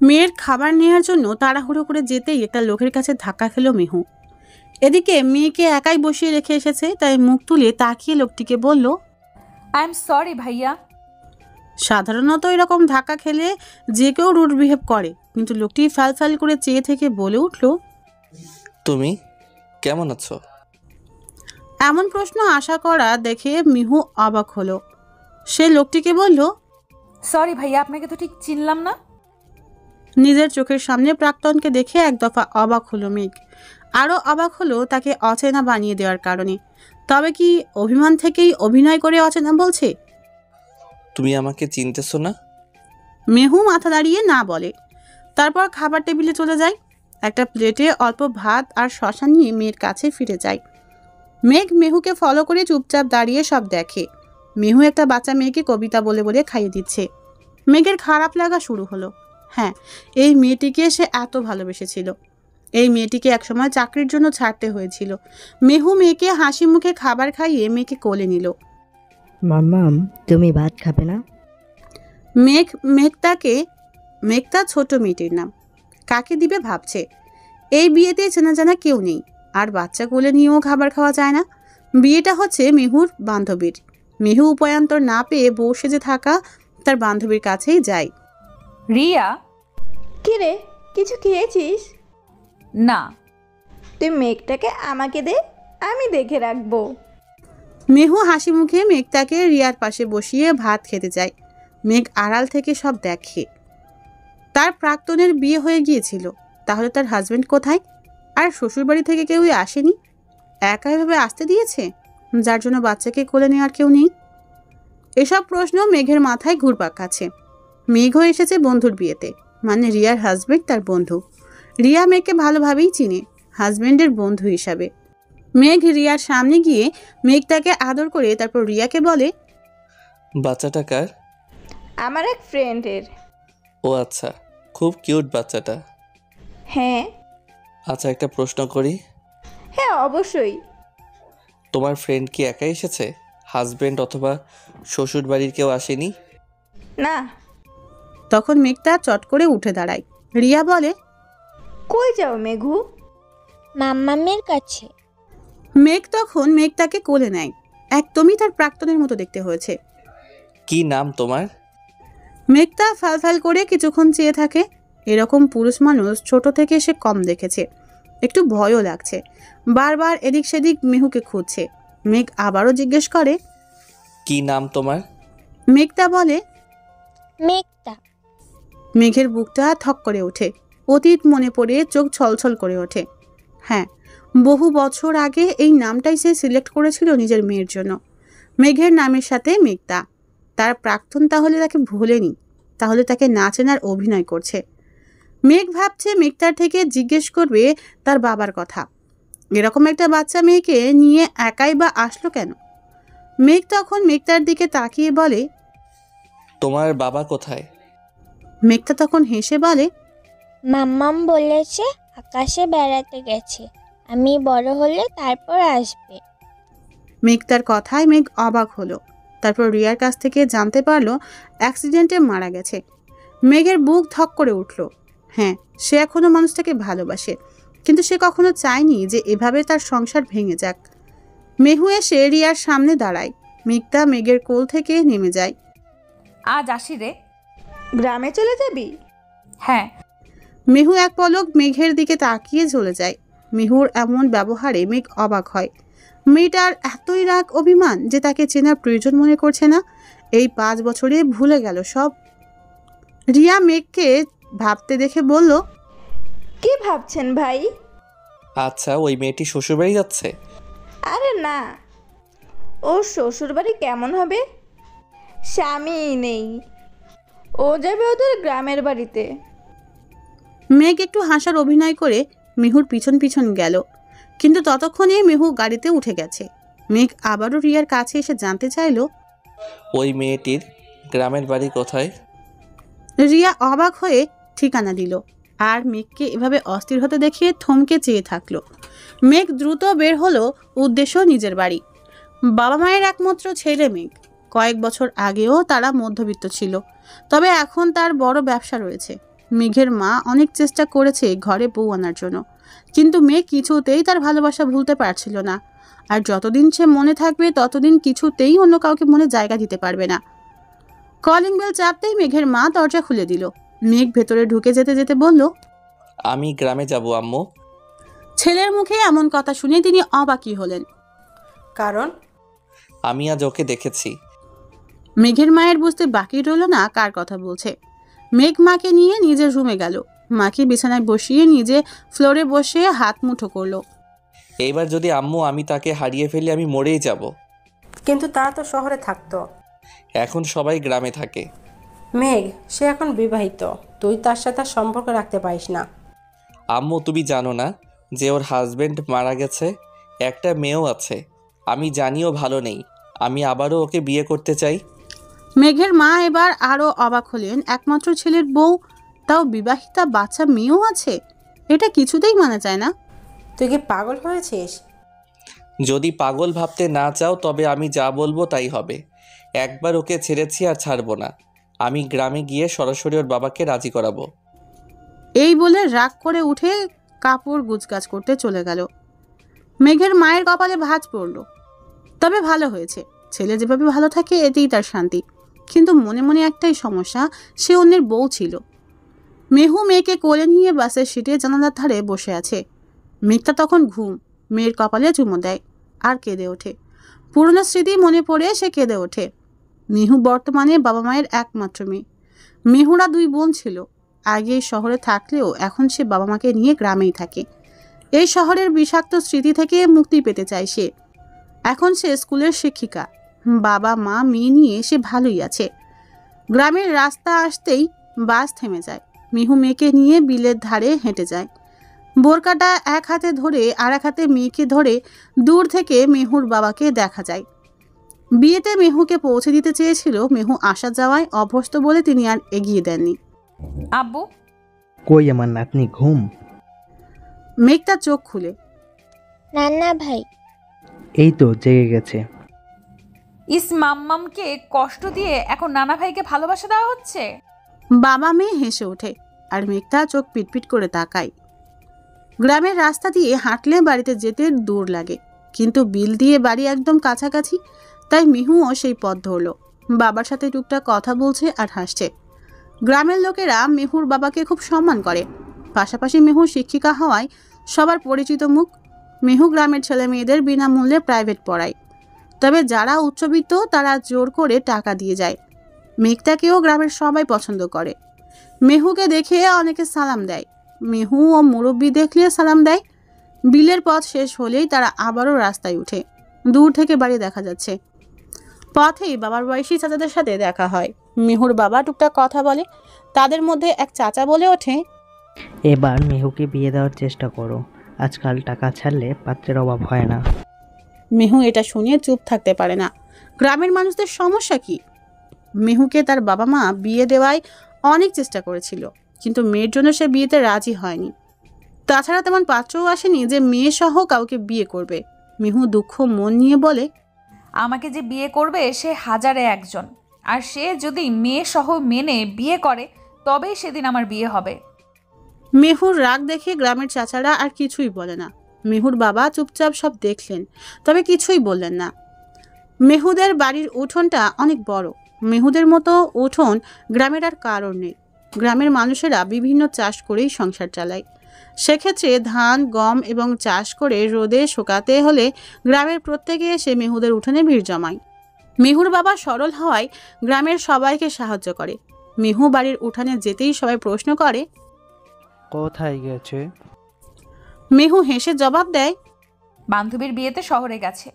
মেয়ের খাবার নেওয়ার জন্য তাড়াহুড়ো করে যেতেই একটা লোকের কাছে ধাক্কা খেল মেহু। এদিকে মেয়েকে একাই বসিয়ে রেখে এসেছে, তাই মুখ তুলে তাকিয়ে লোকটিকে বলল, আই এম সরি ভাইয়া। সাধারণত এরকম ধাক্কা খেলে যে কেউ রুড বিহেভ করে, কিন্তু লোকটি ফ্যাল করে চেয়ে থেকে বলে উঠল, তুমি কেমন আছো? এমন প্রশ্ন আশা করা দেখে মিহু অবাক হলো। সে লোকটিকে বলল, সরি ভাইয়া, আপনাকে তো ঠিক চিনলাম না। নিজের চোখের সামনে প্রাক্তনকে দেখে এক দফা অবাক হলো মেঘ। আরও অবাক হলো তাকে অচেনা বানিয়ে দেওয়ার কারণে। তবে কি অভিমান থেকেই অভিনয় করে অচেনা বলছে? তুমি আমাকে চিনতেছো না? মেহু মাথা দাঁড়িয়ে না বলে। তারপর খাবার টেবিলে চলে যায়। একটা প্লেটে অল্প ভাত আর শশা নিয়ে মেয়ের কাছে ফিরে যায়। মেঘ মেহুকে ফলো করে চুপচাপ দাঁড়িয়ে সব দেখে। মেহু একটা বাচ্চা মেয়েকে কবিতা বলে বলে খাইয়ে দিচ্ছে। মেঘের খারাপ লাগা শুরু হলো। হ্যাঁ, এই মেয়েটিকে সে এত ভালোবেসেছিল। এই মেয়েটিকে একসময় চাকরির জন্য ছাড়তে হয়েছিল। মেহু মেয়েকে হাসি মুখে খাবার খাইয়ে মেয়েকে কোলে নিল। মাম্মাম, তুমি ভাত খাবে না? মেঘ তার ছোট মেয়েটির নাম। কাকে দিবে ভাবছে। এই বিয়েতে চেনা জানা কেউ নেই, আর বাচ্চা কোলে নিয়েও খাবার খাওয়া যায় না। বিয়েটা হচ্ছে মেহুর বান্ধবীর। মেহু উপায়ান্তর না পেয়ে বউ সেজে থাকা তার বান্ধবীর কাছেই যায়। রিয়া। কি রে, কিছু খেয়েছিস? না। তুই মেঘটাকে আমাকে দে, আমি দেখে রাখবো। মেহু হাসি মুখে মেঘটাকে রিয়ার পাশে বসিয়ে ভাত খেতে যায়। মেঘ আড়াল থেকে সব দেখে। তার প্রাক্তনের বিয়ে হয়ে গিয়েছিল, তাহলে তার হাজবেন্ড কোথায়? আর শ্বশুরবাড়ি থেকে কেউই আসেনি? একাইভাবে আসতে দিয়েছে, যার জন্য বাচ্চাকে কোলে নেওয়ার কেউ নেই? এসব প্রশ্ন মেঘের মাথায় ঘুরপাক খাচ্ছে। মেঘও এসেছে বন্ধুর বিয়েতে, মানে রিয়ার হাজবেন্ড তার বন্ধু। রিয়া মেঘকে ভালোভাবেই চিনে, হাজবেন্ডের বন্ধু হিসাবে। মেঘ রিয়ার সামনে গিয়ে মেঘটাকে আদর করে তারপর রিয়াকে বলে, বাচ্চাটা কার? আমার এক ফ্রেন্ডের। ও আচ্ছা, খুব কিউট বাচ্চাটা। হ্যাঁ। আচ্ছা, একটা প্রশ্ন করি। হ্যাঁ, অবশ্যই। তোমার ফ্রেন্ড কি একাই এসেছে? হাজবেন্ড অথবা শ্বশুর বাড়ির কেউ আসেনি? না। তখন মেঘটা চট করে উঠে দাঁড়ায়। রিয়া বলে, কই যাও মেঘু? মাম্মামের কাছে। মেঘ তখন মেঘটাকে কোলে নেয়। একদমই তার প্রাক্তনের মতো দেখতে হয়েছে। কি নাম তোমার? মেঘটা ফ্যাল করে কিছুক্ষণ চেয়ে থাকে। এরকম পুরুষ মানুষ ছোট থেকে সে কম দেখেছে। একটু ভয়ও লাগছে। বারবার এদিক সেদিক মেহুকে খুঁজছে। মেঘ আবারও জিজ্ঞেস করে, কি নাম তোমার? মেঘটা বলে, মেঘটা। মেঘের বুকটা থক করে ওঠে। অতীত মনে পড়ে চোখ ছলছল করে ওঠে। হ্যাঁ, বহু বছর আগে এই নামটাই সে সিলেক্ট করেছিল নিজের মেয়ের জন্য। মেঘের নামের সাথে মেঘটা। তার প্রাক্তন তাহলে তাকে ভোলেনি, তাহলে তাকে না চেনার অভিনয় করছে। মেঘ ভাবছে মেঘটার থেকে জিজ্ঞেস করবে তার বাবার কথা। এরকম একটা বাচ্চা মেয়েকে নিয়ে একাই বা আসলো কেন? মেঘ তখন মেঘটার দিকে তাকিয়ে বলে, তোমার বাবা কোথায়? মেঘটা তখন হেসে বলে, মাম্মাম বলেছে আকাশে বেড়াতে গেছে, আমি বড় হলে তারপর আসবে। মেঘটার কথায় মেঘ অবাক হলো। তারপর রিয়ার কাছ থেকে জানতে পারলো অ্যাক্সিডেন্টে মারা গেছে। মেঘের বুক ধক করে উঠল। হ্যাঁ, সে এখনো মানুষটাকে ভালোবাসে, কিন্তু সে কখনো চায়নি যে এভাবে তার সংসার ভেঙে যাক। মেহু এসে রিয়ার সামনে দাঁড়ায়। মেঘটা মেঘের কোল থেকে নেমে যায়। আজ আসি রে। গ্রামে চলে যাবি? হ্যাঁ। মেহু এক পলক মেঘের দিকে তাকিয়ে চলে যায়। মেহুর এমন ব্যবহারে মেঘ অবাক হয়। মেয়েটার এতই রাগ অভিমান যে তাকে চেনার প্রয়োজন মনে করছে না। এই 5 বছরে ভুলে গেল সব। রিয়া মেঘকে ভাবতে দেখে বলল, কি ভাবছেন ভাই? আচ্ছা, ওই মেয়েটি শ্বশুরবাড়ি যাচ্ছে? আরে না, ওর শ্বশুরবাড়ি কেমন হবে? স্বামীই নেই, ও যাবে ওদের গ্রামের বাড়িতে। মেঘ একটু হাসার অভিনয় করে মেহুর পিছন পিছন গেল, কিন্তু ততক্ষণে মেহু গাড়িতে উঠে গেছে। মেঘ আবারও রিয়ার কাছে এসে জানতে চাইল, ওই মেয়েটির গ্রামের বাড়ি কোথায়? রিয়া অবাক হয়ে ঠিকানা দিল, আর মেঘকে এভাবে অস্থির হতে দেখিয়ে থমকে চেয়ে থাকলো। মেঘ দ্রুত বের হলো, উদ্দেশ্য নিজের বাড়ি। বাবা মায়ের একমাত্র ছেলে মেঘ। কয়েক বছর আগেও তারা মধ্যবিত্ত ছিল, তবে এখন তার বড় ব্যবসা রয়েছে। মেঘের মা অনেক চেষ্টা করেছে ঘরে বউ আনার জন্য, কিন্তু মেঘ কিছুতেই তার ভালোবাসা ভুলতে পারছিল না। আর যতদিন সে মনে থাকবে ততদিন কিছুতেই অন্য কাউকে মনে জায়গা দিতে পারবে না। কলিং বেল চাপতেই মেঘের মা দরজা খুলে দিল। মেঘ ভেতরে ঢুকে যেতে যেতে বলল, আমি গ্রামে যাব আম্মু। ছেলের মুখে এমন কথা শুনে তিনি অবাকই হলেন। কারণ? আমি আজ ওকে দেখেছি। মেঘের মায়ের বুঝতে বাকি রইল না কার কথা বলছে। মেঘ মাকে নিয়ে নিজের রুমে গেল। মাকে বিছানায় বসিয়ে নিজে ফ্লোরে বসে হাত মুঠো করলো। এইবার যদি আম্মু আমি তাকে হারিয়ে ফেলি আমি মরেই যাব। কিন্তু তারা তো শহরে থাকতো। এখন সবাই গ্রামে থাকে। মেঘ, সে এখন বিবাহিত, তুই তার সাথে সম্পর্ক রাখতে পারিস না। আম্মু তুমি জানো না যে ওর হাজবেন্ড মারা গেছে, একটা মেয়েও আছে। আমি জানিও ভালো নেই, আমি আবারও ওকে বিয়ে করতে চাই। মেঘের মা এবার আরো অবাক হলেন। একমাত্র ছেলের বউ, তাও বিবাহিতা, বাচ্চা মেয়েও আছে। এটা কিছুতেই মানা যায় না। তুই কি পাগল হয়েছিস? যদি পাগল ভাবতে না চাও তবে আমি যা বলবো তাই হবে। একবার ওকে ছেড়েছি আর ছাড়বো না। আমি গ্রামে গিয়ে সরাসরি ওর বাবাকে রাজি করাবো। এই বলে রাগ করে উঠে কাপড় গুছগাছ করতে চলে গেল। মেঘের মায়ের কপালে ভাঁজ পড়ল। তবে ভালো হয়েছে, ছেলে যেভাবে ভালো থাকে এতেই তার শান্তি। কিন্তু মনে মনে একটাই সমস্যা, সে অন্যের বউ ছিল। মেহু মেয়েকে কোলে নিয়ে বাসের সিটে জানালার ধারে বসে আছে। মেঘটা তখন ঘুম। মেয়ের কপালে চুমো দেয় আর কেঁদে ওঠে। পুরনো স্মৃতি মনে পড়ে সে কেঁদে ওঠে। মেহু বর্তমানে বাবা মায়ের একমাত্র মেয়ে। মেহুরা 2 বোন ছিল। আগে শহরে থাকলেও এখন সে বাবা মাকে নিয়ে গ্রামেই থাকে। এই শহরের বিষাক্ত স্মৃতি থেকে মুক্তি পেতে চায় সে। এখন সে স্কুলের শিক্ষিকা। বাবা মা মেয়ে নিয়ে সে ভালোই আছে। গ্রামের রাস্তা আসতেই বাস থেমে যায়। মিহু মেয়েকে নিয়ে বিলের ধারে হেঁটে যায়। বোরকাটা এক হাতে ধরে আর এক হাতে মেয়েকে ধরে দূর থেকে মেহুর বাবাকে দেখা যায়। বিয়েতে মেহুকে পৌঁছে দিতে চেয়েছিল, মেহু আসা যাওয়ায় অভ্যস্ত বলে তিনি আর এগিয়ে দেননি। আব্বু, কই আমার নাতনি ঘুম? মেঘটা চোখ খুলে, নান্না ভাই। এই তো জেগে গেছে। ইস মাম্মামকে কষ্ট দিয়ে এখন নানা ভাইকে ভালোবাসা দেওয়া হচ্ছে। বাবা মেয়ে হেসে ওঠে আর মেঘটা চোখ পিটপিট করে তাকায়। গ্রামের রাস্তা দিয়ে হাঁটলে বাড়িতে যেতে দূর লাগে, কিন্তু বিল দিয়ে বাড়ি একদম কাছাকাছি, তাই মিহুও সেই পথ ধরল। বাবার সাথে টুকটাক কথা বলছে আর হাসছে। গ্রামের লোকেরা মেহুর বাবাকে খুব সম্মান করে। পাশাপাশি মেহু শিক্ষিকা হওয়ায় সবার পরিচিত মুখ। মেহু গ্রামের ছেলে মেয়েদের বিনামূল্যে প্রাইভেট পড়ায়, তবে যারা উচ্চবিত্ত তারা জোর করে টাকা দিয়ে যায়। মেঘটাকেও গ্রামের সবাই পছন্দ করে। মেহুকে দেখে অনেকে সালাম দেয়। মেহু ও মুরব্বি দেখলে সালাম দেয়। বিলের পথ শেষ হলেই তারা আবারও রাস্তায় উঠে। দূর থেকে বাড়ি দেখা যাচ্ছে। পথেই বাবার বয়সী চাচাদের সাথে দেখা হয়। মেহুর বাবা টুকটাক কথা বলে। তাদের মধ্যে এক চাচা বলে ওঠে, এবার মেহুকে বিয়ে দেওয়ার চেষ্টা করো, আজকাল টাকা ছাড়লে পাত্রের অভাব হয় না। মেহু এটা শুনে চুপ থাকতে পারে না। গ্রামের মানুষদের সমস্যা কি? মেহুকে তার বাবা মা বিয়ে দেওয়ায় অনেক চেষ্টা করেছিল, কিন্তু মেয়ের জন্য সে বিয়েতে রাজি হয়নি। তাছাড়া তেমন পাত্রও আসেনি যে মেয়ে সহ কাউকে বিয়ে করবে। মেহু দুঃখ মন নিয়ে বলে, আমাকে যে বিয়ে করবে সে হাজারে একজন, আর সে যদি মেয়ে সহ মেনে বিয়ে করে তবেই সেদিন আমার বিয়ে হবে। মেহুর রাগ দেখে গ্রামের চাচারা আর কিছুই বলে না। মেহুর বাবা চুপচাপ সব দেখলেন, তবে কিছুই বললেন না। মেহুদের বাড়ির উঠোনটা অনেক বড়। মেহুদের মতো উঠোন গ্রামের আর কারোর নেই। গ্রামের মানুষেরা বিভিন্ন চাষ করেই সংসার চালায়। সেক্ষেত্রে ধান, গম এবং চাষ করে রোদে শুকাতে হলে গ্রামের প্রত্যেকে এসে মেহুদের উঠোনে ভিড় জমায়। মেহুর বাবা সরল হওয়ায় গ্রামের সবাইকে সাহায্য করে। মেহু বাড়ির উঠানে যেতেই সবাই প্রশ্ন করে, কোথায় গেছে? মেহু হেসে জবাব দেয়, বান্ধবীর বিয়েতে শহরে গেছে।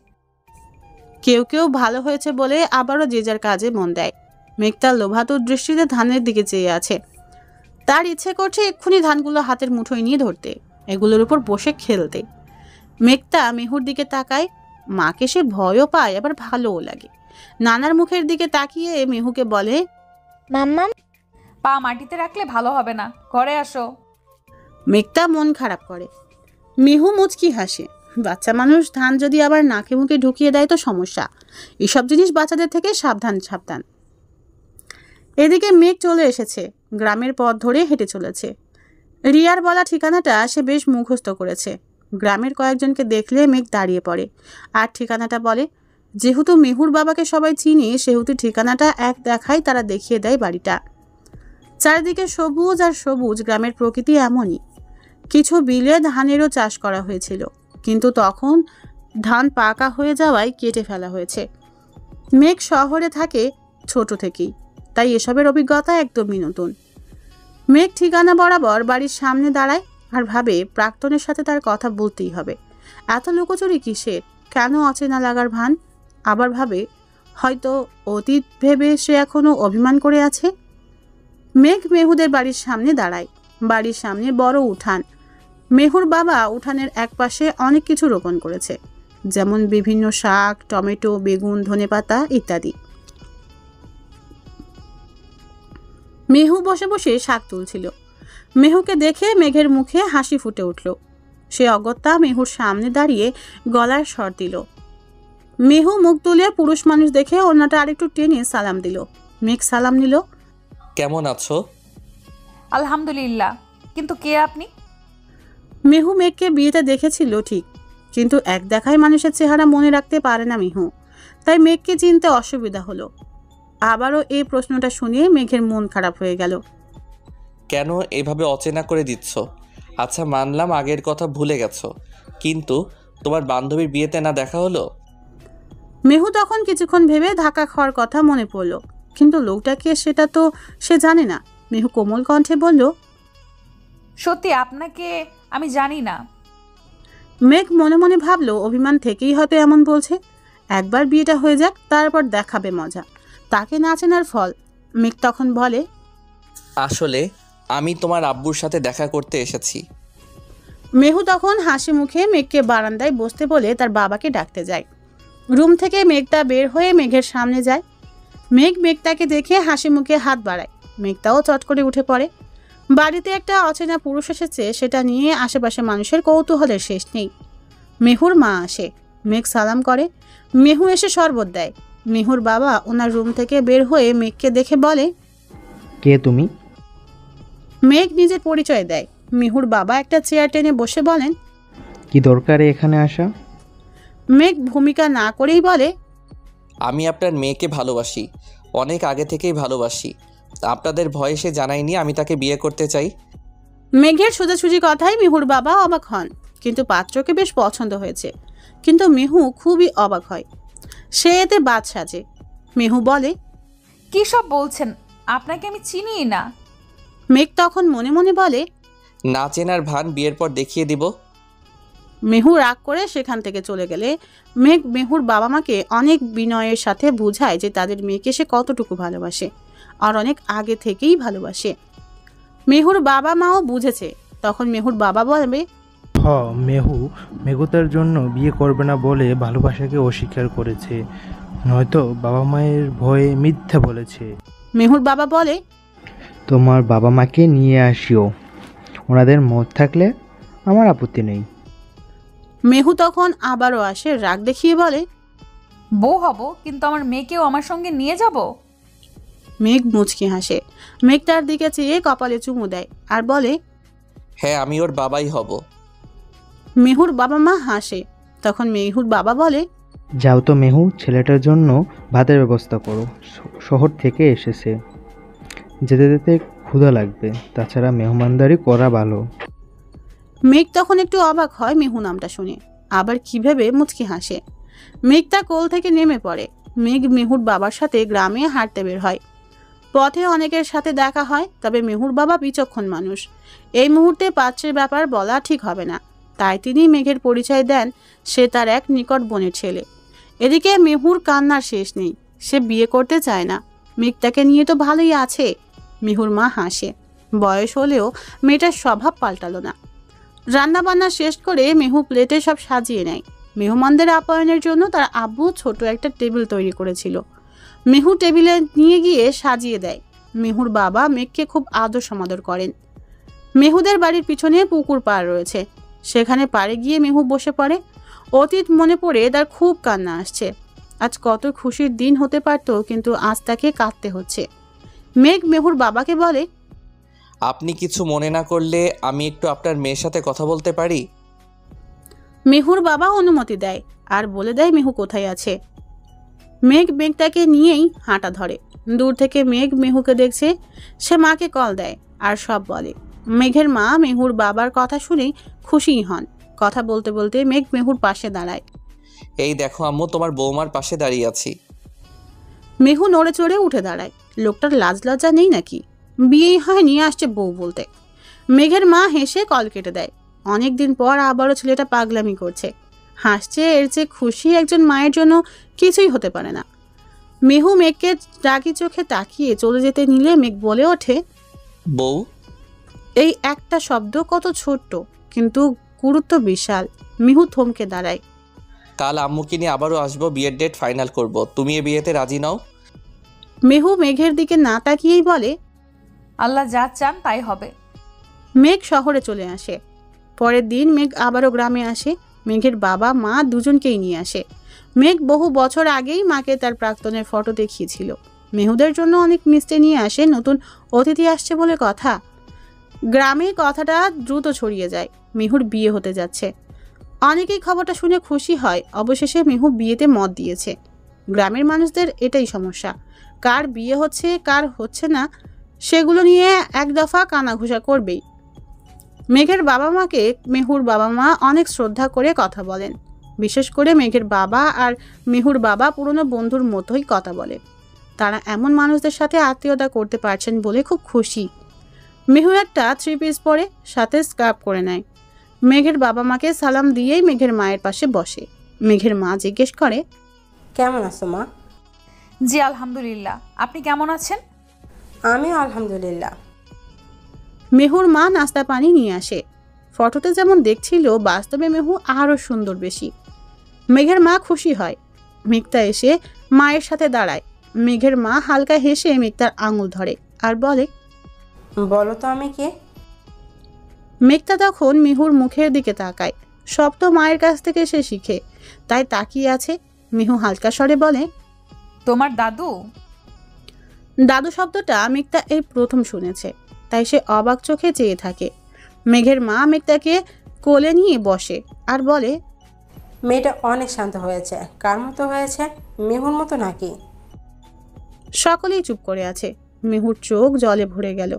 কেউ কেউ ভালো হয়েছে বলে আবারও যে যার কাজে মন দেয়। মেঘটা লোভাতুর দৃষ্টিতে ধানের দিকে চেয়ে আছে। তার ইচ্ছে করছে এক্ষুনি ধানগুলো হাতের মুঠোয় নিয়ে ধরতে, এগুলোর উপর বসে খেলতে। মেঘটা মেহুর দিকে তাকায়। মাকে সে ভয়ও পায়, আবার ভালোও লাগে। নানার মুখের দিকে তাকিয়ে মেহুকে বলে, মাম্মাম। পা মাটিতে রাখলে ভালো হবে না, ঘরে আসো। মেঘটা মন খারাপ করে। মেহু মুচকি হাসে। বাচ্চা মানুষ ধান যদি আবার নাকে মুখে ঢুকিয়ে দেয় তো সমস্যা। এসব জিনিস বাচ্চাদের থেকে সাবধান সাবধান। এদিকে মেঘ চলে এসেছে, গ্রামের পথ ধরে হেঁটে চলেছে। রিয়ার বলা ঠিকানাটা সে বেশ মুখস্থ করেছে। গ্রামের কয়েকজনকে দেখলে মেঘ দাঁড়িয়ে পড়ে আর ঠিকানাটা বলে। যেহেতু মেহুর বাবাকে সবাই চিনি, সেহেতু ঠিকানাটা এক দেখায় তারা দেখিয়ে দেয় বাড়িটা। চারিদিকে সবুজ আর সবুজ, গ্রামের প্রকৃতি এমনই। কিছু বিলে ধানেরও চাষ করা হয়েছিল, কিন্তু তখন ধান পাকা হয়ে যাওয়ায় কেটে ফেলা হয়েছে। মেঘ শহরে থাকে ছোট থেকেই, তাই এসবের অভিজ্ঞতা একদমই নতুন। মেঘ ঠিকানা বরাবর বাড়ির সামনে দাঁড়ায় আর ভাবে প্রাক্তনের সাথে তার কথা বলতেই হবে। এত লুকোচুরি কিসের? কেন অচেনা লাগার ভান? আবার ভাবে হয়তো অতীত ভেবে সে এখনো অভিমান করে আছে। মেঘ মেহুদের বাড়ির সামনে দাঁড়ায়। বাড়ির সামনে বড় উঠান। মেহুর বাবা উঠানের একপাশে অনেক কিছু রোপণ করেছে, যেমন বিভিন্ন শাক, টমেটো, বেগুন, ধনেপাতা ইত্যাদি। মেহু বসে বসে শাক তুলছিল। মেহুকে দেখে মেঘের মুখে হাসি ফুটে উঠল। সে অগত্যা মেহুর সামনে দাঁড়িয়ে গলার স্বর দিল। মেহু মুখ তুলে পুরুষ মানুষ দেখে ওনাটা আরেকটু টেনে সালাম দিল। মেঘ সালাম নিল। কেমন আছো? আলহামদুলিল্লাহ, কিন্তু কে আপনি? মেহু মেঘকে বিয়েতে দেখেছিল ঠিক, কিন্তু এক দেখায় মানুষের চেহারা মনে রাখতে পারে না মেহু, তাই মেঘকে চিনতে অসুবিধা হলো। আবারও এই প্রশ্নটা শুনিয়ে মেঘের মন খারাপ হয়ে গেল। কেন এভাবে অচেনা করে দিচ্ছ? আচ্ছা, মানলাম আগের কথা ভুলে গেছো, কিন্তু তোমার বান্ধবীর বিয়েতে না দেখা হলো? মেহু তখন কিছুক্ষণ ভেবে ধাক্কা খাওয়ার কথা মনে পড়ল, কিন্তু লোকটাকে সেটা তো সে জানে না। মেহু কোমল কণ্ঠে বলল, সত্যি আপনাকে আমি জানি না। মেঘ মনে মনে ভাবলো অভিমান থেকেই হয়তো এমন বলছে। একবার বিয়েটা হয়ে যাক, তারপর দেখাবে মজা, তাকে না চেনার ফল। মেঘ তখন বলে, আসলে আমি তোমার আব্বুর সাথে দেখা করতে এসেছি। মেহু তখন হাসি মুখে মেঘকে বারান্দায় বসতে বলে তার বাবাকে ডাকতে যায়। রুম থেকে মেঘটা বের হয়ে মেঘের সামনে যায়। মেঘ মেঘটাকে দেখে হাসি মুখে হাত বাড়ায়। মেঘটাও চট করে উঠে পড়ে। বাড়িতে একটা অচেনা পুরুষ এসেছে, সেটা নিয়ে আশেপাশে মানুষের কৌতূহলের শেষ নেই। মেহুর মা আসে। মেঘ সালাম করে। মেহু এসে শরবত দেয়। মেহুর বাবা ওনার রুম থেকে বের হয়ে মেঘকে দেখে বলে, কে তুমি? মেঘ নিজের পরিচয় দেয়। মেহুর বাবা একটা চেয়ার টেনে বসে বলেন, কি দরকারে এখানে আসা? মেঘ ভূমিকা না করেই বলে, আমি আপনার মেয়েকে ভালোবাসি, অনেক আগে থেকেই ভালোবাসি। আপনাদের ভয়েসে জানাইনি আমি তাকে বিয়ে করতে চাই। মেঘের সোজাসুজি কথায় মেহুর বাবা অবাক হন, কিন্তু পাত্রকে বেশ পছন্দ হয়েছে। কিন্তু মেহু খুবই অবাক হয়। সে এতে বাদ সাজে। মেহু বলে, কি সব বলছেন? আপনাকে আমি চিনিই না। মেঘ তখন মনে মনে বলে, না চেনার ভান বিয়ের পর দেখিয়ে দিব। মেহু রাগ করে সেখান থেকে চলে গেলে মেঘ মেহুর বাবা মাকে অনেক বিনয়ের সাথে বোঝায় যে তাদের মেয়েকে সে কতটুকু ভালোবাসে, আর অনেক আগে থেকেই ভালোবাসে। মেহুর বাবা মাও বুঝেছে। তখন মেহুর বাবা বলবে, মেঘু তার জন্য বিয়ে করবে না বলে ভালোবাসাকে অস্বীকার করেছে, নয়তো বাবা মায়ের ভয়ে মিথ্যা বলেছে। মেহুর বাবা বলে, তোমার বাবা মাকে নিয়ে আসিও, ওনাদের মত থাকলে আমার আপত্তি নেই। মেহু তখন আবারও আসে, রাগ দেখিয়ে বলে, বউ হব, কিন্তু আমার মেয়েকেও আমার সঙ্গে নিয়ে যাব? মেঘ মুচকি হাসে। মেঘ তার দিকে চেয়ে কপালে চুমু দেয় আর বলে, হ্যাঁ, আমি ওর বাবাই হব। মেহুর বাবা মা হাসে। তখন মেহুর বাবা বলে, যাও তো মেহু, ছেলেটার জন্য ভাতের ব্যবস্থা করো, শহর থেকে এসেছে, যেতে যেতে ক্ষুধা লাগবে, তাছাড়া মেহমানদারি করা ভালো। মেঘ তখন একটু অবাক হয় মেহু নামটা শুনে, আবার কি ভেবে মুচকি হাসে। মেঘ তার কোল থেকে নেমে পড়ে। মেঘ মেহুর বাবার সাথে গ্রামে হাঁটতে বের হয়। পথে অনেকের সাথে দেখা হয়, তবে মেহুর বাবা বিচক্ষণ মানুষ। এই মুহূর্তে পাত্রের ব্যাপার বলা ঠিক হবে না, তাই তিনি মেঘের পরিচয় দেন সে তার এক নিকট বোনের ছেলে। এদিকে মেহুর কান্নার শেষ নেই। সে বিয়ে করতে চায় না। মেঘ তাকে নিয়ে তো ভালোই আছে। মেহুর মা হাসে। বয়স হলেও মেয়েটার স্বভাব পাল্টালো না। রান্নাবান্না শেষ করে মেহু প্লেটে সব সাজিয়ে নেয়। মেহমানদের আপ্যায়নের জন্য তার আব্বু ছোট একটা টেবিল তৈরি করেছিল। মেহু টেবিলে নিয়ে গিয়ে সাজিয়ে দেয়। মেহুর বাবা মেঘকে খুব আদর সমাদর করেন। মেহুদের বাড়ির পিছনে পুকুর পাড় রয়েছে, সেখানে পাড়ে গিয়ে মেহু বসে পড়ে। অতীত মনে পড়ে তার খুব কান্না আসছে। আজ কত খুশির দিন হতে পারত, কিন্তু আজ তাকে কাঁদতে হচ্ছে। মেঘ মেহুর বাবাকে বলে, আপনি কিছু মনে না করলে আমি একটু আপনার মেয়ের সাথে কথা বলতে পারি? মেহুর বাবা অনুমতি দেয় আর বলে দেয় মেহু কোথায় আছে। মেঘ মেঘটাকে নিয়েই হাঁটা ধরে। দূর থেকে মেঘ মেহুকে দেখছে। সে মাকে কল দেয় আর সব বলে। মেঘের মা মেহুর বাবার কথা শুনেই খুশিই হন। কথা বলতে বলতে মেঘ মেহুর পাশে দাঁড়ায়। এই দেখো আম্মু, তোমার বৌমার পাশে দাঁড়িয়ে আছি। মেহু নড়ে চড়ে উঠে দাঁড়ায়। লোকটার লাজ লজ্জা নেই নাকি? বিয়েই হয় নিয়ে আসছে বউ বলতে। মেঘের মা হেসে কল কেটে দেয়। অনেকদিন পর আবারও ছেলেটা পাগলামি করছে, হাসছে। এর চেয়ে খুশি একজন মায়ের জন্য কিছুই হতে পারে না। মেহু মেঘকে রাগি চোখে তাকিয়ে চলে যেতে নিলে মেঘ বলে ওঠে, বউ। এই একটা শব্দ কত ছোট্ট, কিন্তু গুরুত্ব বিশাল। মেহু থমকে দাঁড়ায়। কাল আম্মুকে নিয়ে আবারও আসবো, বিয়ের ডেট ফাইনাল করব। তুমি এ বিয়েতে রাজি নাও? মেহু মেঘের দিকে না তাকিয়েই বলে, আল্লাহ যা চান তাই হবে। মেঘ শহরে চলে আসে। পরের দিন মেঘ আবারও গ্রামে আসে। মেঘের বাবা মা দুজনকেই নিয়ে আসে। মেঘ বহু বছর আগেই মাকে তার প্রাক্তনের ফটো দেখিয়েছিল। মেহুদের জন্য অনেক মিষ্টি নিয়ে আসে। নতুন অতিথি আসছে বলে কথা। গ্রামে কথাটা দ্রুত ছড়িয়ে যায়, মেহুর বিয়ে হতে যাচ্ছে। অনেকেই খবরটা শুনে খুশি হয়। অবশেষে মেহু বিয়েতে মত দিয়েছে। গ্রামের মানুষদের এটাই সমস্যা, কার বিয়ে হচ্ছে কার হচ্ছে না সেগুলো নিয়ে এক দফা কানাঘুষা করবেই। মেঘের বাবা মাকে মেহুর বাবা মা অনেক শ্রদ্ধা করে কথা বলেন। বিশেষ করে মেঘের বাবা আর মেহুর বাবা পুরনো বন্ধুর মতোই কথা বলে। তারা এমন মানুষদের সাথে আত্মীয়তা করতে পারছেন বলে খুব খুশি। মেহু একটা 3 পিস পরে সাথে স্কার্ফ করে নেয়। মেঘের বাবা মাকে সালাম দিয়েই মেঘের মায়ের পাশে বসে। মেঘের মা জিজ্ঞেস করে, কেমন আছো মা? জি আলহামদুলিল্লাহ, আপনি কেমন আছেন? আমিও আলহামদুলিল্লাহ। মেহুর মা নাস্তা পানি নিয়ে আসে। ফটোতে যেমন দেখছিল, বাস্তবে মেহু আরও সুন্দর বেশি। মেঘের মা খুশি হয়। মেঘতা এসে মায়ের সাথে দাঁড়ায়। মেঘের মা হালকা হেসে মেঘতার আঙুল ধরে আর বলে, বলো তো আমি কে? মেঘতা তখন মেহুর মুখের দিকে তাকায়। সব তো মায়ের কাছ থেকে সে শিখে, তাই তাকিয়ে আছে। মেহু হালকা স্বরে বলে, তোমার দাদু? দাদু শব্দটা মেঘতা এই প্রথম শুনেছে, তাই সে অবাক চোখে চেয়ে থাকে। মেঘের মা মেঘতাকে কোলে নিয়ে বসে আর বলে, মেয়েটা অনেক শান্ত হয়েছে। কার মতো হয়েছে? মেহুর মতো নাকি? সকলেই চুপ করে আছে। মেহুর চোখ জলে ভরে গেল।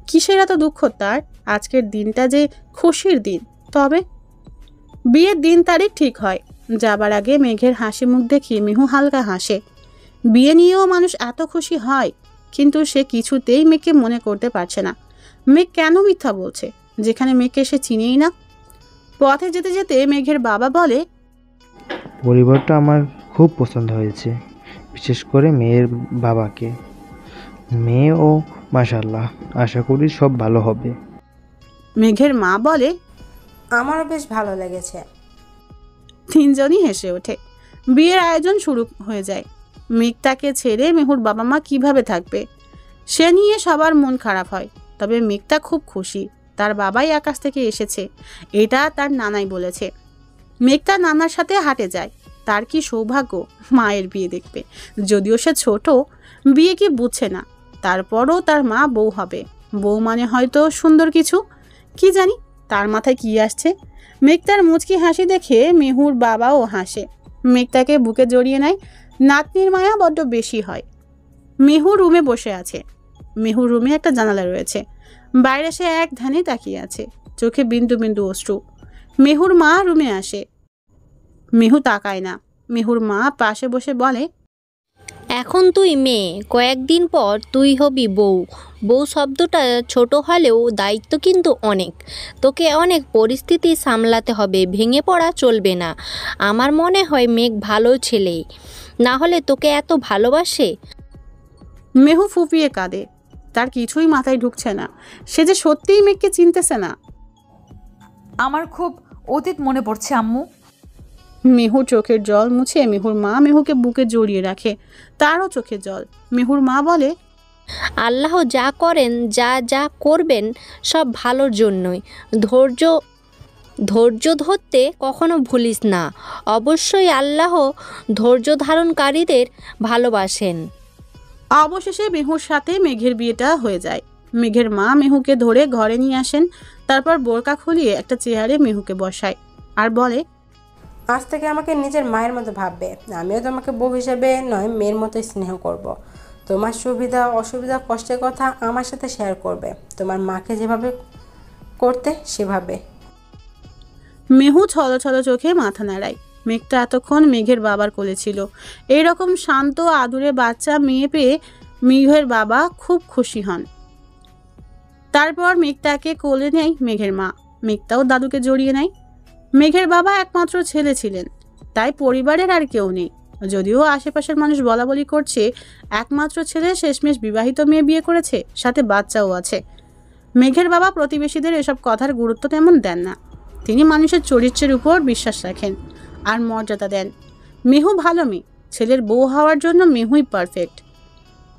কিসের এত দুঃখ তার? আজকের দিনটা যে খুশির দিন। তবে বিয়ের দিন তারিখ ঠিক হয়। যাবার আগে মেঘের হাসি মুখ দেখে মেহু হালকা হাসে। বিয়ে নিয়েও মানুষ এত খুশি হয়, কিন্তু সে কিছুতেই মেঘকে মনে করতে পারছে না। মেঘ কেন মিথ্যা বলছে, যেখানে মেঘকে সে চিনেই না। পথে যেতে যেতে মেঘের বাবা বলে, পরিবারটা আমার খুব পছন্দ হয়েছে, বিশেষ করে মেয়ের বাবাকে। মেয়েও মাশাআল্লাহ, আশা করি সব ভালো হবে। মেঘের মা বলে, আমারও বেশ ভালো লেগেছে। তিনজনই হেসে ওঠে। বিয়ের আয়োজন শুরু হয়ে যায়। মেঘতাকে ছেড়ে মেহুর বাবা মা কিভাবে থাকবে, সে নিয়ে সবার মন খারাপ হয়। তবে মেঘতা খুব খুশি, তার বাবাই আকাশ থেকে এসেছে, এটা তার নানাই বলেছে। মেঘতা নানার সাথে হাঁটে যায়। তার কি সৌভাগ্য মায়ের বিয়ে দেখবে। যদিও সে ছোট, বিয়ে কি বুঝছে না, তারপরও তার মা বউ হবে। বউ মানে হয়তো সুন্দর কিছু, কি জানি তার মাথায় কি আসছে। মেঘতার মুচকি হাসি দেখে মেহুর বাবাও হাসে। মেঘতাকে বুকে জড়িয়ে নেয়। নাতনির মায়া বড্ড বেশি হয়। মেহু রুমে বসে আছে। মেহুর রুমে একটা জানালা রয়েছে। বাইরে সে এক ধ্যানে তাকিয়ে আছে, চোখে বিন্দু বিন্দু অশ্রু। মেহুর মা রুমে আসে। মেহু তাকায় না। মেহুর মা পাশে বসে বলে, এখন তুই মেয়ে, কয়েকদিন পর তুই হবি বউ। বউ শব্দটা ছোট হলেও দায়িত্ব কিন্তু অনেক। তোকে অনেক পরিস্থিতি সামলাতে হবে, ভেঙে পড়া চলবে না। আমার মনে হয় মেঘ ভালো ছেলে, না হলে তোকে এত ভালোবাসে। মেহু ফুপিয়ে কাঁদে। তার কিছুই মাথায় ঢুকছে না। সে যে সত্যিই মেঘকে চিনতেছে না। আমার খুব অতীত মনে পড়ছে আম্মু। মেহুর চোখের জল মুছে মেহুর মা মেহুকে বুকে জড়িয়ে রাখে। তারও চোখে জল। মেহুর মা বলে, আল্লাহ যা করেন, যা যা করবেন সব ভালোর জন্যই। ধৈর্য ধৈর্য ধরতে কখনো ভুলিস না। অবশ্যই আল্লাহ ধৈর্য ধারণকারীদের ভালোবাসেন। অবশেষে মেহুর সাথে মেঘের বিয়েটা হয়ে যায়। মেঘের মা মেহুকে ধরে ঘরে নিয়ে আসেন, তারপর বোরকা খুলিয়ে একটা চেয়ারে মেহুকে বসায় আর বলে, আজ থেকে আমাকে নিজের মায়ের মতো ভাববে। আমিও তোমাকে বউ হিসেবে নয়, মেয়ের মতোই স্নেহ করব। তোমার সুবিধা অসুবিধা কষ্টের কথা আমার সাথে শেয়ার করবে, তোমার মাকে যেভাবে করতে সেভাবে। মেহু ছলো ছলো চোখে মাথা নাড়ায়। মেঘটা এতক্ষণ মেঘের বাবার কোলে ছিল। এইরকম শান্ত আদুরে বাচ্চা মেয়ে পেয়ে মেঘের বাবা খুব খুশি হন। তারপর মেঘটাকে কোলে নেয় মেঘের মা। মেঘটাও দাদুকে জড়িয়ে নেয়। মেঘের বাবা একমাত্র ছেলে ছিলেন, তাই পরিবারের আর কেউ নেই। যদিও আশেপাশের মানুষ বলা বলি করছে একমাত্র ছেলে শেষমেশ বিবাহিত মেয়ে বিয়ে করেছে, সাথে বাচ্চাও আছে। মেঘের বাবা প্রতিবেশীদের এসব কথার গুরুত্ব তেমন দেন না। তিনি মানুষের চরিত্রের উপর বিশ্বাস রাখেন আর মর্যাদা দেন। মেহু ভালো মেয়ে, ছেলের বউ হওয়ার জন্য মেহুই পারফেক্ট।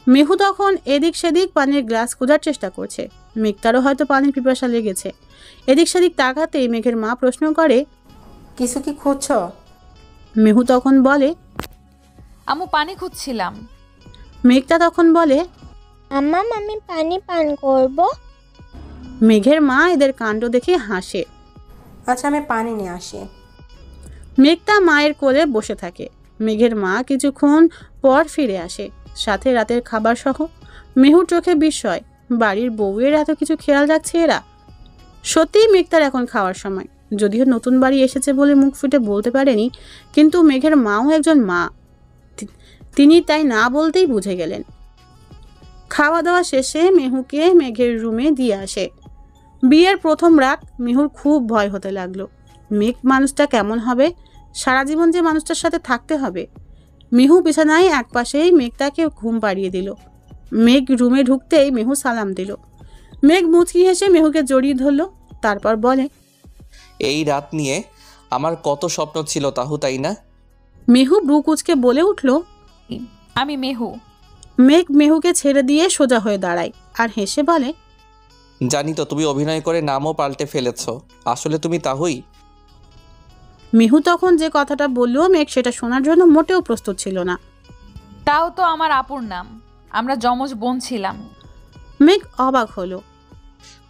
মেহু তখন এদিক সেদিক পানির গ্লাস খোঁজার চেষ্টা করছে। মেঘটারও হয়তো পানির পিপাসা লেগেছে। এদিক সেদিক তাকাতেই মেঘের মা প্রশ্ন করে, কিছু কি খুঁজছ? মেহু তখন বলে, আম্মু পানি খুঁজছিলাম। মেঘটা তখন বলে, আম্মাম আমি পানি পান করব। মেঘের মা এদের কাণ্ড দেখে হাসে। আচ্ছা, আমি পানি নিয়ে আসি। মেঘটা মায়ের কোলে বসে থাকে। মেঘের মা কিছুক্ষণ পর ফিরে আসে, সাথে রাতের খাবার সহ। মেহুর চোখে বিস্ময়, বাড়ির বউয়ের এত কিছু খেয়াল রাখছে এরা। সত্যিই মেঘটার এখন খাওয়ার সময়। যদিও নতুন বাড়ি এসেছে বলে মুখ ফুটে বলতে পারেনি, কিন্তু মেঘের মাও একজন মা, তিনি তাই না বলতেই বুঝে গেলেন। খাওয়া দাওয়া শেষে মেহুকে মেঘের রুমে দিয়ে আসে। বিয়ের প্রথম রাত মেহুর খুব ভয় হতে লাগলো। মেঘ মানুষটা কেমন হবে, সারা জীবন যে মানুষটার সাথে থাকতে হবে। মেহু বিছানায় একপাশেই মেঘটাকে ঘুম পাড়িয়ে দিল। মেঘ রুমে ঢুকতেই মেহু সালাম দিল। মেঘ মুচকি হেসে মেহুকে জড়িয়ে ধরল, তারপর বলে, এই রাত নিয়ে আমার কত স্বপ্ন ছিল তাহু, তাই না? মেহু ব্রু কুচকে বলে উঠল। আমি মেহু। মেঘ মেহুকে ছেড়ে দিয়ে সোজা হয়ে দাঁড়ায় আর হেসে বলে, জানি তো তুমি অভিনয় করে নামও পাল্টে ফেলেছ, আসলে তুমি তাহুই। মেহু তখন যে কথাটা বললো মেঘ সেটা শোনার জন্য মোটেও প্রস্তুত ছিল না। তাও তো আমার আপুর নাম, আমরা যমজ বোন ছিলাম। মেঘ অবাক হলো।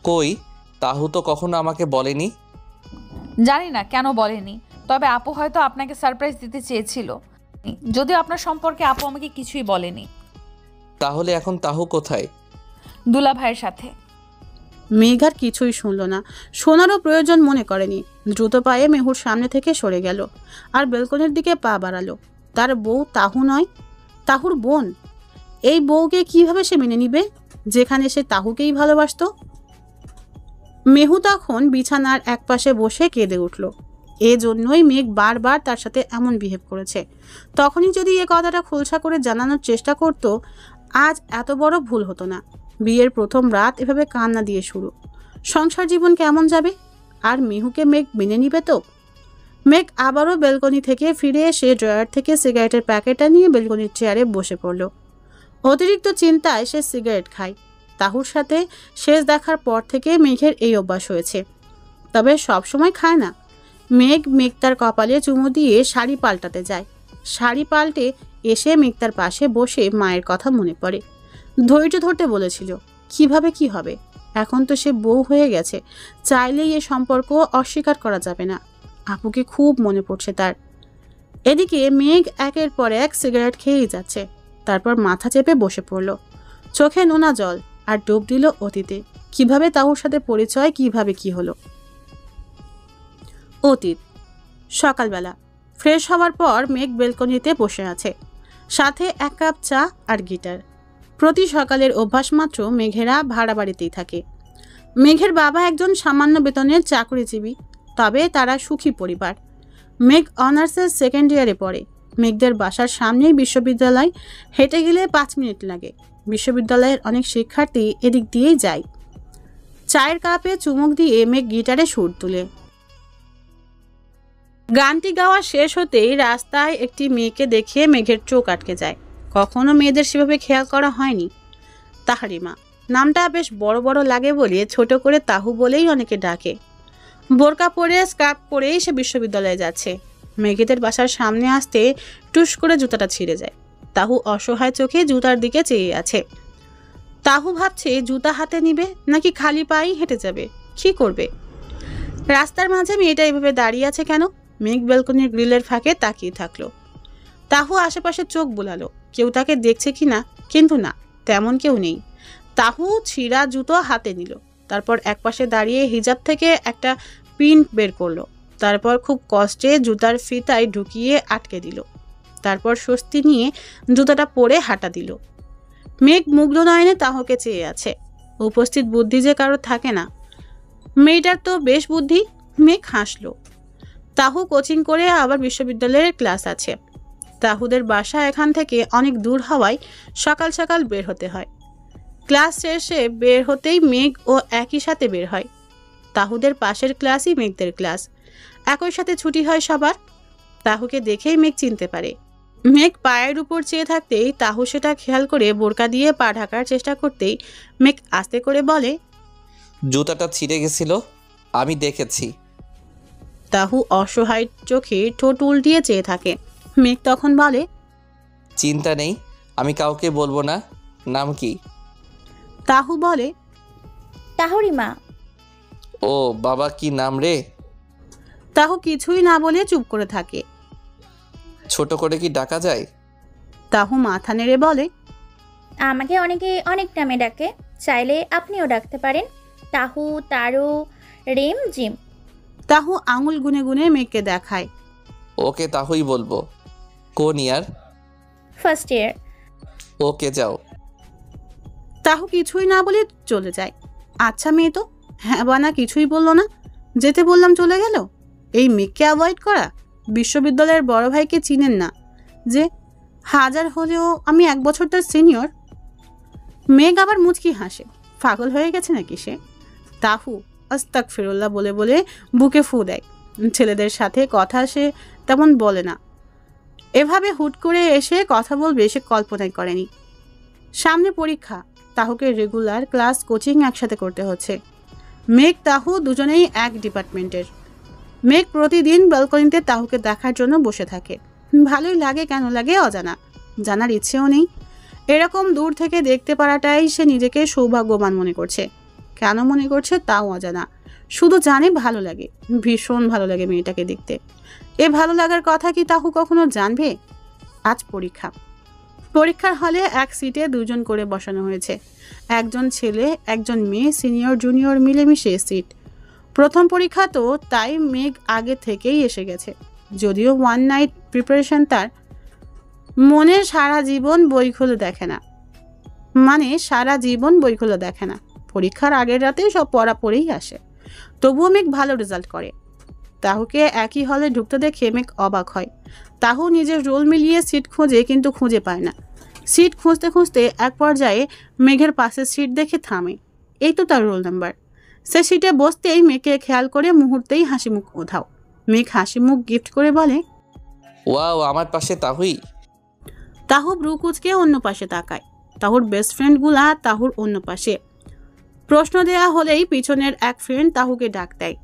কই, তাহু তো কখনো আমাকে বলেনি। জানি না কেন বলেনি, তবে আপু হয়তো আপনাকে সারপ্রাইজ দিতে চেয়েছিল। যদিও আপনার সম্পর্কে আপু আমাকে কিছুই বলেনি। তাহলে এখন তাহু কোথায়? দুলা ভাইয়ের সাথে। মেঘ আর কিছুই শুনল না, শোনারও প্রয়োজন মনে করেনি। দ্রুত পায়ে মেহুর সামনে থেকে সরে গেল আর বেলকনির দিকে পা বাড়ালো। তার বউ তাহু নয়, তাহুর বোন। এই বউকে কিভাবে সে মেনে নিবে, যেখানে সে তাহুকেই ভালোবাসত? মেহু তখন বিছানার একপাশে বসে কেঁদে উঠল। এজন্যই মেঘ বারবার তার সাথে এমন বিহেভ করেছে। তখনই যদি এ কথাটা খোলসা করে জানানোর চেষ্টা করত, আজ এত বড় ভুল হতো না। বিয়ের প্রথম রাত এভাবে কান্না দিয়ে শুরু। সংসার জীবন কেমন যাবে? আর মেহুকে মেঘ মেনে নিবে তো? মেঘ আবারও বেলকনি থেকে ফিরে এসে ড্রয়ার থেকে সিগারেটের প্যাকেটটা নিয়ে বেলকনির চেয়ারে বসে পড়ল। অতিরিক্ত চিন্তায় সে সিগারেট খায়। তাহুর সাথে শেষ দেখার পর থেকে মেঘের এই অভ্যাস হয়েছে, তবে সব সময় খায় না। মেঘ তার কপালে চুমু দিয়ে শাড়ি পাল্টাতে যায়। শাড়ি পাল্টে এসে মেঘ তার পাশে বসে মায়ের কথা মনে পড়ে। ধৈর্য ধরতে বলেছিল, কিভাবে কি হবে। এখন তো সে বউ হয়ে গেছে, চাইলেই এ সম্পর্ক অস্বীকার করা যাবে না। আপুকে খুব মনে পড়ছে তার। এদিকে মেঘ একের পর এক সিগারেট খেয়েই যাচ্ছে। তারপর মাথা চেপে বসে পড়ল, চোখে নোনা জল, আর ডুব দিল অতীতে। কিভাবে তাহুর সাথে পরিচয়, কিভাবে কি হলো। অতীত। সকালবেলা ফ্রেশ হওয়ার পর মেঘ বেলকনিতে বসে আছে, সাথে এক কাপ চা আর গিটার। প্রতি সকালের অভ্যাস মাত্র মেঘেরা ভাড়া বাড়িতেই থাকে। মেঘের বাবা একজন সামান্য বেতনের চাকরিজীবী, তবে তারা সুখী পরিবার। মেঘ অনার্সের সেকেন্ড ইয়ারে পড়ে। মেঘদের বাসার সামনেই বিশ্ববিদ্যালয়, হেঁটে গেলে 5 মিনিট লাগে। বিশ্ববিদ্যালয়ের অনেক শিক্ষার্থী এদিক দিয়েই যায়। চায়ের কাপে চুমুক দিয়ে মেঘ গিটারে সুর তুলে। গানটি গাওয়া শেষ হতেই রাস্তায় একটি মেয়েকে দেখে মেঘের চোখ আটকে যায়। কখনো মেয়েদের সেভাবে খেয়াল করা হয়নি। তাহারিমা নামটা বেশ বড় বড় লাগে বলে ছোট করে তাহু বলেই অনেকে ডাকে। বোরকা পরে স্কার্ফ পরেই সে বিশ্ববিদ্যালয়ে যাচ্ছে। মেঘেদের বাসার সামনে আসতে টুস করে জুতাটা ছিঁড়ে যায়। তাহু অসহায় চোখে জুতার দিকে চেয়ে আছে। তাহু ভাবছে জুতা হাতে নিবে নাকি খালি পায়েই হেঁটে যাবে, কি করবে। রাস্তার মাঝে মেয়েটা এভাবে দাঁড়িয়ে আছে কেন? মেঘ ব্যালকনির গ্রিলের ফাঁকে তাকিয়ে থাকলো। তাহু আশেপাশে চোখ বুলালো কেউ তাকে দেখছে কিনা, কিন্তু না, তেমন কেউ নেই। তাহু ছিঁড়া জুতো হাতে নিল, তারপর একপাশে দাঁড়িয়ে হিজাব থেকে একটা পিন বের করলো, তারপর খুব কষ্টে জুতার ফিতায় ঢুকিয়ে আটকে দিল, তারপর স্বস্তি নিয়ে জুতাটা পরে হাঁটা দিল। মেঘ মুগ্ধ নয়নে তাহুকে চেয়ে আছে। উপস্থিত বুদ্ধি যে কারোর থাকে না, মেয়েটার তো বেশ বুদ্ধি। মেঘ হাসলো। তাহু কোচিং করে আবার বিশ্ববিদ্যালয়ের ক্লাস আছে। তাহুদের বাসা এখান থেকে অনেক দূর হওয়ায় সকাল সকাল বের হতে হয়। ক্লাস শেষে বের হতেই মেঘ ও একই সাথে বের হয়। তাহুদের পাশের ক্লাসই মেঘদের ক্লাস, একই সাথে ছুটি হয় সবার। তাহুকে দেখেই মেঘ চিনতে পারে। মেঘ পায়ের উপর চেয়ে থাকতেই তাহু সেটা খেয়াল করে বোরকা দিয়ে পা ঢাকার চেষ্টা করতেই মেঘ আস্তে করে বলে, জুতাটা ছিঁড়ে গেছিল, আমি দেখেছি। তাহু অসহায় চোখে ঠোঁট উল্টিয়ে চেয়ে থাকে। মেঘ তখন বলে, চিন্তা নেই, আমি কাউকে বলবো না। নাম কি? তাহু বলে, তাহুরি মা। ও বাবা, কি নাম রে? তাহু কিছুই না বলে চুপ করে থাকে। ছোট করে কি ডাকা যায়? তাহু মাথা নেড়ে বলে, আমাকে অনেকে অনেক নামে ডাকে, চাইলে আপনিও ডাকতে পারেন। তাহু, তারু, রেম, জিম। তাহু আঙুল গুনে গুনে মেঘকে দেখায়। ওকে তাহুই বলবো। কোন ইয়ার? First year. ওকে যাও। তাহু কিছুই না বলে চলে যায়। আচ্ছা মেয়ে তো, হ্যাঁ বা না কিছুই বললো না, যেতে বললাম চলে গেল। এই মেঘকে অ্যাভয়েড করা। বিশ্ববিদ্যালয়ের বড় ভাইকে চিনেন না যে? হাজার হলেও আমি 1 বছর তার সিনিয়র। মেঘ আবার মুচকি হাসে। পাগল হয়ে গেছে নাকি সে? তাহু আস্তাগফিরুল্লাহ বলে বলে বুকে ফু দেয়। ছেলেদের সাথে কথা সে তেমন বলে না, এভাবে হুট করে এসে কথা বলবে সে কল্পনাই করেনি। সামনে পরীক্ষা, তাহুকে রেগুলার ক্লাস কোচিং একসাথে করতে হচ্ছে। মেঘ তাহু দুজনেই এক ডিপার্টমেন্টের। মেঘ প্রতিদিন ব্যালকনিতে তাহুকে দেখার জন্য বসে থাকে। ভালোই লাগে, কেন লাগে অজানা, জানার ইচ্ছেও নেই। এরকম দূর থেকে দেখতে পারাটাই সে নিজেকে সৌভাগ্যবান মনে করছে। কেন মনে করছে তাও অজানা, শুধু জানে ভালো লাগে, ভীষণ ভালো লাগে মেয়েটাকে দেখতে। এ ভালো লাগার কথা কি তাহু কখনো জানবে? আজ পরীক্ষা। পরীক্ষার হলে এক সিটে 2 জন করে বসানো হয়েছে। একজন ছেলে একজন মেয়ে, সিনিয়র জুনিয়র মিলেমিশে সিট। প্রথম পরীক্ষা তো তাই মেঘ আগে থেকেই এসে গেছে। যদিও 1 নাইট প্রিপারেশন, তার মনে সারা জীবন বই খুলে দেখে না, পরীক্ষার আগের রাতে সব পড়া পড়েই আসে। তবুও মেঘ ভালো রেজাল্ট করে। তাহুকে একই হলে ঢুকতে দেখে মেঘ অবাক হয়। তাহু নিজের রোল মিলিয়ে সিট খোঁজে, কিন্তু খুঁজে পায় না। সিট খুঁজতে খুঁজতে এক পর্যায়ে মেঘের পাশে সিট দেখে থামে। এই তো তার রোল নাম্বার। সে সিটে বসতেই মেঘকে খেয়াল করে মুহূর্তেই হাসি মুখ ওঠাও। মেঘ হাসি মুখ গিফট করে বলে, ওয়াও, আমার পাশে তাহুই। তাহু ব্রু কুচকে অন্য পাশে তাকায়। তাহুর বেস্ট ফ্রেন্ডগুলা তাহুর অন্য পাশে। প্রশ্ন দেয়া হলেই পিছনের এক ফ্রেন্ড তাহুকে ডাক দেয়,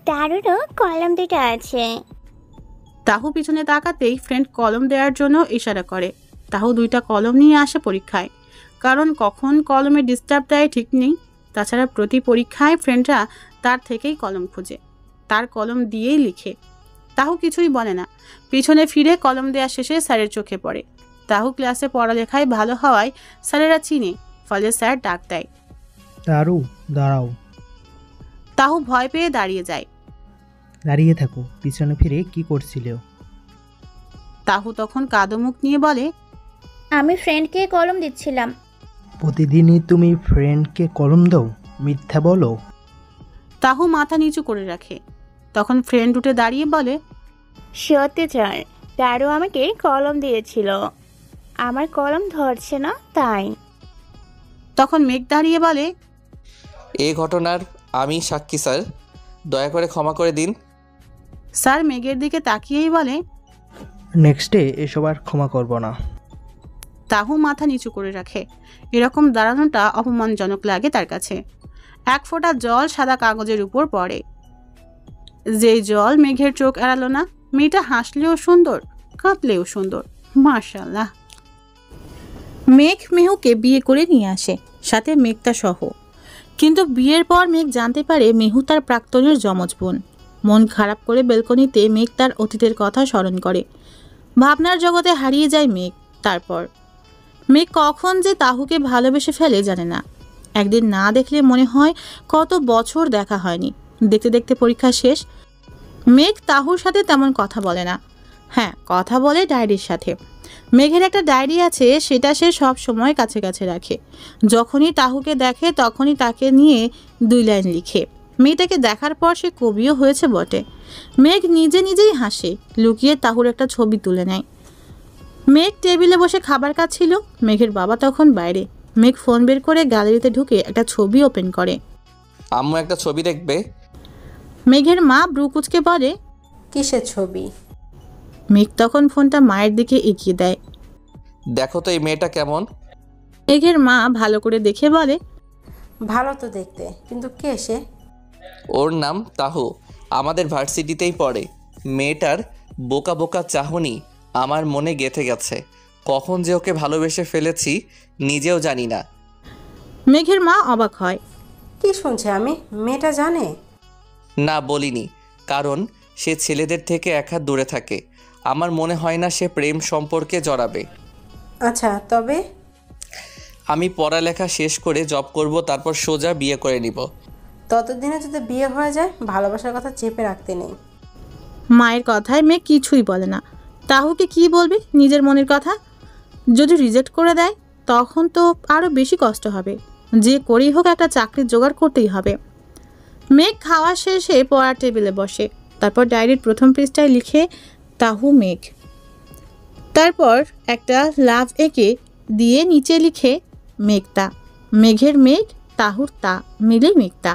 তারুরও কলম 2টা আছে। তাহু পিছনে তাকাতেই ফ্রেন্ড কলম দেওয়ার জন্য ইশারা করে। তাহু 2টা কলম নিয়ে আসে পরীক্ষায়, কারণ কখন কলমে ডিস্টার্ব দেয় ঠিক নেই। তাছাড়া প্রতি পরীক্ষায় ফ্রেন্ডরা তার থেকেই কলম খুঁজে, তার কলম দিয়েই লিখে। তাহু কিছুই বলে না। পিছনে ফিরে কলম দেওয়া শেষে স্যারের চোখে পড়ে। তাহু ক্লাসে পড়ালেখায় ভালো হওয়ায় স্যারেরা চিনে, ফলে স্যার ডাক দেয়, তারু দাঁড়াও। তাহু ভয় পেয়ে দাঁড়িয়ে যায়। দাঁড়িয়ে থাকো, পিছনে ফিরে কি করছিলে? তাহু তখন কাদো মুখ নিয়ে বলে, আমি ফ্রেন্ডকে কলম দিচ্ছিলাম। প্রতিদিনই তুমি ফ্রেন্ডকে কলম দাও? মিথ্যা বলো। তাহু মাথা নিচু করে রাখে। তখন ফ্রেন্ড উঠে দাঁড়িয়ে বলে, সত্যি স্যার, তারু আমাকে কলম দিয়েছিল, আমার কলম ধরছে না তাই। তখন মেঘ দাঁড়িয়ে বলে, এ ঘটনার আমি সাক্ষী স্যার, দয়া করে ক্ষমা করে দিন। স্যার মেঘের দিকে তাকিয়েই বলে, নেক্সটে এসব আর ক্ষমা করব না। তাহু মাথা নিচু করে রাখে। এরকম দাঁড়ানোটা অপমানজনক লাগে তার কাছে। 1 ফোঁটা জল সাদা কাগজের উপর পড়ে। যেই জল মেঘের চোখ এড়ালো না। মেয়েটা হাসলেও সুন্দর, কাঁদলেও সুন্দর, মাশাআল্লাহ। মেঘ মেহুকে বিয়ে করে নিয়ে আসে, সাথে মেঘতা সহ। কিন্তু বিয়ের পর মেঘ জানতে পারে মেহু তার প্রাক্তনের যমজ বোন। মন খারাপ করে বেলকনিতে মেঘ তার অতীতের কথা স্মরণ করে। ভাবনার জগতে হারিয়ে যায় মেঘ। তারপর মেঘ কখন যে তাহুকে ভালোবেসে ফেলে জানে না। একদিন না দেখলে মনে হয় কত বছর দেখা হয়নি। দেখতে দেখতে পরীক্ষা শেষ। মেঘ তাহুর সাথে তেমন কথা বলে না। হ্যাঁ, কথা বলে ডায়েরির সাথে। মেঘের একটা ডায়েরি আছে, সেটা সে সব সময় কাছে কাছে রাখে। যখনই তাহুকে দেখে তখনই তাকে নিয়ে 2 লাইন লিখে। মেয়েটাকে দেখার পর সে কবিও হয়েছে বটে। মেঘ নিজে নিজেই হাসে, লুকিয়ে তাহুর একটা ছবি তুলে নেয়। মেঘ টেবিলে বসে খাবার খাচ্ছিল। মেঘের বাবা তখন বাইরে। মেঘ ফোন বের করে গ্যালারিতে ঢুকে একটা ছবি ওপেন করে। আম্মু একটা ছবি দেখবে? মেঘের মা ব্রু কুচকে বলে, কিসের ছবি? মেঘ তখন ফোনটা মায়ের দিকে এগিয়ে দেয়। দেখো তো এই মেয়েটা কেমন। মেঘের মা ভালো করে দেখে বলে, ভালো তো দেখতে, কিন্তু কে সে? ওর নাম তাহু, আমাদের ভার্সিটিতেই পড়ে। মেয়েটার বোকা বোকা চাহনি আমার মনে গেঁথে গেছে। কখন যে ওকে ভালোবেসে ফেলেছি নিজেও জানি না। মেঘের মা অবাক হয়। কি শুনছে আমি? মেয়েটা জানে? না, বলিনি, কারণ সে ছেলেদের থেকে 1 হাত দূরে থাকে। আমার মনে হয় না সে প্রেম সম্পর্কে জড়াবে। আচ্ছা, তবে? আমি পড়ালেখা শেষ করে জব করব, তারপর সোজা বিয়ে করে নিব। ততদিনে যদি বিয়ে হয়ে যায়, ভালোবাসার কথা চেপে রাখতে নেই। মায়ের কথায় মেঘ কিছুই বলে না। তাহুকে কি বলবে নিজের মনের কথা? যদি রিজেক্ট করে দেয় তখন তো আরও বেশি কষ্ট হবে। যে করেই হোক একটা চাকরির জোগাড় করতেই হবে। মেঘ খাওয়া শেষে পড়ার টেবিলে বসে। তারপর ডায়েরির প্রথম পৃষ্ঠায় লিখে তাহু মেঘ। তারপর একটা লাভ এঁকে দিয়ে নিচে লিখে মেঘতা। মেঘের মেঘ, তাহুর তা, মিলেই মেঘতা।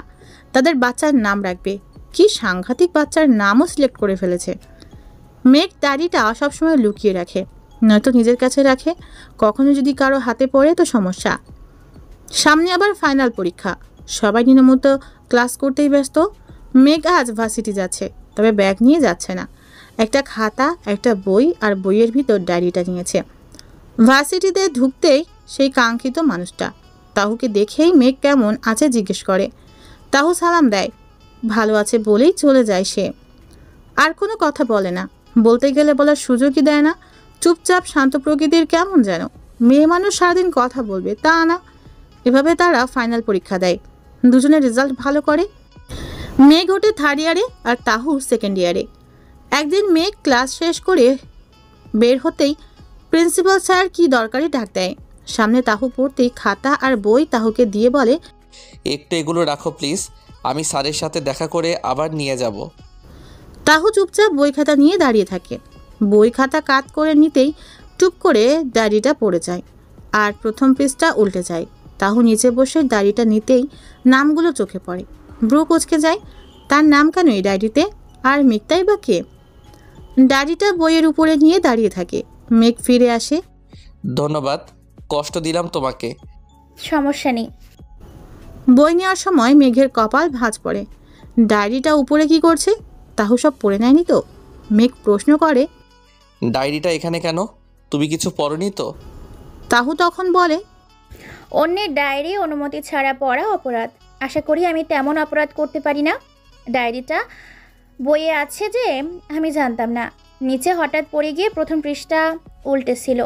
তাদের বাচ্চার নাম রাখবে। কি সাংঘাতিক বাচ্চার নামও সিলেক্ট করে ফেলেছে। মেঘ ডায়েরিটা সবসময় লুকিয়ে রাখে, নয়তো নিজের কাছে রাখে। কখনো যদি কারো হাতে পড়ে তো সমস্যা। সামনে আবার ফাইনাল পরীক্ষা। সবাই নিয়মিত ক্লাস করতেই ব্যস্ত। মেঘ আজ ভার্সিটি যাচ্ছে, তবে ব্যাগ নিয়ে যাচ্ছে না। একটা খাতা, একটা বই আর বইয়ের ভিতর ডায়েরিটা নিয়েছে। ভার্সিটিতে ঢুকতেই সেই কাঙ্ক্ষিত মানুষটা তাহুকে দেখেই মেঘ কেমন আছে জিজ্ঞেস করে। তাহু সালাম দেয়, ভালো আছে বলেই চলে যায় সে। আর কোনো কথা বলে না, বলতে গেলে বলার সুযোগই দেয় না। চুপচাপ শান্ত প্রকৃতির কেমন যেন। মেয়ে মানুষ সারাদিন কথা বলবে তা না। এভাবে তারা ফাইনাল পরীক্ষা দেয়। দুজনের রেজাল্ট ভালো করে। মেঘ ওঠে 3rd ইয়ারে আর তাহু 2nd ইয়ারে। একদিন মেঘ ক্লাস শেষ করে বের হতেই প্রিন্সিপাল স্যার কি দরকারি ডাক দেয়। সামনে তাহু পড়তেই খাতা আর বই তাহুকে দিয়ে বলে, একটু এগুলো রাখো প্লিজ, আমি স্যারের সাথে দেখা করে আবার নিয়ে যাব। তাহু চুপচাপ বই খাতা নিয়ে দাঁড়িয়ে থাকে। বই খাতা কাত করে নিতেই টুপ করে ডায়েরিটা পড়ে যায় আর প্রথম পৃষ্ঠা উল্টে যায়। তাহু নিচে বসে ডায়েরিটা নিতেই নামগুলো চোখে পড়ে। ব্রু কুচকে যায়। তার নাম কেন এই ডায়েরিতে? আর মেঘটাই বা কে? ডায়েরিটা বইয়ের উপরে নিয়ে দাঁড়িয়ে থাকে। মেঘ ফিরে আসে। ধন্যবাদ, কষ্ট দিলাম তোমাকে। সমস্যা নেই। বই নেওয়ার সময় মেঘের কপাল ভাঁজ পড়ে। ডায়েরিটা উপরে কি করছে? তাহু সব পড়ে নেয়নি তো? মেঘ প্রশ্ন করে, ডায়েরিটা এখানে কেন? তুমি কিছু পড়নি তো? তাহু তখন বলে, অন্যের ডায়েরি অনুমতি ছাড়া পড়া অপরাধ। আশা করি আমি তেমন অপরাধ করতে পারি না। ডায়েরিটা বইয়ে আছে যে আমি জানতাম না। নিচে হঠাৎ পড়ে গিয়ে প্রথম পৃষ্ঠা উল্টেছিল।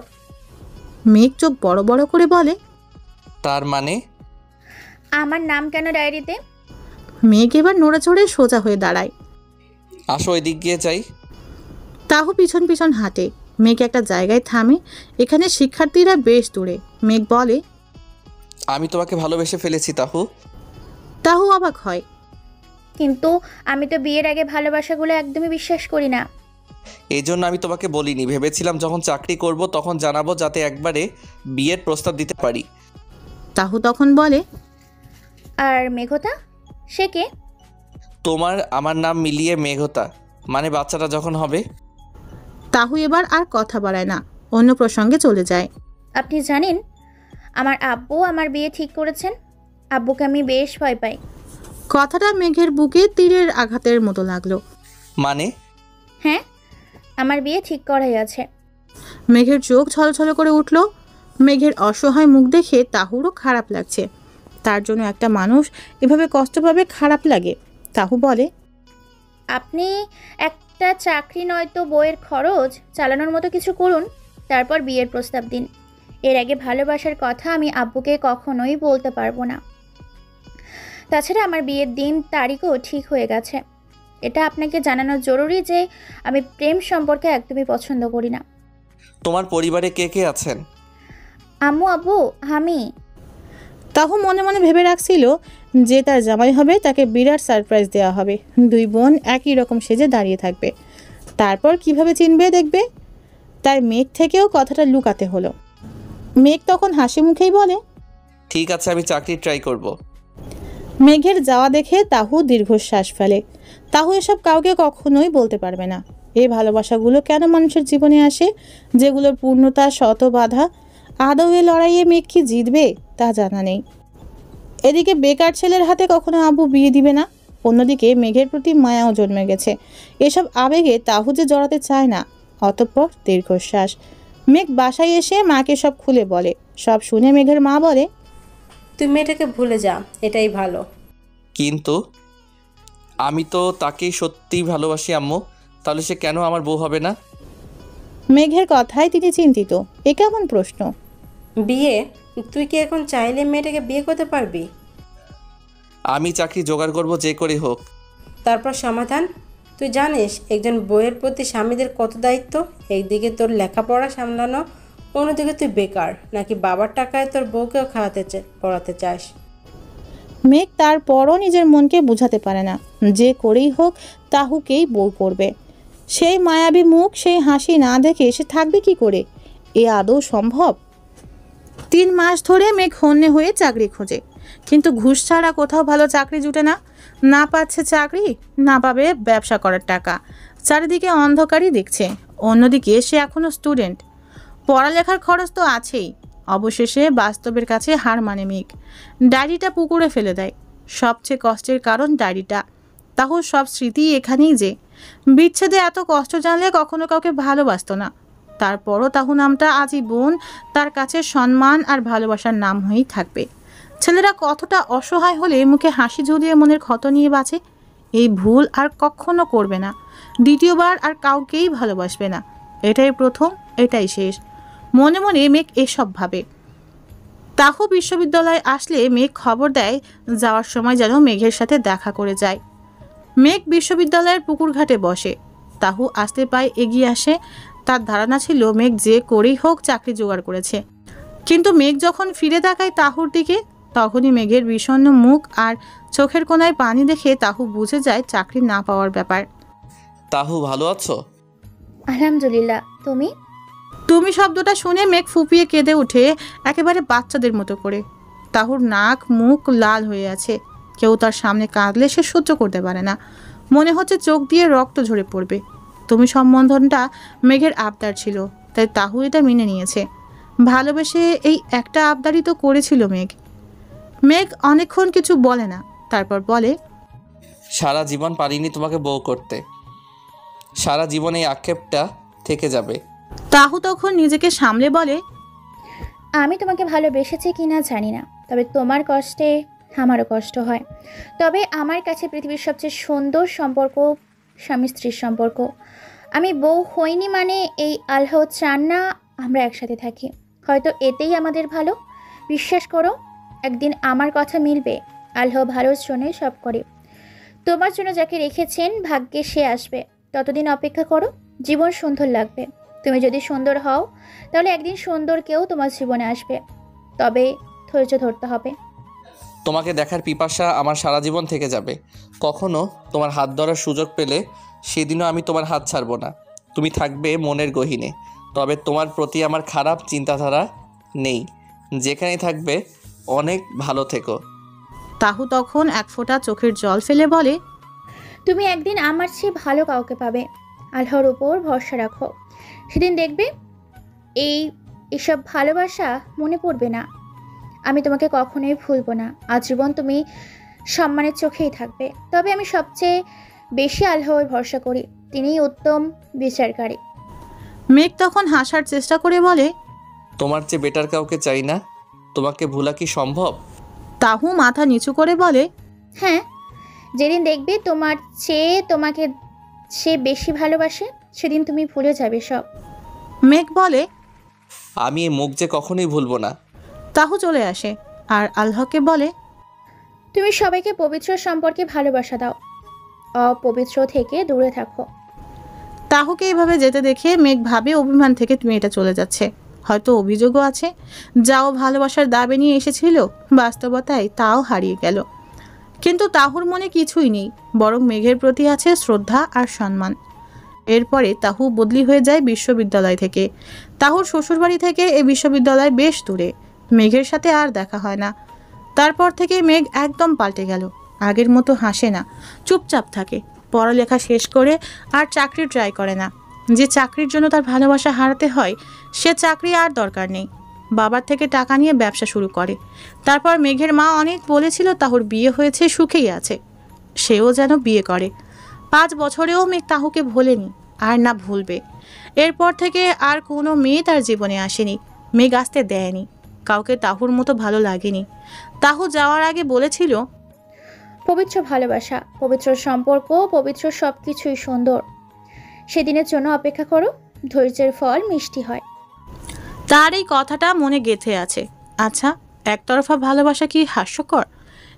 মেঘ চোখ বড় বড় করে বলে, তার মানে? আমার নাম কেন ডায়েরিতে? মেঘ এবার নড়েচড়ে সোজা হয়ে দাঁড়ায়। আসো ওই দিক গিয়ে যাই। তাহু পিছন পিছন হাঁটে। মেঘ একটা জায়গায় থামে। এখানে শিক্ষার্থীরা বেশ দূরে। মেঘ বলে, আমি তোমাকে ভালোবেসে ফেলেছি তাহু। তাহু অবাক হয়। কিন্তু আমি তো বিয়ের আগে ভালোবাসাগুলো একদমই বিশ্বাস করি না। এই জন্য আমি তোমাকে বলিনি, ভেবেছিলাম যখন চাকরি করব তখন জানাবো, যাতে একবারে বিয়ের প্রস্তাব দিতে পারি। তাহু তখন বলে, আর মেঘতা, সে কে? তোমার আমার নাম মিলিয়ে মেঘতা, মানে বাচ্চাটা যখন হবে। তাহু এবার আর কথা বাড়ায় না, অন্য প্রসঙ্গে চলে যায়। আপনি জানেন আমার আব্বু আমার বিয়ে ঠিক করেছেন। আব্বুকে আমি বেশ ভয় পাই। কথাটা মেঘের বুকে তীরের আঘাতের মতো লাগলো। মানে? হ্যাঁ, আমার বিয়ে ঠিক করাই আছে। মেঘের চোখ ছলছল করে উঠল। মেঘের অসহায় মুখ দেখে তাহুরও খারাপ লাগছে। তার জন্য একটা মানুষ এভাবে কষ্ট পাবে, খারাপ লাগে। তাহু বলে, আপনি একটা চাকরি নয়তো বইয়ের খরচ চালানোর মতো কিছু করুন, তারপর বিয়ের প্রস্তাব দিন। এর আগে ভালোবাসার কথা আমি আব্বুকে কখনোই বলতে পারবো না। তাছাড়া আমার বিয়ের দিন তারিখও ঠিক হয়ে গেছে। এটা আপনাকে জানানো জরুরি যে আমি প্রেম সম্পর্কে একদমই পছন্দ করি না। তোমার পরিবারে কে কে আছেন? আম্মু, আব্বু, আমি। তাহু মনে মনে ভেবে রাখছিল যে তার জামাই হবে, তাকে বিরাট সারপ্রাইজ দেওয়া হবে। দুই বোন একই রকম সেজে দাঁড়িয়ে থাকবে। তারপর কিভাবে চিনবে দেখবে। তাই মেঘ থেকেও কথাটা লুকাতে হলো। মেঘ তখন হাসি মুখেই বলে, ঠিক আছে, আমি চাকরি ট্রাই করব। মেঘের যাওয়া দেখে তাহু দীর্ঘশ্বাস ফেলে। তাহু এসব কাউকে কখনোই বলতে পারবে না। এই ভালোবাসাগুলো কেন মানুষের জীবনে আসে, যেগুলোর পূর্ণতা শত বাধা। আদৌ এ লড়াইয়ে মেঘ কি জিতবে তা জানা নেই। এদিকে বেকার ছেলের হাতে কখনো আব্বু বিয়ে দিবে না। অন্যদিকে মেঘের প্রতি মায়াও জন্মে গেছে। এসব আবেগে তাহু যে জড়াতে চায় না। অতঃপর দীর্ঘশ্বাস। মেঘ বাসায় এসে মাকে সব খুলে বলে। সব শুনে মেঘের মা বলে, তুই মেয়েটাকে ভুলে যা, এটাই ভালো। কিন্তু আমি তো তাকেই সত্যিই ভালোবাসি আম্মু। তাহলে সে কেন আমার বউ হবে না? মেঘের কথায় তিনি চিন্তিত। এ কেমন প্রশ্ন? বিয়ে? তুই কি এখন চাইলে মেয়েটাকে বিয়ে করতে পারবি? আমি চাকরি জোগাড় করব যে করে হোক। তারপর সমাধান? তুই জানিস একজন বউয়ের প্রতি স্বামীদের কত দায়িত্ব। একদিকে তোর লেখাপড়া সামলানো, অন্যদিকে তুই বেকার, নাকি বাবার টাকায় তোর বউকেও পড়াতে চাস? মেঘ তারপরও নিজের মনকে বোঝাতে পারে না। যে করেই হোক তাহুকেই বউ করবে। সেই মায়াবী মুখ, সেই হাসি না দেখে সে থাকবে কি করে? এ আদৌ সম্ভব? 3 মাস ধরে মেঘ হন্যে হয়ে চাকরি খোঁজে, কিন্তু ঘুষ ছাড়া কোথাও ভালো চাকরি জুটে না। না পাচ্ছে চাকরি, না পাবে ব্যবসা করার টাকা। চারিদিকে অন্ধকারই দেখছে। অন্যদিকে সে এখনো স্টুডেন্ট, পড়ালেখার খরচ তো আছেই। অবশেষে বাস্তবের কাছে হার মানে মেঘ। ডায়েরিটা পুকুরে ফেলে দেয়। সবচেয়ে কষ্টের কারণ ডায়েরিটা। তাহু সব স্মৃতি এখানেই যে। বিচ্ছেদে এত কষ্ট জানলে কখনো কাউকে ভালোবাসতো না। তারপরও তাহু নামটা আজীবন তার কাছে সম্মান আর ভালোবাসার নাম হয়েই থাকবে। ছেলেরা কতটা অসহায় হলে মুখে হাসি ঝুলিয়ে মনের ক্ষত নিয়ে বাঁচে। এই ভুল আর কখনো করবে না। দ্বিতীয়বার আর কাউকেই ভালোবাসবে না। এটাই প্রথম, এটাই শেষ। মনে মনে মেঘ এসব ভাবে। তাহু বিশ্ববিদ্যালয়ে আসলে মেঘ খবর দেয় যাওয়ার সময় যেন মেঘের সাথে দেখা করে যায়। মেঘ বিশ্ববিদ্যালয়ের পুকুর ঘাটে বসে। তাহু আসতে পায় এগিয়ে আসে। তার ধারণা ছিল মেঘ যে করেই হোক চাকরি জোগাড় করেছে। কিন্তু মেঘ যখন ফিরে তাকায় তাহুর দিকে, তখনই মেঘের বিষণ্ণ মুখ আর চোখের কোণায় পানি দেখে তাহু বুঝে যায় চাকরি না পাওয়ার ব্যাপার। তাহু, ভালো আছো? আলহামদুলিল্লাহ, তুমি? তুমি শব্দটা শুনে মেঘ ফুপিয়ে কেঁদে উঠে একেবারে বাচ্চাদের মতো করে। তাহুর নাক মুখ লাল হয়ে আছে। কেউ তার সামনে কাঁদলে সে সহ্য করতে পারে না। মনে হচ্ছে চোখ দিয়ে রক্ত ঝরে পড়বে। তুমি সম্বোধনটা মেঘের আবদার ছিল, তাই তাহু এটা মেনে নিয়েছে। ভালোবেসে এই একটা আবদারই তো করেছিল মেঘ। মেঘ অনেকক্ষণ কিছু বলে না, তারপর বলে, সারা জীবন পারিনি তোমাকে বউ করতে। সারা জীবন এই আক্ষেপটা থেকে যাবে। তাহু তখন নিজেকে সামলে বলে, আমি তোমাকে ভালোবেসেছি কিনা জানি না, তবে তোমার কষ্টে আমারও কষ্ট হয়। তবে আমার কাছে পৃথিবীর সবচেয়ে সুন্দর সম্পর্ক স্বামী স্ত্রীর সম্পর্ক। আমি বউ হইনি মানে এই আল্লাহ চান না আমরা একসাথে থাকি। হয়তো এতেই আমাদের ভালো। বিশ্বাস করো, একদিন আমার কথা মিলবে। আল্লাহ ভালোর জন্য সব করে। তোমার জন্য যাকে রেখেছেন ভাগ্যে সে আসবে। ততদিন অপেক্ষা করো, জীবন সুন্দর লাগবে। তুমি যদি সুন্দর হও তাহলে একদিন সুন্দর কেউ তোমার জীবনে আসবে। তবে ধৈর্য ধরতে হবে। তোমাকে দেখার পিপাসা আমার সারা জীবন থেকে যাবে। কখনো তোমার হাত ধরার সুযোগ পেলে সেদিনও আমি তোমার হাত ছাড়বো না। তুমি থাকবে মনের গহীনে। তবে তোমার প্রতি আমার খারাপ চিন্তাধারা নেই। যেখানেই থাকবে অনেক ভালো থেকো। তাহু তখন এক ফোঁটা চোখের জল ফেলে বলে, তুমি একদিন আমার চেয়ে ভালো কাউকে পাবে। আল্লাহর উপর ভরসা রাখো। সেদিন দেখবে এসব ভালোবাসা মনে পড়বে না। আমি তোমাকে কখনোই ভুলবো না। আজীবন তুমি সম্মানের চোখেই থাকবে। তবে আমি সবচেয়ে বেশি আল্লাহর ভরসা করি, তিনিই উত্তম বিচারকারী। মেঘ তখন হাসার চেষ্টা করে বলে, তোমার চেয়ে বেটার কাউকে চাই না। তোমাকে ভোলা কি সম্ভব? তাহু মাথা নিচু করে বলে, হ্যাঁ, যেদিন দেখবে তোমার চেয়ে তোমাকে সে বেশি ভালোবাসে, সেদিন তুমি ভুলে যাবে সব। মেঘ বলে, আমি এই মুখ যে কখনোই ভুলবো না। তাহু চলে আসে আর আল্লাহকে বলে, তুমি সবাইকে পবিত্র সম্পর্কে ভালোবাসা দাও, অপবিত্র থেকে দূরে থাকো। তাহুকে এইভাবে যেতে দেখে মেঘ ভাবে অভিমান থেকে মেয়েটা চলে যাচ্ছে, হয়তো অভিযোগও আছে। যাও ভালোবাসার দাবি নিয়ে এসেছিল, বাস্তবতায় তাও হারিয়ে গেল। কিন্তু তাহুর মনে কিছুই নেই, বরং মেঘের প্রতি আছে শ্রদ্ধা আর সম্মান। এরপরে তাহু বদলি হয়ে যায় বিশ্ববিদ্যালয় থেকে। তাহুর শ্বশুরবাড়ি থেকে এই বিশ্ববিদ্যালয় বেশ দূরে, মেঘের সাথে আর দেখা হয় না। তারপর থেকে মেঘ একদম পাল্টে গেল, আগের মতো হাসে না, চুপচাপ থাকে, পড়ালেখা শেষ করে আর চাকরি ট্রাই করে না। যে চাকরির জন্য তার ভালোবাসা হারাতে হয়, সে চাকরি আর দরকার নেই। বাবার থেকে টাকা নিয়ে ব্যবসা শুরু করে। তারপর মেঘের মা অনেক বলেছিল তাহুর বিয়ে হয়েছে, সুখেই আছে, সেও যেন বিয়ে করে। 5 বছরেও মেঘ তাহুকে ভোলেনি, আর না ভুলবে। এরপর থেকে আর কোনো মেয়ে তার জীবনে আসেনি, মেঘ আসতে দেয়নি, কাউকে তাহুর মতো ভালো লাগেনি। তাহু যাওয়ার আগে বলেছিল, পবিত্র ভালোবাসা, পবিত্র সম্পর্ক, পবিত্র সব কিছুই সুন্দর। সেদিনের জন্য অপেক্ষা করো, ধৈর্যের ফল মিষ্টি হয়। তার এই কথাটা মনে গেঁথে আছে। আচ্ছা, একতরফা ভালোবাসা কি হাস্যকর?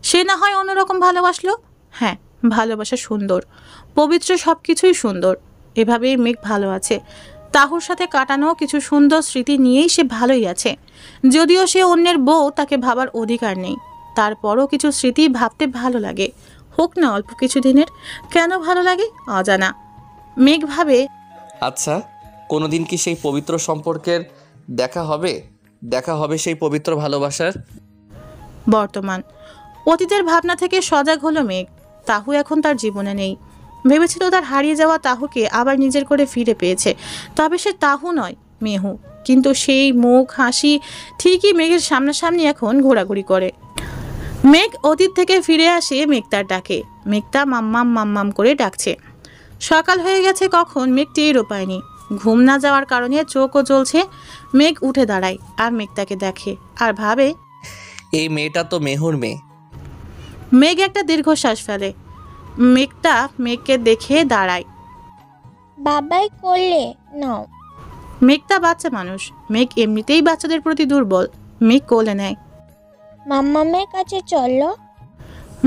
সে না হয় অন্যরকম ভালোবাসলো। হ্যাঁ, ভালোবাসা সুন্দর, পবিত্র, সব কিছুই সুন্দর। এভাবেই মেঘ ভালো আছে। তাহুর সাথে কাটানো কিছু সুন্দর স্মৃতি নিয়েই সে ভালোই আছে। যদিও সে অন্যের বউ, তাকে ভাবার অধিকার নেই, তারপরও কিছু স্মৃতি ভাবতে ভালো লাগে, হোক না অল্প কিছু দিনের। কেন ভালো লাগে অজানা। মেঘ ভাবে, আচ্ছা, কোনোদিন কি সেই পবিত্র সম্পর্কের দেখা হবে? দেখা হবে সেই পবিত্র ভালোবাসার? বর্তমান অতীতের ভাবনা থেকে সজাগ হলো মেঘ। তাহু এখন তার জীবনে নেই। ভেবেছিল তার হারিয়ে যাওয়া তাহুকে আবার নিজের করে ফিরে পেয়েছে, তবে সে তাহু নয়, মেহু। কিন্তু সেই মুখ হাসি ঠিকই মেঘের সামনাসামনি এখন ঘোরাঘুরি করে। মেঘ অতীত থেকে ফিরে আসে মেঘতার ডাকে। মেঘতা মাম্মাম মাম্মাম করে ডাকছে। সকাল হয়ে গেছে কখন মেঘ টেরও পায়নি। ঘুম না যাওয়ার কারণে চোখও জ্বলছে। মেঘ উঠে দাঁড়ায় আর মেঘতাকে দেখে আর ভাবে, এই মেয়েটা তো মেহুর মেয়ে। মেঘ একটা দীর্ঘশ্বাস ফেলে। মেঘতা মেঘকে দেখে দাঁড়ায়। বাবাই করলে নাও। মেঘতা বাচ্চা মানুষ, মেঘ এমনিতেই বাচ্চাদের প্রতি দুর্বল। মেঘ কোলে নেয়। মাম্মামের কাছে চলো।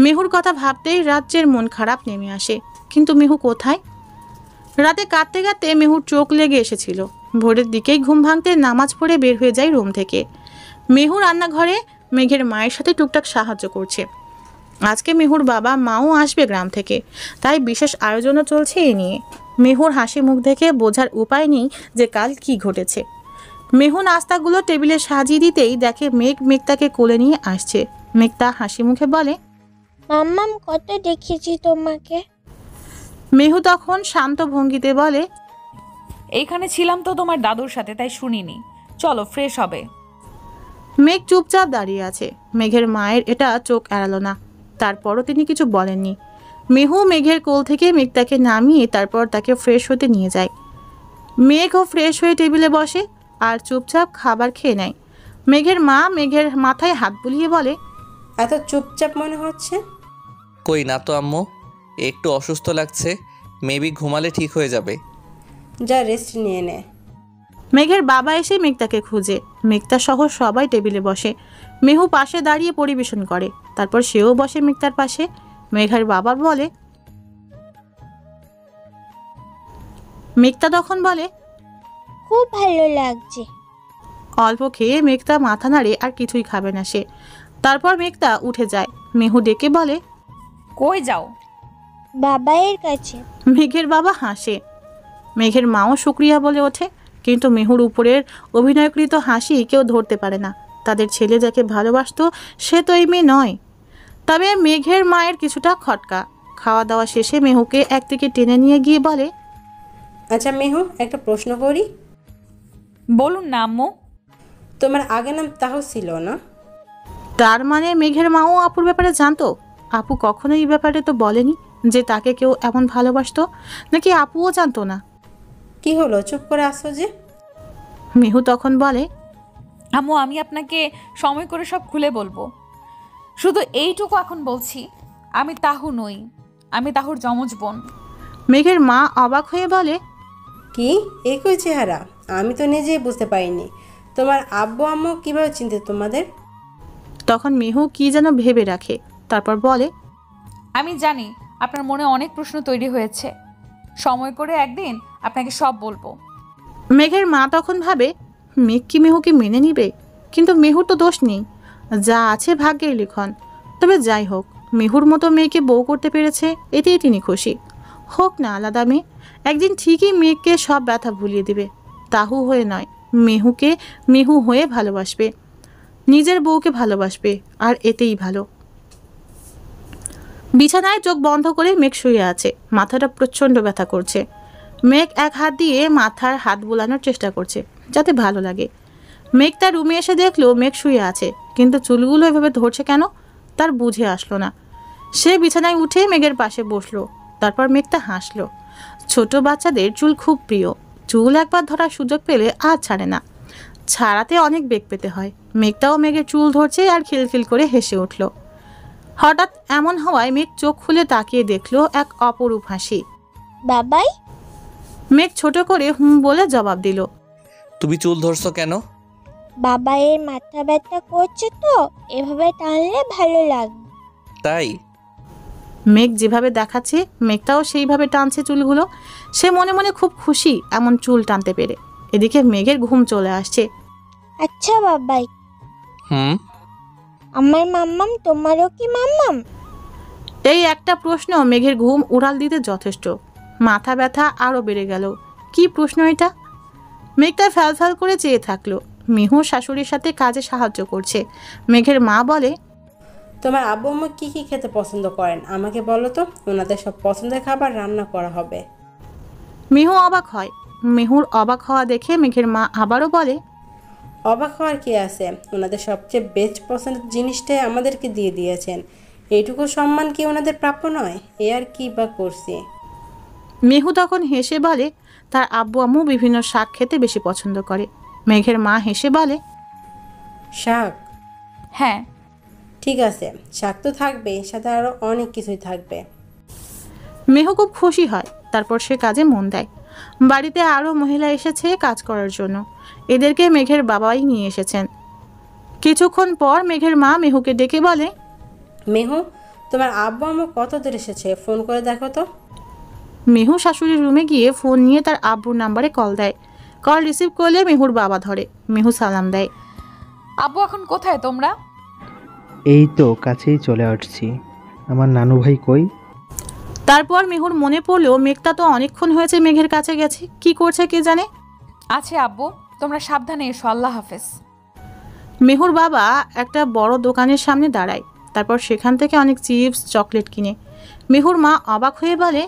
মেহুর কথা ভাবতেই রাজ্যের মন খারাপ নেমে আসে। কিন্তু মেহু কোথায়? রাতে কাঁদতে কাঁদতে মেহুর চোখ লেগে এসেছিল। ভোরের দিকেই ঘুম ভাঙতে নামাজ পড়ে বের হয়ে যায় রুম থেকে। মেহু রান্নাঘরে মেঘের মায়ের সাথে টুকটাক সাহায্য করছে। আজকে মেহুর বাবা মাও আসবে গ্রাম থেকে, তাই বিশেষ আয়োজনও চলছে এ নিয়ে। মেহুর হাসি মুখ দেখে বোঝার উপায় নেই যে কাল কি ঘটেছে। মেহু নাস্তাগুলো টেবিলে সাজিয়ে দিতেই দেখে মেঘ মেঘতাকে কোলে নিয়ে আসছে। মেঘতা হাসি মুখে বলে, মাম্মাম কত দেখেছি তোমাকে। মেহু তখন শান্ত ভঙ্গিতে বলে, এইখানে ছিলাম তো তোমার দাদুর সাথে, তাই শুনিনি। চলো ফ্রেশ হবে। মেঘ চুপচাপ দাঁড়িয়ে আছে। মেঘের মায়ের এটা চোখ এড়ালো না, তারপরও তিনি কিছু বলেননি। মেহু মেঘের কোল থেকে মেঘতাকে নামিয়ে তারপর তাকে ফ্রেশ হতে নিয়ে যায়। মেঘও ফ্রেশ হয়ে টেবিলে বসে আর চুপচাপ খাবার খেয়ে নেয়। মেঘের মা মেঘের মাথায় হাত বুলিয়ে বলে, এত চুপচাপ মনে হচ্ছে? কই না তো আম্মু, একটু অসুস্থ লাগছে, মেবি ঘুমালে ঠিক হয়ে যাবে। যা রেস্ট নিয়ে নে। মেঘের বাবা এসে মেঘতাকে খুঁজে। মেঘতা সহ সবাই টেবিলে বসে। মেহু পাশে দাঁড়িয়ে পরিবেশন করে, তারপর সেও বসে মেঘতার পাশে। মেঘের বাবা বলে, মেঘতা তখন বলে, খুব ভালো লাগছে। অল্প খেয়ে মেঘতা মাথা নাড়ে আর কিছুই খাবে না সে। তারপর মেঘতা উঠে যায়। মেহু ডেকে বলে, কই যাও? বাবাইয়ের কাছে। মেঘের বাবা হাসে। মেঘের মাও শুক্রিয়া বলে ওঠে। কিন্তু মেহুর উপরের অভিনয়কৃত হাসি কেউ ধরতে পারে না। তাদের ছেলে যাকে ভালোবাসতো সে তো এই মেয়ে নয়। তবে মেঘের মায়ের কিছুটা খটকা। খাওয়া দাওয়া শেষে মেহুকে একদিকে টেনে নিয়ে গিয়ে বলে, আচ্ছা মেহু, একটা প্রশ্ন করি। বলুন না আম্মু। তোমার আগে নাম তাহু ছিল না? তার মানে মেঘের মাও আপুর ব্যাপারে জানতো? আপু কখনো এই ব্যাপারে তো বলেনি, যে তাকে কেউ এমন ভালোবাসতো, নাকি আপুও জানতো না? কি হলো, চুপ করে আসছো যে? মেহু তখন বলে, আম্মু আমি আপনাকে সময় করে সব খুলে বলবো, শুধু এইটুকু এখন বলছি, আমি তাহু নই, আমি তাহুর যমজ বোন। মেঘের মা অবাক হয়ে বলে, কি একই চেহারা? আমি তো নিজেই বুঝতে পারিনি। তোমার আব্বু আম্মু কিভাবে চিনতে তোমাদের? তখন মেহু কি যেন ভেবে রাখে, তারপর বলে, আমি জানি আপনার মনে অনেক প্রশ্ন তৈরি হয়েছে, সময় করে একদিন আপনাকে সব বলবো। মেঘের মা তখন ভাবে, মেঘ কি মেহুকে মেনে নিবে? কিন্তু মেহুর তো দোষ নেই, যা আছে ভাগ্যের লিখন। তবে যাই হোক, মেহুর মতো মেয়েকে বউ করতে পেরেছে, এতেই তিনি খুশি। হোক না আলাদা মেয়ে, একদিন ঠিকই মেঘকে সব ব্যথা ভুলিয়ে দিবে। তাহু হয়ে নয়, মেহুকে মেহু হয়ে ভালোবাসবে, নিজের বউকে ভালোবাসবে, আর এতেই ভালো। বিছানায় চোখ বন্ধ করে মেঘ শুয়ে আছে, মাথাটা প্রচণ্ড ব্যথা করছে। মেঘ এক হাত দিয়ে মাথার হাত বোলানোর চেষ্টা করছে, যাতে ভালো লাগে। মেঘ তার রুমে এসে দেখলো মেঘ শুয়ে আছে, কিন্তু চুলগুলো এভাবে ধরছে কেন তার বুঝে আসলো না। সে বিছানায় উঠে মেঘের পাশে বসলো, তারপর মেঘটা হাসলো। ছোট বাচ্চাদের চুল খুব প্রিয়, চুল একবার ধরার সুযোগ পেলে আর ছাড়ে না, ছাড়াতে অনেক বেগ পেতে হয়। মেঘটাও মেঘের চুল ধরছে আর খিলখিল করে হেসে উঠল। হঠাৎ এমন হওয়ায় মেঘ চোখ খুলে তাকিয়ে দেখলো এক অপরূপ হাসি। বাবাই? মেঘ ছোট করে হুম বলে জবাব দিল। তুমি চুল ধরছো কেন? বাবাইয়ের মাথা ব্যথা করছে তো, এভাবে টানলে ভালো লাগবে। তাই? মেঘ যেভাবে দেখাচ্ছে মেঘটাও সেইভাবে টানছে চুলগুলো। সে মনে মনে খুব খুশি এমন চুল টানতে পেরে। এদিকে মেঘের ঘুম চলে আসছে। আচ্ছা বাবাই, হুম, আমার মাম্মাম তোমারও কি মাম্মাম? এই একটা প্রশ্ন মেঘের ঘুম উড়াল দিতে যথেষ্ট। মাথা ব্যথা আরও বেড়ে গেল। কি প্রশ্ন এটা? মেঘটা ফ্যাল করে চেয়ে থাকলো। মেহু শাশুড়ির সাথে কাজে সাহায্য করছে। মেঘের মা বলে, তোমার আব্বু আম্মু কী কী খেতে পছন্দ করেন আমাকে বলো তো, ওনাদের সব পছন্দের খাবার রান্না করা হবে। মেহু অবাক হয়। মেহুর অবাক হওয়া দেখে মেঘের মা আবারও বলে, অবাক হওয়ার কি আছে, ওনাদের সবচেয়ে বেস্ট পছন্দের জিনিসটাই আমাদেরকে দিয়ে দিয়েছেন, এইটুকু সম্মান কি ওনাদের প্রাপ্য নয়? এ আর কি বা করছি। মেহু তখন হেসে বলে, তার আব্বু আম্মু বিভিন্ন শাক খেতে বেশি পছন্দ করে। মেঘের মা হেসে বলে, শাক? হ্যাঁ। ঠিক আছে, শাক তো থাকবেই, সাথে আরও অনেক কিছুই থাকবে। মেহু খুব খুশি হয়। তারপর সে কাজে মন দেয়। বাড়িতে আরও মহিলা এসেছে কাজ করার জন্য। এদেরকে মেঘের বাবাই নিয়ে এসেছেন। কিছুক্ষণ পর মেঘের মা মেহুকে ডেকে বলে, মেহু, তোমার আব্বু আম্মু কত দূর এসেছে, ফোন করে দেখো তো। মেহু শাশুড়ির রুমে গিয়ে ফোন নিয়ে তার আব্বুর নাম্বারে কল দেয়। কল রিসিভ করলে মেহুর বাবা ধরে। মেহু সালাম দেয়। আব্বু এখন কোথায় তোমরা? এই তো কাছেই চলে আসছি। আমার নানু ভাই কই? তারপর মেহুর মনে পড়লো মেঘটা তো অনেকক্ষণ হয়েছে মেঘের কাছে গেছে, কি করছে কে জানে। আছে আব্বু, তোমরা সাবধানে এসো, আল্লাহ হাফেজ। মেহুর বাবা একটা বড় দোকানের সামনে দাঁড়ায়। তারপর সেখান থেকে অনেক চিপস চকলেট কিনে। মেহুর মা অবাক হয়ে বলে,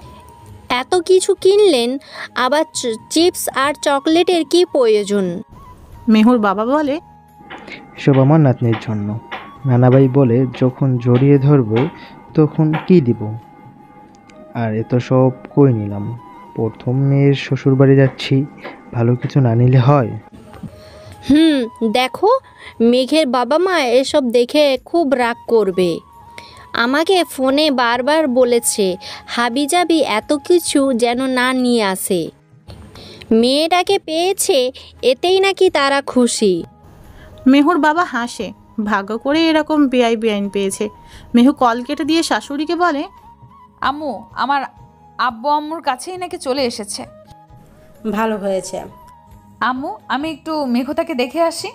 এত কিছু কিনলেন, আবার চিপস আর চকলেটের কি প্রয়োজন? মেহুর বাবা বলে, এসব আমার নাতনির জন্য। নানাভাই বলে যখন জড়িয়ে ধরবে তখন কি দিব, আর এত সব কই নিলাম। প্রথম মেয়ের শ্বশুরবাড়ি যাচ্ছি, ভালো কিছু না নিলে হয়? দেখো, মেঘের বাবা মা এসব দেখে খুব রাগ করবে। আমাকে ফোনে বারবার বলেছে হাবিজাবি এত কিছু যেন না নিয়ে আসে। মেয়েটাকে পেয়েছে, এতেই নাকি তারা খুশি। মেহুর বাবা হাসে। ভাগ্য করে এরকম বেআইন পেয়েছে। মেহু কল কেটে দিয়ে শাশুড়িকে বলে, আম্মু, আমার আব্বু আম্মুর কাছেই নাকি চলে এসেছে। ভালো হয়েছে। আম্মু, আমি একটু মেঘতাকে দেখে আসি।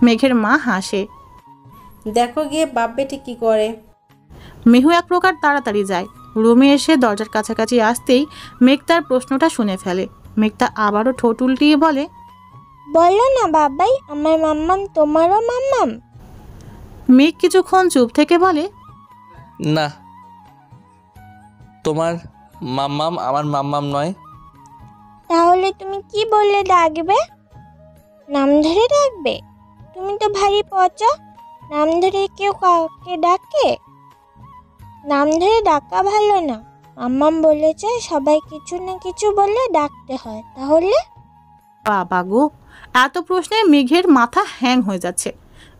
মেঘের মা হাসে। দেখো গিয়ে বাপ বেটি কি করে। মেহু এক প্রকার তাড়াতাড়ি যায়। রুমে এসে দরজার কাছাকাছি আসতেই মেঘ তার প্রশ্নটা শুনে ফেলে। মেঘটা আবারও ঠোঁট উল্টিয়ে বলে, বলো না বাবাই, আমার মাম্মাম তোমারও মাম্মাম? মেঘ কিছুক্ষণ চুপ থেকে বলে, না, তোমার মাম্মাম আমার মাম্মাম নয়। তাহলে তুমি কি বলে ডাকবে? নাম ধরে ডাকবে? তুমি তো ভারী পচা, নাম ধরে কেউ কাউকে ডাকে? নাম ধরে ডাকা ভালো না। মাম্মাম বলেছে সবাই কিছু না কিছু বলে ডাকতে হয়। তাহলে বাবা গো, এত প্রশ্নে মেঘের মাথা হ্যাং হয়ে যাচ্ছে।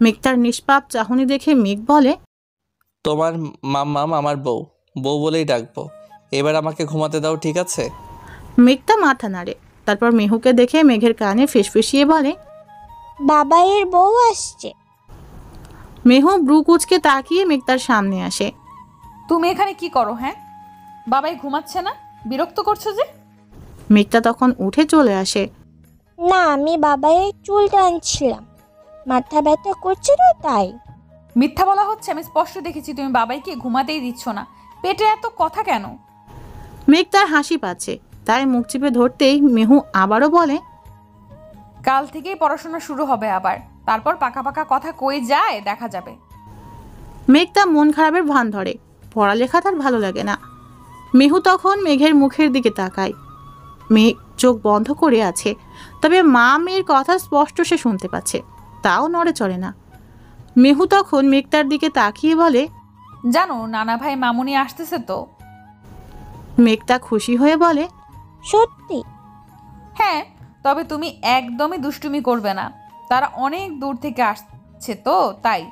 মেঘ তার নিষ্পাপ চাহনি দেখে মেঘ বলে, তোমার মাম্মাম আমার বউ, বউ বলেই ডাকবো। এবার আমাকে ঘুমাতে দাও, ঠিক আছে? মেঘটা মাথা নাড়ে। তারপর মেহুকে দেখে মেঘের কানে ফিসফিসিয়ে বলে, বাবাইয়ের বউ আসছে। মেহু ব্রু কুচকে তাকিয়ে মেঘ তার সামনে আসে। তুমি এখানে কি করো? হ্যাঁ, বাবাই ঘুমাচ্ছে না? বিরক্ত করছো যে। মেঘটা তখন উঠে চলে আসে। না, আমি বাবাইয়ের চুল টানছিলাম, মাথা ব্যথা করছে তো তাই। মিথ্যা বলা হচ্ছে। আমি স্পষ্ট দেখেছি তুমি বাবাইকে ঘুমাতেই দিচ্ছ না। পেটে এত কথা কেন? মেঘ তার হাসি পাচ্ছে, তাই মুখ চিপে ধরতেই মেহু আবারও বলে, কাল থেকেই পড়াশোনা শুরু হবে আবার, তারপর পাকা পাকা কথা কই যায় দেখা যাবে। মেঘ তার মন খারাপের ভান ধরে, পড়ালেখা তার ভালো লাগে না। মেহু তখন মেঘের মুখের দিকে তাকায়। মেঘ চোখ বন্ধ করে আছে, তবে মা মেয়ের কথা স্পষ্ট সে শুনতে পাচ্ছে, তাও নড়ে চড়ে না। মেহু তখন মেঘ তার দিকে তাকিয়ে বলে, জানো নানা ভাই মামুনি আসতেছে তো। মেঘটা খুশি হয়ে বলে, সত্যি? হ্যাঁ, তবে তুমি একদমই দুষ্টুমি করবে না, তারা অনেক দূর থেকে আসছে তো তাই।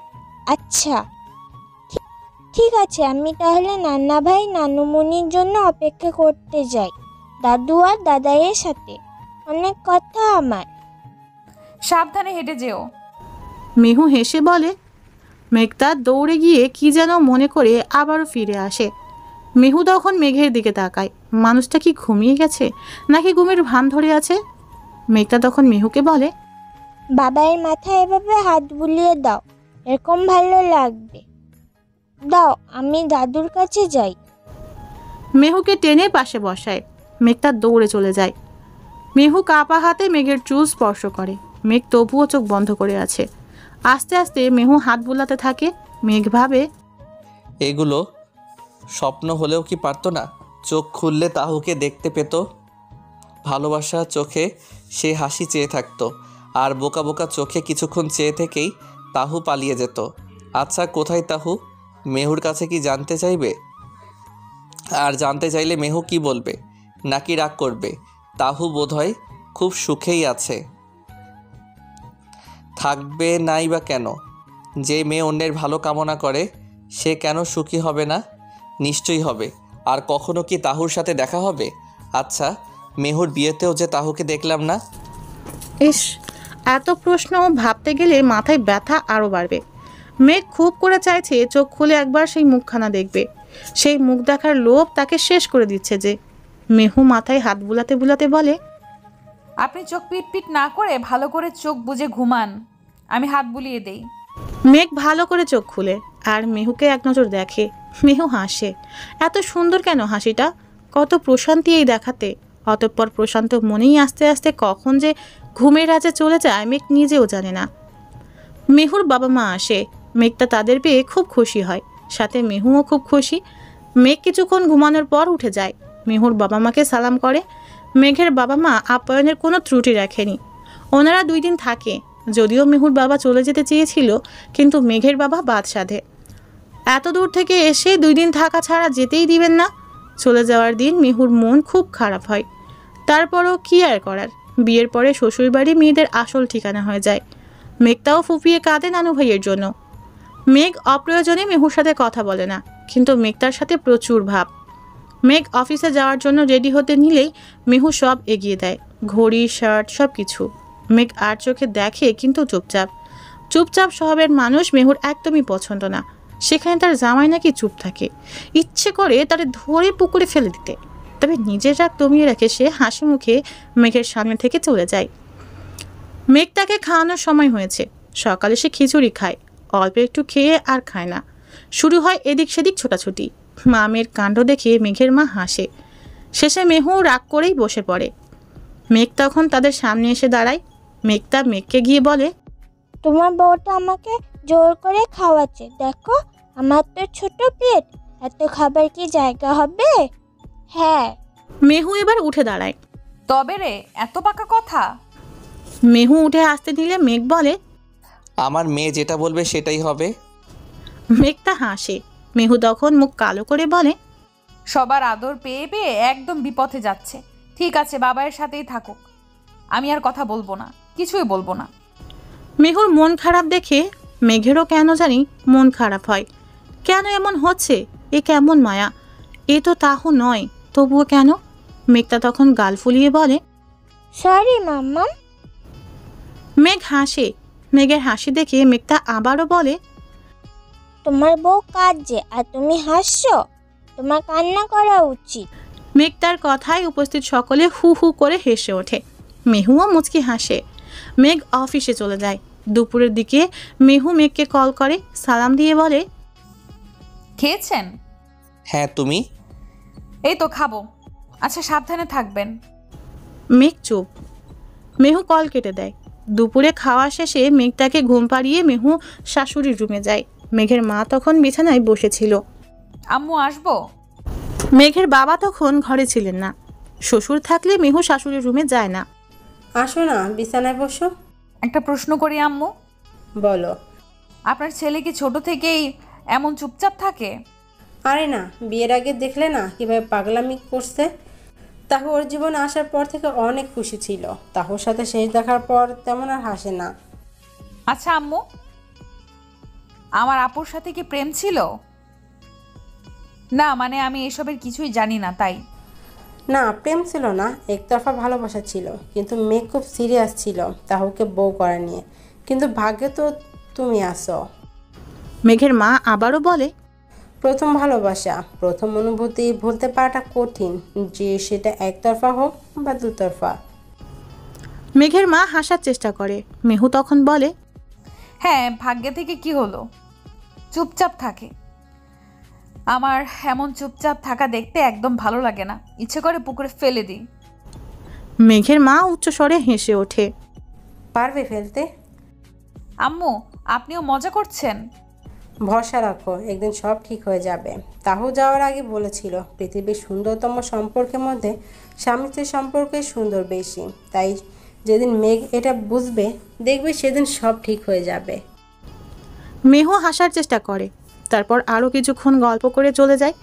আচ্ছা ঠিক আছে, আমি তাহলে নানা ভাই নানুমণির জন্য অপেক্ষা করতে যাই, দাদু আর দাদাইয়ের সাথে। অনেক কথা আমার। সাবধানে হেঁটে যেও। মেহু হেসে বলে। মেঘটা দৌড়ে গিয়ে কি যেন মনে করে আবারও ফিরে আসে। মেহু তখন মেঘের দিকে তাকায়, মানুষটা কি ঘুমিয়ে গেছে নাকি ঘুমের ভান ধরে আছে। মেঘটা তখন মেহুকে বলে, বাবাইয়ের মাথায় এভাবে হাত বুলিয়ে দাও, এরকম ভালো লাগবে। দাও, আমি দাদুর কাছে যাই। মেহুকে টেনে পাশে বসায়। মেঘটা দৌড়ে চলে যায়। মেহু কাপা হাতে মেঘের চুল স্পর্শ করে। মেঘ তবুও চোখ বন্ধ করে আছে। আস্তে আস্তে মেহু হাত বুলাতে থাকে। মেঘ ভাবে, এগুলো স্বপ্ন হলেও কি পারতো না? চোখ খুললে তাহুকে দেখতে পেত, ভালোবাসা চোখে সে হাসি চেয়ে থাকতো, আর বোকা বোকা চোখে কিছুক্ষণ চেয়ে থেকেই তাহু পালিয়ে যেত। আচ্ছা, কোথায় তাহু? মেহুর কাছে কি জানতে চাইবে? আর জানতে চাইলে মেহু কি বলবে? নাকি রাগ করবে? তাহু বোধহয় খুব সুখেই আছে, থাকবে নাই বা কেন? যে মেয়ে অন্যের ভালো কামনা করে সে কেন সুখী হবে না? নিশ্চয়ই হবে। আর কখনো কি তাহুর সাথে দেখা হবে? আচ্ছা, মেহুর বিয়েতেও যে তাহুকে দেখলাম না। ইস, এত প্রশ্ন ভাবতে গেলে মাথায় ব্যথা আরও বাড়বে। মেঘ খুব করে চাইছে চোখ খুলে একবার সেই মুখখানা দেখবে। সেই মুখ দেখার লোভ তাকে শেষ করে দিচ্ছে যে। মেহু মাথায় হাত বুলাতে বুলাতে বলে, আপনি চোখ পিট পিট না করে ভালো করে চোখ বুজে ঘুমান, আমি হাত বুলিয়ে দেই। মেঘ ভালো করে চোখ খুলে আর মেহুকে এক নজর দেখে। মেহু হাসে। এত সুন্দর কেন হাসিটা? কত প্রশান্তি এই দেখাতে। অতঃপর প্রশান্ত মনেই আস্তে আস্তে কখন যে ঘুমের রাজে চলে যায় মেঘ নিজেও জানে না। মেহুর বাবা মা আসে। মেঘটা তাদের পেয়ে খুব খুশি হয়, সাথে মেহুও খুব খুশি। মেঘ কিছুক্ষণ ঘুমানোর পর উঠে যায়। মেহুর বাবা মাকে সালাম করে। মেঘের বাবা মা আপ্যায়নের কোনো ত্রুটি রাখেনি। ওনারা 2 দিন থাকে। যদিও মেহুর বাবা চলে যেতে চেয়েছিল, কিন্তু মেঘের বাবা বাদ সাধে। এত দূর থেকে এসে 2 দিন থাকা ছাড়া যেতেই দিবেন না। চলে যাওয়ার দিন মেহুর মন খুব খারাপ হয়। তারপরও কি আর করার, বিয়ের পরে শ্বশুরবাড়ি মেয়েদের আসল ঠিকানা হয়ে যায়। মেঘটাও ফুপিয়ে কাঁদে নানু ভাইয়ের জন্য। মেঘ অপ্রয়োজনে মেহুর সাথে কথা বলে না, কিন্তু মেঘ তার সাথে প্রচুর ভাব। মেঘ অফিসে যাওয়ার জন্য রেডি হতে নিলেই মেহু সব এগিয়ে দেয়, ঘড়ি, শার্ট, সব কিছু। মেঘ আর চোখে দেখে, কিন্তু চুপচাপ। চুপচাপ স্বভাবের মানুষ মেহুর একদমই পছন্দ না। সেখানে তার জামাই নাকি চুপ থাকে। ইচ্ছে করে তারে ধরে পুকুরে ফেলে দিতে, তবে নিজের রাগ দমিয়ে রাখে সে। হাসি মুখে মেঘের সামনে থেকে চলে যায়। মেঘ তাকে খাওয়ানোর সময় হয়েছে। সকালে সে খিচুড়ি খায়, অল্প একটু খেয়ে আর খায় না। শুরু হয় এদিক সেদিক ছোটাছুটি। মা মেয়ের কাণ্ড দেখে মেঘের মা হাসে। শেষে মেহু রাগ করেই বসে পড়ে। মেঘ তখন তাদের সামনে এসে দাঁড়ায়। মেঘটা মেঘকে গিয়ে বলে, তোমার বউটা আমাকে জোর করে খাওয়াচ্ছে, দেখো আমার তো ছোট পেট, এত খাবার কি জায়গা হবে? হ্যাঁ। মেহু এবার উঠে দাঁড়ায়। তবে রে, এত পাকা কথা? মেহু উঠে আসতে দিলে মেঘ বলে, আমার মেয়ে যেটা বলবে সেটাই হবে। মেঘটা হাসে। মেহু তখন মুখ কালো করে বলে, সবার আদর পেয়ে পেয়ে একদম বিপথে যাচ্ছে। ঠিক আছে, বাবার সাথেই থাকুক, আমি আর কথা বলবো না, কিছুই বলবো না। মেহুর মন খারাপ দেখে মেঘেরও কেন জানি মন খারাপ হয়। কেন এমন হচ্ছে? এ কেমন মায়া? এ তো তাহু নয়, তবুও কেন? মেঘটা তখন গাল ফুলিয়ে বলে, সরি মাম্মাম। মেঘ হাসে। মেঘের হাসি দেখে মেঘটা আবারও বলে, তোমার বউ কাঁদছে আর তুমি হাসছো? তোমার কান্না করা উচিত। মেঘ তার কথায় উপস্থিত সকলে হু হু করে হেসে ওঠে। মেহুও মুচকি হাসে। মেঘ অফিসে চলে যায়। দুপুরের দিকে মেহু মেঘকে কল করে, সালাম দিয়ে বলে, খেয়েছেন? হ্যাঁ, তুমি? এই তো খাবো। আচ্ছা, সাবধানে থাকবেন। মেঘ চুপ। মেহু কল কেটে দেয়। দুপুরে খাওয়া শেষে মেঘটাকে ঘুম পাড়িয়ে মেহু শাশুড়ির রুমে যায়। মেঘের মা তখন বিছানায় বসেছিল। আম্মু আসবো? মেঘের বাবা তখন ঘরে ছিলেন না। শ্বশুর থাকলে মেহু শাশুড়ির রুমে যায় না। আসো না, বিছানায় বসো। একটা প্রশ্ন করি আম্মু। বলো। আপনার ছেলে কি ছোট থেকেই এমন চুপচাপ থাকে? আরে না, বিয়ের আগে দেখলে না কিভাবে পাগলামি করছে। তাহু ওর জীবনে আসার পর থেকে অনেক খুশি ছিল। তাহুর সাথে শেষ দেখার পর তেমন আর হাসে না। আচ্ছা আম্মু, আমার আপুর সাথে কি প্রেম ছিল? না মানে আমি এসবের কিছুই জানি না তাই। না, প্রেম ছিল না, একতরফা ভালোবাসা ছিল। কিন্তু মেয়ে খুব সিরিয়াস ছিল তাহুকে বউ করা নিয়ে। কিন্তু ভাগ্যে তো তুমি আসো। মেঘের মা আবারও বলে, প্রথম ভালোবাসা, প্রথম অনুভূতি ভুলতে পারাটা কঠিন, যে সেটা একতরফা হোক বা দুতরফা। মেঘের মা হাসার চেষ্টা করে। মেহু তখন বলে, হ্যাঁ, ভাগ্যে থেকে কি হলো, চুপচাপ থাকে। আমার এমন চুপচাপ থাকা দেখতে একদম ভালো লাগে না, ইচ্ছে করে পুকুরে ফেলে দিই। মেঘের মা উচ্চস্বরে হেসে ওঠে। পারবে ফেলতে? আম্মু, আপনিও মজা করছেন? ভরসা রাখো, একদিন সব ঠিক হয়ে যাবে। তাহু যাওয়ার আগে বলেছিল পৃথিবীর সুন্দরতম সম্পর্কের মধ্যে স্বামী স্ত্রীর সম্পর্কে সুন্দর বেশি। তাই যেদিন মেঘ এটা বুঝবে, দেখবে সেদিন সব ঠিক হয়ে যাবে। মেহু হাসার চেষ্টা করে। তারপর আরও কিছুক্ষণ গল্প করে চলে যায়।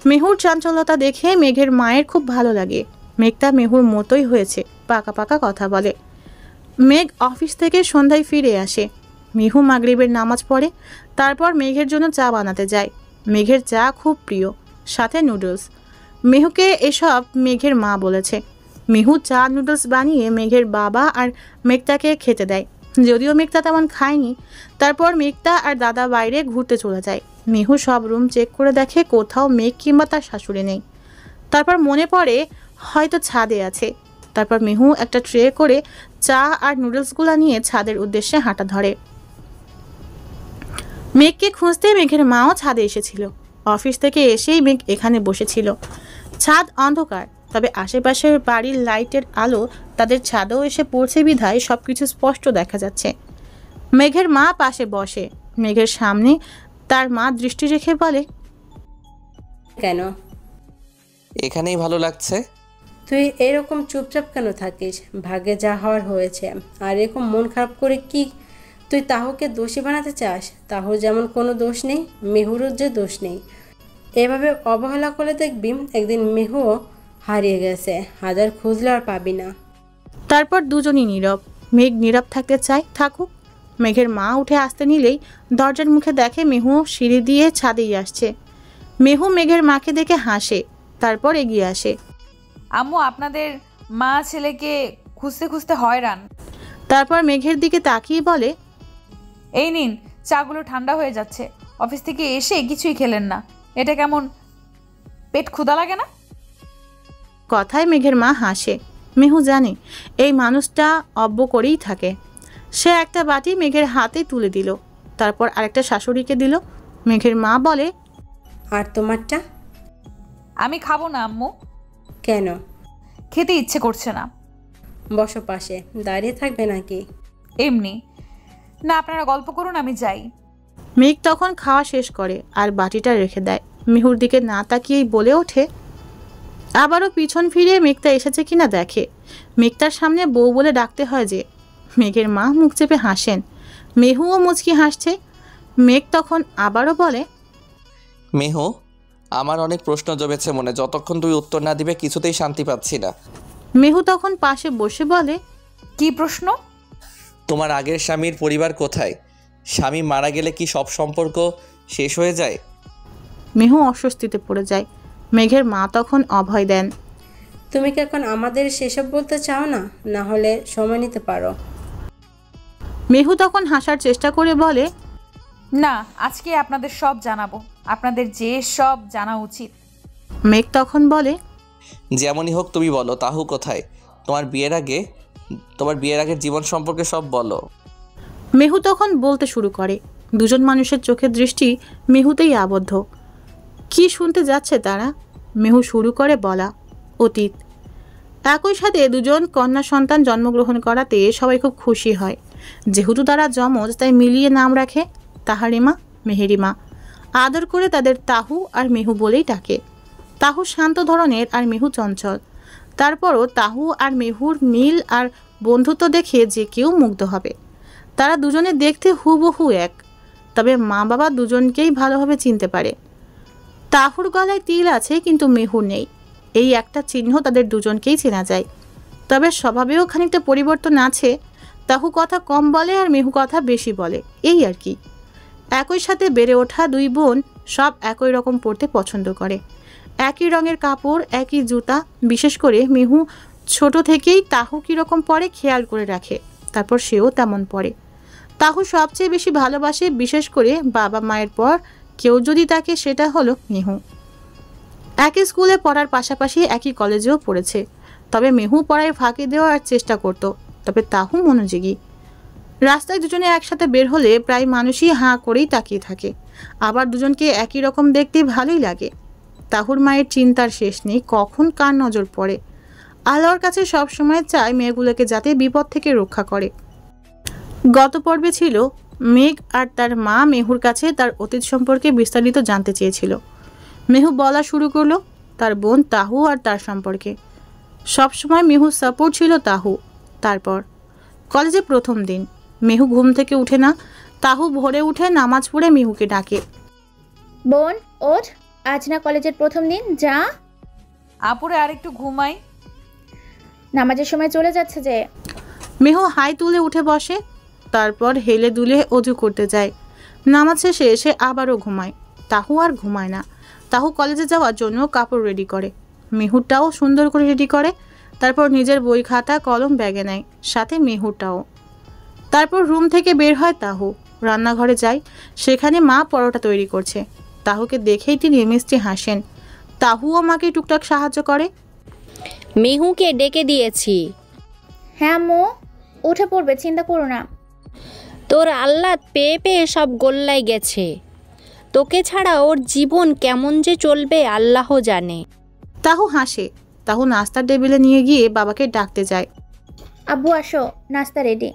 মেহুর চাঞ্চলতা দেখে মেঘের মায়ের খুব ভালো লাগে। মেঘটা মেহুর মতোই হয়েছে, পাকা পাকা কথা বলে। মেঘ অফিস থেকে সন্ধ্যায় ফিরে আসে। মেহু মাগরিবের নামাজ পড়ে। তারপর মেঘের জন্য চা বানাতে যায়। মেঘের চা খুব প্রিয়, সাথে নুডলস। মেহুকে এসব মেঘের মা বলেছে। মেহু চা নুডলস বানিয়ে মেঘের বাবা আর মেঘটাকে খেতে দেয়। যদিও মেঘটা তেমন খায়নি। তারপর মেঘটা আর দাদা বাইরে ঘুরতে চলে যায়। মেহু সব রুম চেক করে দেখে কোথাও মেঘ কিংবা তার শাশুড়ি নেই। তারপর মনে পড়ে হয়তো ছাদে আছে। তারপর মেহু একটা ট্রে করে চা আর নুডলসগুলো নিয়ে ছাদের উদ্দেশ্যে হাঁটা ধরে। মেঘকে খুঁজতে মেঘের মাও ছাদে এসেছিল। অফিস থেকে এসেই মেঘ এখানে বসেছিল। ছাদ অন্ধকার, তবে আশেপাশের বাড়ির লাইটের আলো তাদের ছাদেও এসে পড়ছে বিধায় সবকিছু স্পষ্ট দেখা যাচ্ছে। মেঘের মা পাশে বসে। মেঘের সামনে তার মা দৃষ্টি রেখে বলে, কেন? এখানেই ভালো লাগছে। তুই এরকম চুপচাপ কেন থাকিস? ভাগ্যে যা হওয়ার হয়েছে। আর এরকম মন খারাপ করে কি তুই তাহুকে দোষী বানাতে চাস? তাহুর যেমন কোনো দোষ নেই, মেহুরও যে দোষ নেই। এভাবে অবহেলা করে দেখবি একদিন মেহুও হারিয়ে গেছে, হাজার খুঁজলে আর পাবি না। তারপর দুজনই নীরব। মেঘ নীরব থাকতে চায়, থাকুক। মেঘের মা উঠে আসতে নিলেই দরজার মুখে দেখে মেহু সিঁড়ি দিয়ে ছাদেই আসছে। মেহু মেঘের মাকে দেখে হাসে, তারপর এগিয়ে আসে। আম্মু, আপনাদের মা ছেলেকে খুঁজতে খুঁজতে হয়রান। তারপর মেঘের দিকে তাকিয়ে বলে, এই নিন, চাগুলো ঠান্ডা হয়ে যাচ্ছে। অফিস থেকে এসে কিছুই খেলেন না, এটা কেমন? পেট ক্ষুধা লাগে না? কথায় মেঘের মা হাসে। মেহু জানে এই মানুষটা অব্য করেই থাকে। সে একটা বাটি মেঘের হাতে তুলে দিল, তারপর আরেকটা শাশুড়িকে দিল। মেঘের মা বলে, আর তোমারটা? আমি খাবো না আম্মু। কেন? খেতে ইচ্ছে করছে না। বসো পাশে, দাঁড়িয়ে থাকবে নাকি? এমনি। না, আপনারা গল্প করুন, আমি যাই। মেঘ তখন খাওয়া শেষ করে আর বাটিটা রেখে দেয়। মেহুর দিকে না তাকিয়েই বলে ওঠে, আবারও পিছন ফিরে মেঘটা এসেছে কিনা দেখে। মেঘটার সামনে বউ বলে ডাকতে হয় যে। মেঘের মা মুখ চেপে হাসেন। মেহুও মুচকি হাসছে। মেঘ তখন আবারও বলে, মেহু, আমার অনেক প্রশ্ন জমেছে মনে, যতক্ষণ তুই উত্তর না দিবে কিছুতেই শান্তি পাচ্ছি না। মেহু তখন পাশে বসে বলে, কি প্রশ্ন? তোমার আগের স্বামীর পরিবার কোথায়? স্বামী মারা গেলে কি সব সম্পর্ক শেষ হয়ে যায়? মেহু অস্বস্তিতে পড়ে যায়। মেঘের মা তখন অভয় দেন। তুমি কি এখন আমাদের সেসব বলতে চাও না? না হলে সময় নিতে পারো। মেহু তখন হাসার চেষ্টা করে বলে, না, আজকে আপনাদের সব জানাবো, আপনাদের যে সব জানা উচিত। মেঘ তখন বলে, যেমনই হোক তুমি বলো, তাহু কোথায়? তোমার বিয়ের আগের জীবন সম্পর্কে সব বলো। মেহু তখন বলতে শুরু করে। দুজন মানুষের চোখের দৃষ্টি মেহুতেই আবদ্ধ। কি শুনতে যাচ্ছে তারা? মেহু শুরু করে বলা। অতীত। একই সাথে দুজন কন্যা সন্তান জন্মগ্রহণ করাতে সবাই খুব খুশি হয়। যেহেতু তারা যমজ, তাই মিলিয়ে নাম রাখে তাহারিমা, মেহেরিমা। আদর করে তাদের তাহু আর মেহু বলেই ডাকে। তাহু শান্ত ধরনের আর মেহু চঞ্চল। তারপরও তাহু আর মেহুর মিল আর বন্ধুত্ব দেখে যে কেউ মুগ্ধ হবে। তারা দুজনে দেখতে হুবহু এক, তবে মা বাবা দুজনকেই ভালোভাবে চিনতে পারে। তাহুর গলায় তিল আছে কিন্তু মেহুর নেই, এই একটা চিহ্ন তাদের দুজনকেই চেনা যায়। তবে স্বভাবেও খানিকটা পরিবর্তন আছে। তাহু কথা কম বলে আর মেহু কথা বেশি বলে, এই আর কি। একই সাথে বেড়ে ওঠা দুই বোন সব একই রকম পরতে পছন্দ করে। একই রঙের কাপড়, একই জুতা। বিশেষ করে মেহু ছোট থেকেই তাহু কীরকম পরে খেয়াল করে রাখে, তারপর সেও তেমন পরে। তাহু সবচেয়ে বেশি ভালোবাসে, বিশেষ করে বাবা মায়ের পর কেউ যদি তাকে, সেটা হলো মেহু। একই স্কুলে পড়ার পাশাপাশি একই কলেজেও পড়েছে। তবে মেহু পড়ায় ফাঁকি দেওয়ার চেষ্টা করত, তবে তাহু মনোযোগী। রাস্তায় দুজনে একসাথে বের হলে প্রায় মানুষই হাঁ করেই তাকিয়ে থাকে। আবার দুজনকে একই রকম দেখতে ভালোই লাগে। তাহুর মায়ের চিন্তার শেষ নেই, কখন কার নজর পড়ে। আল্লাহর কাছে সবসময় চায় মেয়েগুলোকে যাতে বিপদ থেকে রক্ষা করে। গত পর্বে ছিল মেঘ আর তার মা মেহুর কাছে তার অতীত সম্পর্কে বিস্তারিত জানতে চেয়েছিল। মেহু বলা শুরু করলো তার বোন তাহু আর তার সম্পর্কে। সবসময় মেহুর সাপোর্ট ছিল তাহু। তারপর কলেজে প্রথম দিন মেহু ঘুম থেকে উঠে না। তাহু ভোরে উঠে নামাজ পড়ে মেহুকে ডাকে, বোন ওঠ, আজ না কলেজের প্রথম দিন, যা। আপুরে আরেকটু ঘুমাই, নামাজের সময় চলে যাচ্ছে যে। মেহু হাই তুলে উঠে বসে, তারপর হেলে দুলে অজু করতে যায়। নামাজ শেষে এসে আবারও ঘুমায়। তাহু আর ঘুমায় না। তাহু কলেজে যাওয়ার জন্য কাপড় রেডি করে, মেহুরটাও সুন্দর করে রেডি করে। তারপর নিজের বই খাতা কলম ব্যাগে নেয়, সাথে মেহুরটাও। তারপর রুম থেকে বের হয় তাহু, রান্নাঘরে যায়। সেখানে মা পরোটা তৈরি করছে। তাহুকে দেখেই তিনি মিষ্টি হাসেন। তাহুও মাকে টুকটাক সাহায্য করে। মেহুকে ডেকে দিয়েছি। হ্যাঁ মো, উঠে পড়বে, চিন্তা করো না। তোর আহ্লাদ পেয়ে পেয়ে সব গোল্লায় গেছে। তোকে ছাড়া ওর জীবন কেমন যে চলবে আল্লাহ জানে। তাহু হাসে। তাহু নাস্তার টেবিলে নিয়ে গিয়ে বাবাকে ডাকতে যায়। আব্বু আসো, নাস্তা রেডি।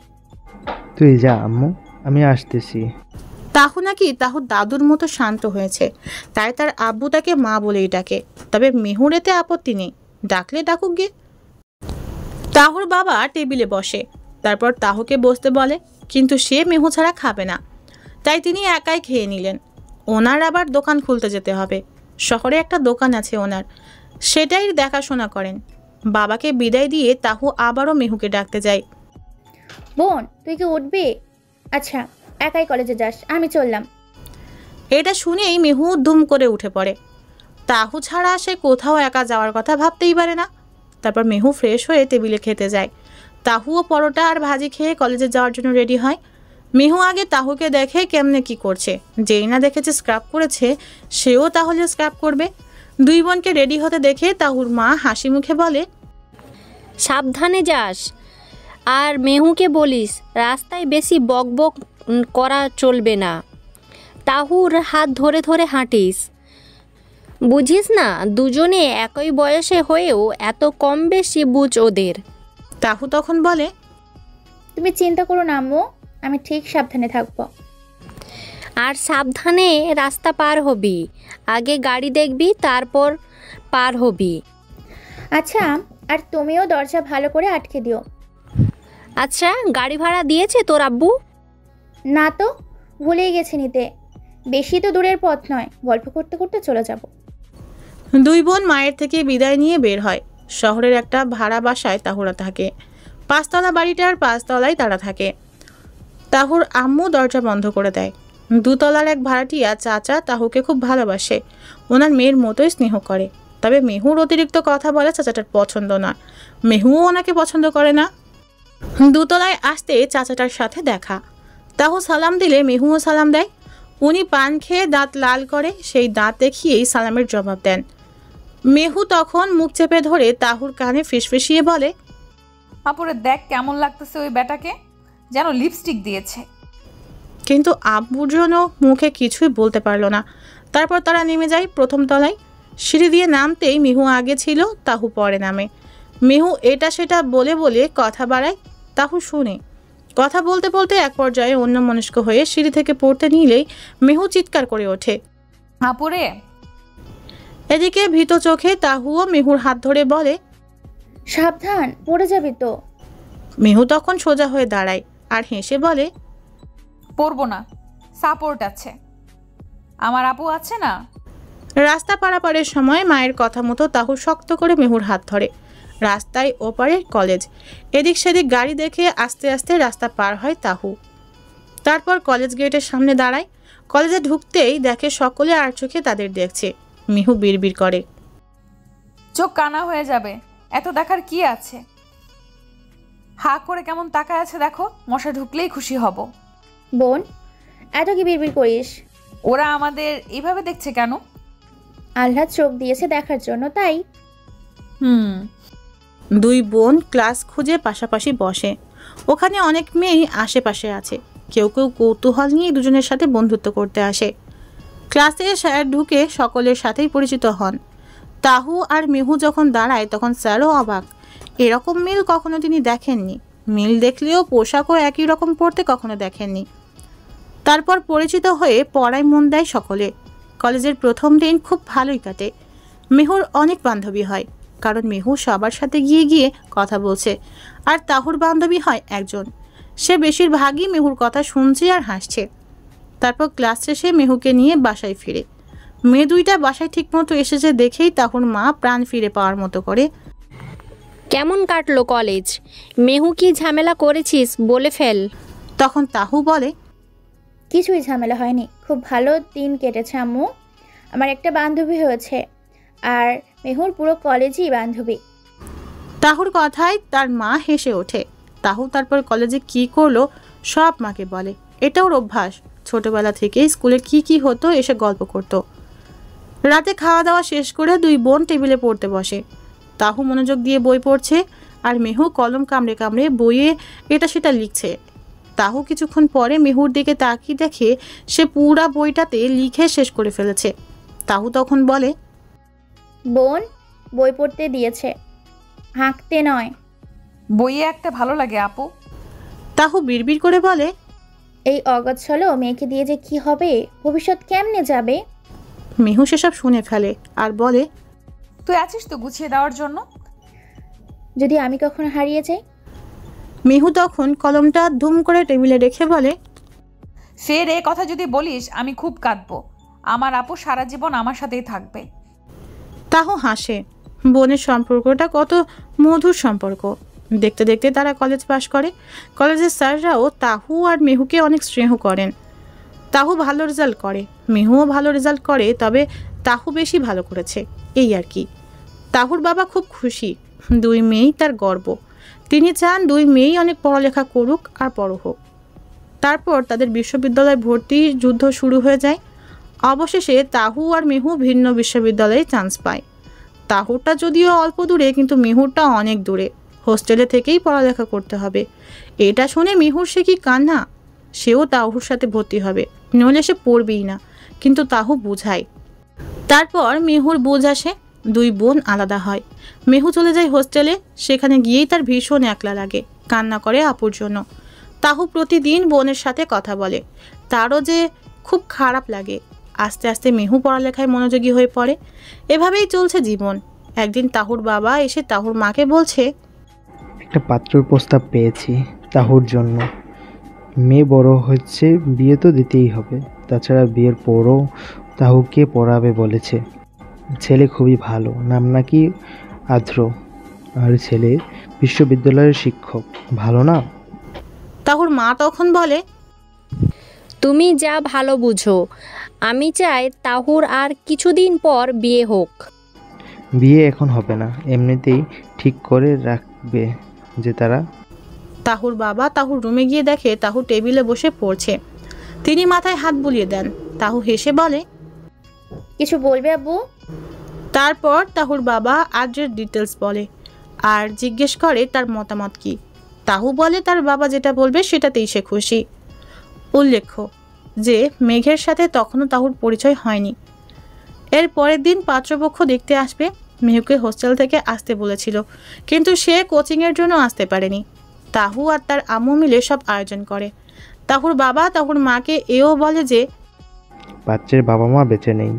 তুই যা আম্মু, আমি আসতেছি। তাহু নাকি তাহুর দাদুর মতো শান্ত হয়েছে, তাই তার আব্বু তাকে মা বলেই ডাকে। তবে মেহুর এতে আপত্তি নেই, ডাকলে ডাকুক গে। তাহুর বাবা টেবিলে বসে, তারপর তাহুকে বসতে বলে, কিন্তু সে মেহু ছাড়া খাবে না, তাই তিনি একাই খেয়ে নিলেন। ওনার আবার দোকান খুলতে যেতে হবে। শহরে একটা দোকান আছে ওনার, সেটাই দেখাশোনা করেন। বাবাকে বিদায় দিয়ে তাহু আবারও মেহুকে ডাকতে যায়। বোন তুই কি উঠবি? আচ্ছা একাই কলেজে যাস, আমি চললাম। এটা শুনেই মেহু ধুম করে উঠে পড়ে। তাহু ছাড়া সে কোথাও একা যাওয়ার কথা ভাবতেই পারে না। তারপর মেহু ফ্রেশ হয়ে টেবিলে খেতে যায়। তাহুও পরোটা আর ভাজি খেয়ে কলেজে যাওয়ার জন্য রেডি হয়। মেহু আগে তাহুকে দেখে কেমনে কি করছে, যেই না দেখেছে স্ক্রাব করেছে, সেও তাহলে স্ক্রাব করবে। দুই বোনকে রেডি হতে দেখে তাহুর মা হাসি মুখে বলে, সাবধানে যাস, আর মেহুকে বলিস রাস্তায় বেশি বকবক করা চলবে না। তাহুর হাত ধরে ধরে হাঁটিস, বুঝিস না দুজনে একই বয়সে হয়েও এত কম বেশি বুঝ ওদের। তাহু তখন বলে, তুমি চিন্তা করো না আম্মু, আমি ঠিক সাবধানে থাকবো। আর সাবধানে রাস্তা পার হবি, আগে গাড়ি দেখবি তারপর পার হবি। আচ্ছা, আর তুমিও দরজা ভালো করে আটকে দিও। আচ্ছা, গাড়ি ভাড়া দিয়েছে তোর আব্বু? না তো, ভুলেই গেছে নিতে। বেশি তো দূরের পথ নয়, গল্প করতে করতে চলে যাব। দুই বোন মায়ের থেকে বিদায় নিয়ে বের হয়। শহরের একটা ভাড়া বাসায় তাহুরা থাকে। 5 তলা বাড়িটার 5 তলায় তারা থাকে। তাহুর আম্মু দরজা বন্ধ করে দেয়। 2 তলার এক ভাড়াটিয়া চাচা তাহুকে খুব ভালোবাসে, ওনার মেয়ের মতোই স্নেহ করে। তবে মেহুর অতিরিক্ত কথা বলে চাচাটার পছন্দ নয়, মেহুও ওনাকে পছন্দ করে না। 2 তলায় আসতে চাচাটার সাথে দেখা। তাহু সালাম দিলে মেহুও সালাম দেয়। উনি পান খেয়ে দাঁত লাল করে, সেই দাঁত দেখিয়েই সালামের জবাব দেন। মেহু তখন মুখ চেপে ধরে তাহুর কানে ফিসফিসিয়ে বলে, আপুরে দেখ কেমন লাগতেছে ওই বেটাকে, যেন লিপস্টিক দিয়েছে। কিন্তু আব্বুর জন্য মুখে কিছুই বলতে পারল না। তারপর তারা নেমে যায় 1ম তলায়। সিঁড়ি দিয়ে নামতেই মিহু আগে ছিল, তাহু পরে নামে। মিহু এটা সেটা বলে বলে কথা বাড়ায়, তাহু শুনে। কথা বলতে বলতে এক পর্যায়ে অন্যমনস্ক হয়ে সিঁড়ি থেকে পড়তে নিলেই মেহু চিৎকার করে ওঠে, আপুরে। এদিকে ভীত চোখে তাহুও মেহুর হাত ধরে বলে, সাবধান, পড়ে যাবি তো। মেহু তখন সোজা হয়ে দাঁড়ায় আর হেসে বলে, পড়বো না, সাপোর্ট আছে, আমার আপু আছে না। রাস্তা পারাপারের সময় মায়ের কথা মতো তাহু শক্ত করে মেহুর হাত ধরে। রাস্তায় ওপারে কলেজ, এদিক সেদিক গাড়ি দেখে আস্তে আস্তে রাস্তা পার হয় তাহু। তারপর কলেজ গেটের সামনে দাঁড়ায়। কলেজে ঢুকতেই দেখে সকলে আর চোখে তাদের দেখছে। মিহু বিড়বিড় করে, চোখ কানা হয়ে যাবে, এত দেখার কি আছে? হা করে কেমন তাকায় আছে দেখো, মশা ঢুকলেই খুশি হব। বোন, এত কি বিড়বিড় করিস? ওরা আমাদের এইভাবে দেখছে কেন? আল্লাহ চোখ দিয়েছে দেখার জন্য, তাই। দুই বোন ক্লাস খুঁজে পাশাপাশি বসে। ওখানে অনেক মেয়েই আশেপাশে আছে। কেউ কেউ কৌতূহল নিয়ে দুজনের সাথে বন্ধুত্ব করতে আসে। ক্লাসে স্যার ঢুকে সকলের সাথেই পরিচিত হন। তাহু আর মেহু যখন দাঁড়ায় তখন স্যারও অবাক, এরকম মিল কখনো তিনি দেখেননি। মিল দেখলেও পোশাকও একই রকম পরতে কখনো দেখেননি। তারপর পরিচিত হয়ে পড়ায় মন দেয় সকলে। কলেজের 1ম দিন খুব ভালোই কাটে। মেহুর অনেক বান্ধবী হয়, কারণ মেহু সবার সাথে গিয়ে গিয়ে কথা বলছে। আর তাহুর বান্ধবী হয় একজন, সে বেশিরভাগই মেহুর কথা শুনছে আর হাসছে। তারপর ক্লাস শেষে মেহুকে নিয়ে বাসায় ফিরে। মেয়ে দুইটা বাসায় ঠিকমতো এসেছে দেখেই তাহুর মা প্রাণ ফিরে পাওয়ার মতো করে, কেমন কাটলো কলেজ? মেহু কি ঝামেলা করেছিস বলে ফেল। তখন তাহু বলে, কিছুই ঝামেলা হয়নি, খুব ভালো দিন কেটেছে আম্মু। আমার একটা বান্ধবী হয়েছে, আর মেহুর পুরো কলেজই বান্ধবী। তাহুর কথায় তার মা হেসে ওঠে। তাহু তারপর কলেজে কি করলো সব মাকে বলে। এটা ওর অভ্যাস, ছোটবেলা থেকেই স্কুলে কি কি হতো এসে গল্প করত। রাতে খাওয়া দাওয়া শেষ করে দুই বোন টেবিলে পড়তে বসে। তাহু মনোযোগ দিয়ে বই পড়ছে আর মেহু কলম কামড়ে কামড়ে বইয়ে এটা সেটা লিখছে। তাহু কিছুক্ষণ পরে মেহুর দিকে তাকিয়ে দেখে সে পুরা বইটাতে লিখে শেষ করে ফেলেছে। তাহু তখন বলে, বোন, বই পড়তে দিয়েছে, হাঁকতে নয়। বইয়ে একটা ভালো লাগে আপু। তাহু বিড়বিড় করে বলে, এই অগচ্ছলো মেয়েকে দিয়ে যে কি হবে, ভবিষ্যৎ কেমনে যাবে? মেহু সেসব শুনে ফেলে আর বলে, তুই আছিস তো গুছিয়ে দেওয়ার জন্য। যদি আমি কখনো হারিয়ে যাই? মেহু তখন কলমটা ধুম করে টেবিলে রেখে বলে, ফের এ কথা যদি বলিস আমি খুব কাঁদবো। আমার আপু সারা জীবন আমার সাথেই থাকবে। তাহু হাসে। বোনের সম্পর্কটা কত মধুর সম্পর্ক। দেখতে দেখতে তারা কলেজ পাশ করে। কলেজের স্যাররাও তাহু আর মেহুকে অনেক স্নেহ করেন। তাহু ভালো রেজাল্ট করে, মেহুও ভালো রেজাল্ট করে, তবে তাহু বেশি ভালো করেছে, এই আর কি। তাহুর বাবা খুব খুশি, দুই মেয়েই তার গর্ব। তিনি চান দুই মেয়েই অনেক পড়ালেখা করুক আর বড় হোক। তারপর তাদের বিশ্ববিদ্যালয় ভর্তি যুদ্ধ শুরু হয়ে যায়। অবশেষে তাহু আর মেহু ভিন্ন বিশ্ববিদ্যালয়ে চান্স পায়। তাহুরটা যদিও অল্প দূরে, কিন্তু মেহুরটা অনেক দূরে, হোস্টেলে থেকেই পড়ালেখা করতে হবে। এটা শুনে মেহুর সে কি কান্না। সেও তাহুর সাথে ভর্তি হবে, নইলে সে পড়বেই না, কিন্তু তাহু বুঝায়। তারপর মেহুর বুঝ আসে, দুই বোন আলাদা হয়। মেহু চলে যায় হোস্টেলে। সেখানে গিয়েই তার ভীষণ একলা লাগে, কান্না করে আপুর জন্য। তাহু প্রতিদিন বোনের সাথে কথা বলে, তারও যে খুব খারাপ লাগে। আস্তে আস্তে মেহু পড়ালেখায় মনোযোগী হয়ে পড়ে। এভাবেই চলছে জীবন। একদিন তাহুর বাবা এসে তাহুর মাকে বলছে, একটা পাত্রের প্রস্তাব পেয়েছি তাহুর জন্য। মেয়ে বড় হচ্ছে, বিয়ে তো দিতেই হবে। তাছাড়া বিয়ের পরও তাহুকে পড়াবে বলেছে। ছেলে খুবই ভালো, নাম নাকি আদ্র, আর ছেলে বিশ্ববিদ্যালয়ের শিক্ষক, ভালো না? তাহুর মা তখন বলে, তুমি যা ভালো বুঝো। আমি চাই তাহুর আর কিছুদিন পর বিয়ে হোক। বিয়ে এখন হবে না, এমনিতেই ঠিক করে রাখবে যে তারা। তাহুর বাবা তাহুর রুমে গিয়ে দেখে তাহু টেবিলে বসে পড়ছে। তিনি মাথায় হাত বুলিয়ে দেন। তাহু হেসে বলে, কিছু বলবে আব্বু? তারপর তাহুর বাবা আদ্রের ডিটেলস বলে আর জিজ্ঞেস করে তার মতামত কি। তাহু বলে তার বাবা যেটা বলবে সেটাতেই সে খুশি। উল্লেখ্য যে মেঘের সাথে তখনও তাহুর পরিচয় হয়নি। এর পরের দিন পাত্রপক্ষ দেখতে আসবে। মেহুকে হোস্টেল থেকে আসতে বলেছিল, কিন্তু সে কোচিংয়ের জন্য আসতে পারেনি। তাহু আর তার আম্মু মিলে সব আয়োজন করে। তাহুর বাবা তাহুর মাকে এও বলে যে পাত্রের বাবা মা বেঁচে নেই,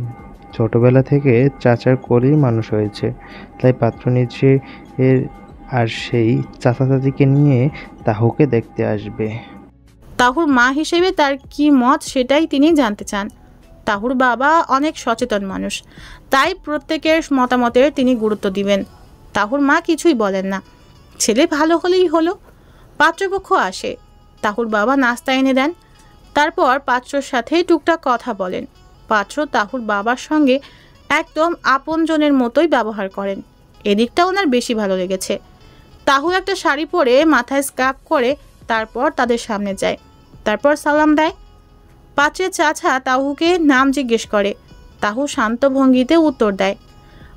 ছোটবেলা থেকে চাচার করেই মানুষ হয়েছে, তাই পাত্র নিচে এর আর সেই চাচা চাচিকে নিয়ে তাহুকে দেখতে আসবে। তাহুর মা হিসেবে তার কি মত সেটাই তিনি জানতে চান। তাহুর বাবা অনেক সচেতন মানুষ, তাই প্রত্যেকের মতামতের তিনি গুরুত্ব দিবেন। তাহুর মা কিছুই বলেন না, ছেলে ভালো হলেই হলো। পাত্রপক্ষ আসে, তাহুর বাবা নাস্তা এনে দেন। তারপর পাত্রর সাথে টুকটাক কথা বলেন। পাত্র তাহুর বাবার সঙ্গে একদম আপনজনের মতোই ব্যবহার করেন। এদিকটা ওনার বেশি ভালো লেগেছে। তাহু একটা শাড়ি পরে মাথায় স্কার্ফ করে তারপর তাদের সামনে যায়। তারপর সালাম দেয়। পাত্রের চাচা তাহুকে নাম জিজ্ঞেস করে। তাহু শান্ত ভঙ্গিতে উত্তর দেয়।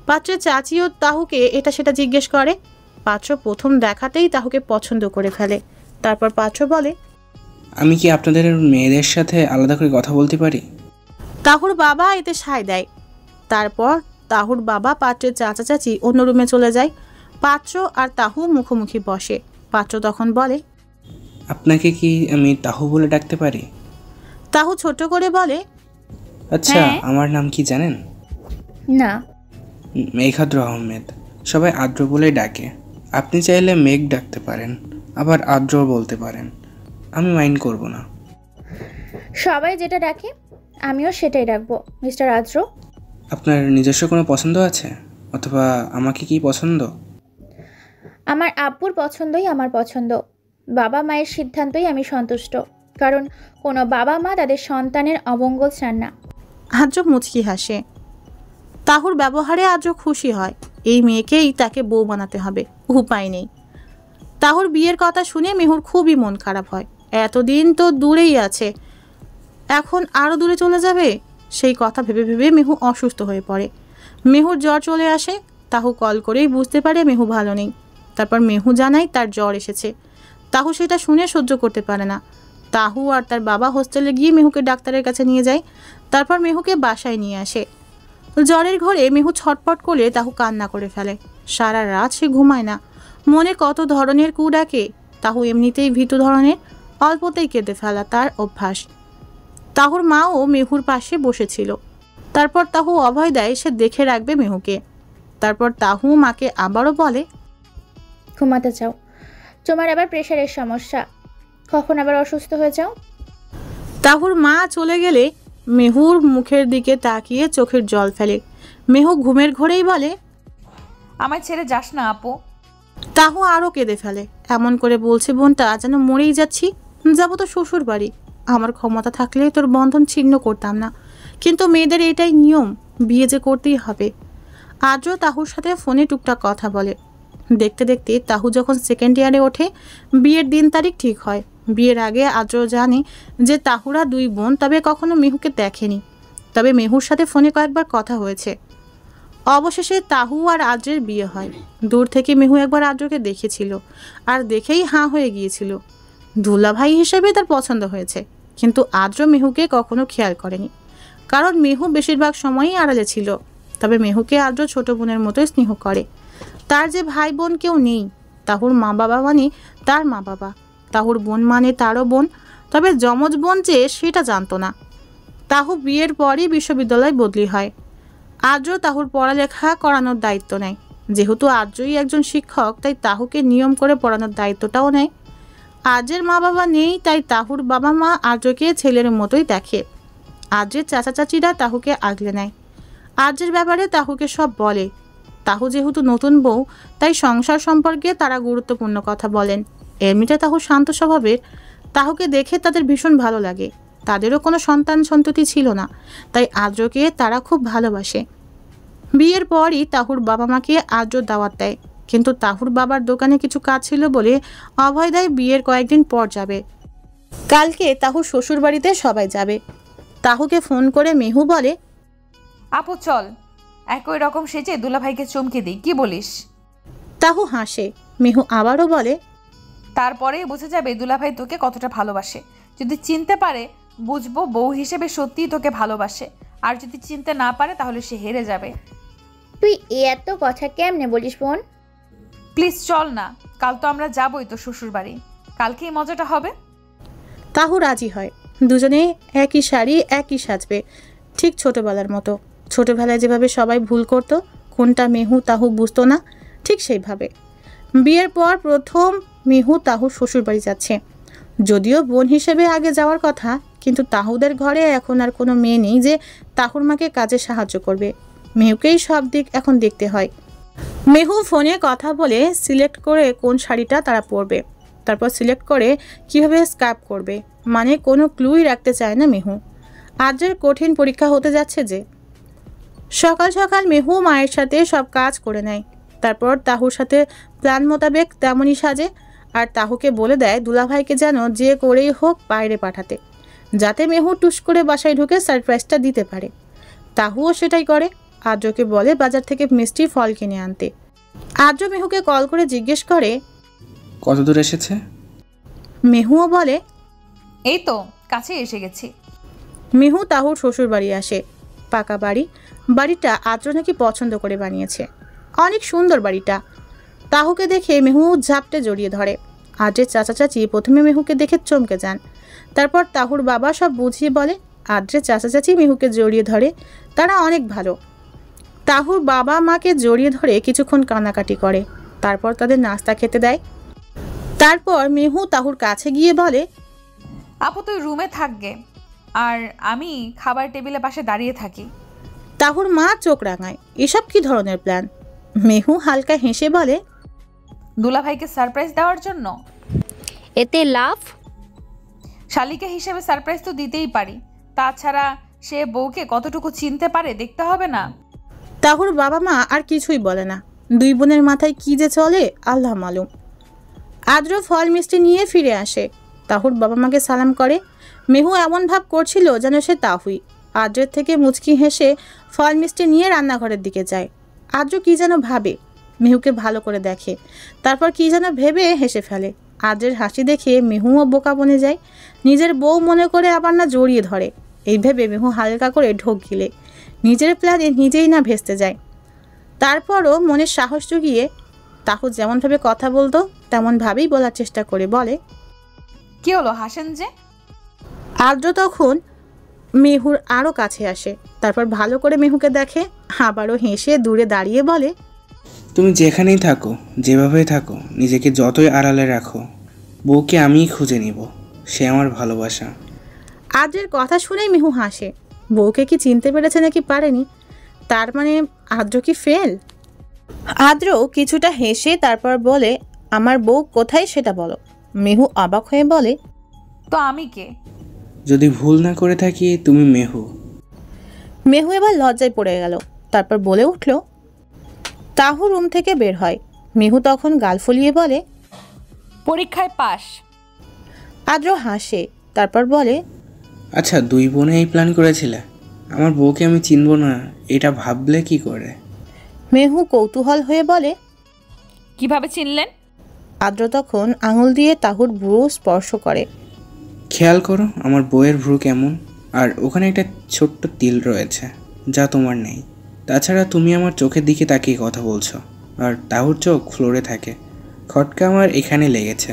পাত্রের চাচিও তাহুকে এটা সেটা জিজ্ঞেস করে। পাত্র প্রথম দেখাতেই তাহুকে পছন্দ করে ফেলে। তারপর পাত্র বলে, আমি কি আপনাদের মেয়েদের সাথে আলাদা করে কথা বলতে পারি? তাহুর বাবা এতে সায় দেয়। তারপর তাহুর বাবা পাত্রের চাচা চাচি অন্য রুমে চলে যায়। পাত্র আর তাহু মুখোমুখি বসে। পাত্র তখন বলে, আপনাকে কি আমি তাহু বলে ডাকতে পারি? তাহু ছোট করে বলে, আচ্ছা, হ্যাঁ। আমার নাম কি জানেন? না। মেঘাদ্র আহমেদ, সবাই আদ্র বলেই ডাকে। আপনি চাইলে মেঘ ডাকতে পারেন, আবার আদ্র বলতে পারেন, আমি মাইন্ড করব না। সবাই যেটা ডাকে আমিও সেটাই ডাকবো, মিস্টার আদ্র। আপনার নিজস্ব কোনো পছন্দ আছে, অথবা আমাকে কি পছন্দ? আমার আব্বুর পছন্দই আমার পছন্দ। বাবা মায়ের সিদ্ধান্তই আমি সন্তুষ্ট, কারণ কোনো বাবা মা তাদের সন্তানের অমঙ্গল চান না। আদ্র মুচকি হাসে। তাহুর ব্যবহারে আদ্র খুশি হয়। এই মেয়েকেই তাকে বউ বানাতে হবে, উপায় নেই। তাহুর বিয়ের কথা শুনে মেহুর খুবই মন খারাপ হয়। এতদিন তো দূরেই আছে, এখন আরও দূরে চলে যাবে। সেই কথা ভেবে ভেবে মেহু অসুস্থ হয়ে পড়ে। মেহুর জ্বর চলে আসে। তাহু কল করেই বুঝতে পারে মেহু ভালো নেই। তারপর মেহু জানায় তার জ্বর এসেছে। তাহু সেটা শুনে সহ্য করতে পারে না। তাহু আর তার বাবা হোস্টেলে গিয়ে মেহুকে ডাক্তারের কাছে নিয়ে যায়। তারপর মেহুকে বাসায় নিয়ে আসে। জ্বরের ঘরে মেহু ছটপট করলে তাহু কান্না করে ফেলে। সারা রাত সে ঘুমায় না। মনে কত ধরনের কু ডাকে। তাহু এমনিতেই ভীতু ধরনের, অল্পতেই কেঁদে ফেলা তার অভ্যাস। তাহুর মাও মেহুর পাশে বসেছিল। তারপর তাহু অভয় দেয় সে দেখে রাখবে মেহুকে। তারপর তাহু মাকে আবারও বলে, ঘুমাতে চাও? তোমার আবার প্রেশারের সমস্যা, কখন আবার অসুস্থ হয়ে যাও। তাহুর মা চলে গেলে মেহুর মুখের দিকে তাকিয়ে চোখের জল ফেলে। মেহু ঘুমের ঘোরেই বলে, আমার ছেড়ে যাস না আপু। তাহু আরও কেঁদে ফেলে। এমন করে বলছে বোনটা যেন মরেই যাচ্ছি। যাবো তো শ্বশুর বাড়ি, আমার ক্ষমতা থাকলে তোর বন্ধন ছিন্ন করতাম না, কিন্তু মেয়েদের এটাই নিয়ম, বিয়ে যে করতেই হবে। আজও তাহুর সাথে ফোনে টুকটাক কথা বলে। দেখতে দেখতে তাহু যখন সেকেন্ড ইয়ারে ওঠে, বিয়ের দিন তারিখ ঠিক হয়। বিয়ের আগে আজও জানে যে তাহুরা দুই বোন, তবে কখনো মেহুকে দেখেনি। তবে মেহুর সাথে ফোনে কয়েকবার কথা হয়েছে। অবশেষে তাহু আর আদ্রের বিয়ে হয়। দূর থেকে মেহু একবার আদ্রকে দেখেছিল, আর দেখেই হাঁ হয়ে গিয়েছিল। দুলাভাই হিসেবে তার পছন্দ হয়েছে, কিন্তু আদ্র মেহুকে কখনো খেয়াল করেনি, কারণ মেহু বেশিরভাগ সময়ই আড়ালে ছিল। তবে মেহুকে আদ্র ছোট বোনের মতোই স্নেহ করে। তার যে ভাই বোন কেউ নেই। তাহুর মা বাবা মানে তার মা বাবা, তাহুর বোন মানে তারও বোন, তবে যমজ বোন যে সেটা জানতো না। তাহু বিয়ের পরই বিশ্ববিদ্যালয় বদলি হয়। আদ্র তাহুর পড়ালেখা করানোর দায়িত্ব নেয়। যেহেতু আদ্রই একজন শিক্ষক, তাই তাহুকে নিয়ম করে পড়ানোর দায়িত্বটাও নেয়। আদ্রের মা বাবা নেই, তাই তাহুর বাবা মা আদ্রকে ছেলের মতোই দেখে। আদ্রের চাচা চাচিরা তাহুকে আগলে নেয়। আদ্রের ব্যাপারে তাহুকে সব বলে। তাহু যেহেতু নতুন বউ, তাই সংসার সম্পর্কে তারা গুরুত্বপূর্ণ কথা বলেন। এমনিতে তাহু শান্ত স্বভাবের। তাহুকে দেখে তাদের ভীষণ ভালো লাগে। তাদেরও কোনো সন্তান সন্ততি ছিল না, তাই আদ্রকে তারা খুব ভালোবাসে। বিয়ের পরই তাহুর বাবা মাকে আদ্র দাওয়াত দেয়, কিন্তু তাহুর বাবার দোকানে কিছু কাজ ছিল বলে অভয় দেয় বিয়ের কয়েকদিন পর যাবে। কালকে তাহুর শ্বশুর বাড়িতে সবাই যাবে। তাহুকে ফোন করে মেহু বলে, আপু চল একই রকম সেজে দুলাভাইকে চমকে দিই, কি বলিস? তাহু হাসে। মেহু আবারও বলে, তারপরেই বুঝে যাবে দুলাভাই তোকে কতটা ভালোবাসে। যদি চিনতে পারে বুঝবো বউ হিসেবে সত্যিই তোকে ভালোবাসে, আর যদি চিনতে না পারে তাহলে সে হেরে যাবে। তুই এত কথা কেমনে বলিস বোন? প্লিজ চল না, কাল তো আমরা যাবই তো শ্বশুর বাড়ি, কালকেই মজাটা হবে। তাহু রাজি হয়। দুজনে একই শাড়ি, একই সাজবে, ঠিক ছোটবেলার মতো। ছোটবেলায় যেভাবে সবাই ভুল করতো, কোনটা মেহু তাহু বুঝতো না, ঠিক সেইভাবে। বিয়ের পর প্রথম মেহু তাহুর শ্বশুর বাড়ি যাচ্ছে। যদিও বোন হিসেবে আগে যাওয়ার কথা, কিন্তু তাহুদের ঘরে এখন আর কোনো মেয়ে নেই যে তাহুর মাকে কাজে সাহায্য করবে। মেহুকেই সব দিক এখন দেখতে হয়। মেহু ফোনে কথা বলে সিলেক্ট করে কোন শাড়িটা তারা পরবে, তারপর সিলেক্ট করে কীভাবে স্কার্প করবে। মানে কোনো ক্লুই রাখতে চায় না মেহু। আজের কঠিন পরীক্ষা হতে যাচ্ছে যে। সকাল সকাল মেহু মায়ের সাথে সব কাজ করে নেয়। তারপর তাহুর সাথে প্ল্যান মোতাবেক তেমনই সাজে, আর তাহুকে বলে দেয় দুলাভাইকে যেন যে করেই হোক বাইরে পাঠাতে, যাতে মেহু টুস করে বাসায় ঢুকে সারপ্রাইজটা দিতে পারে। তাহুও সেটাই করে। আদ্রকে বলে বাজার থেকে মিষ্টি ফল কিনে আনতে। আদ্র মেহুকে কল করে জিজ্ঞেস করে, কত দূর এসেছে? মেহুও বলে, এই তো কাছে এসে গেছি। মেহু তাহুর শ্বশুর বাড়ি আসে। পাকা বাড়ি। বাড়িটা আদ্র নাকি পছন্দ করে বানিয়েছে। অনেক সুন্দর বাড়িটা। তাহুকে দেখে মেহু ঝাপটে জড়িয়ে ধরে। আদ্রের চাচা চাচি প্রথমে মেহুকে দেখে চমকে যান। তারপর তাহুর বাবা সব বুঝিয়ে বলে। আদ্রের চাচা চাচি মেহুকে জড়িয়ে ধরে। তারা অনেক ভালো। তাহুর বাবা মাকে জড়িয়ে ধরে কিছুক্ষণ কান্নাকাটি করে। তারপর তাদের নাস্তা খেতে দেয়। তারপর মেহু তাহুর কাছে গিয়ে বলে, আপু তুই রুমে থাকগে, আর আমি খাবার টেবিলের পাশে দাঁড়িয়ে থাকি। তাহুর মা চোখ রাঙায়। এসব কি ধরনের প্ল্যান? মেহু হালকা হেসে বলে, দুলাভাইকে সারপ্রাইজ দেওয়ার জন্য। এতে লাভ? শালিকা হিসেবে সারপ্রাইজ তো দিতেই পারি, তাছাড়া সে বউকে কতটুকু চিনতে পারে দেখতে হবে না? তাহুর বাবা মা আর কিছুই বলে না। দুই বোনের মাথায় কি যে চলে আল্লাহ মালুম। আদ্র ফল মিষ্টি নিয়ে ফিরে আসে। তাহুর বাবা মাকে সালাম করে। মেহু এমন ভাব করছিল যেন সে তাহুই। আদ্রের থেকে মুচকি হেসে ফল মিষ্টি নিয়ে রান্নাঘরের দিকে যায়। আদ্র কি যেন ভাবে, মেহুকে ভালো করে দেখে, তারপর কি যেন ভেবে হেসে ফেলে। আদ্রের হাসি দেখে মেহুও বোকা বনে যায়। নিজের বউ মনে করে আবার না জড়িয়ে ধরে। এই ভেবে মেহু হালকা করে ঢোক গিলে নিজের প্ল্যানে নিজেই না ভেস্তে যায়। তারপরও মনের সাহস জুগিয়ে তাহু যেমনভাবে কথা বলতো তেমনভাবেই বলার চেষ্টা করে বলে, কি হলো হাসেন যে? আদ্র তখন মেহুর আরও কাছে আসে। তারপর ভালো করে মেহুকে দেখে, আবারও হেসে দূরে দাঁড়িয়ে বলে, তুমি যেখানেই থাকো, যেভাবেই থাকো, নিজেকে যতই আড়ালে রাখো, বউকে আমিই খুঁজে নিব। সে আমার ভালোবাসা। আদ্রের কথা শুনেই মেহু হাসে। বউকে কি চিনতে পেরেছে নাকি পারেনি? তার মানে আদ্র কি ফেল? আদ্র কিছুটা হেসে তারপর বলে, আমার বউ কোথায় সেটা বলো। মেহু অবাক হয়ে বলে, তো আমি কে? যদি ভুল না করে থাকি তুমি মেহু। মেহু এবার লজ্জায় পড়ে গেল। তারপর বলে উঠল, তাহু রুম থেকে বের হয়। মেহু তখন গাল ফুলিয়ে বলে, পরীক্ষায় পাস। আদ্র হাসে। তারপর বলে, আচ্ছা দুই বোনে এই প্ল্যান করেছিলে? আমার বউকে আমি চিনব না এটা ভাবলে কি করে? মেহু কৌতূহল হয়ে বলে, কিভাবে চিনলেন? আদ্র তখন আঙুল দিয়ে তাহুর ভ্রু স্পর্শ করে। খেয়াল করো আমার বউয়ের ভ্রু কেমন, আর ওখানে একটা ছোট্ট তিল রয়েছে যা তোমার নেই। তাছাড়া তুমি আমার চোখের দিকে তাকিয়ে কথা বলছো, আর তাহুর চোখ ফ্লোরে থাকে। খটকা আমার এখানে লেগেছে।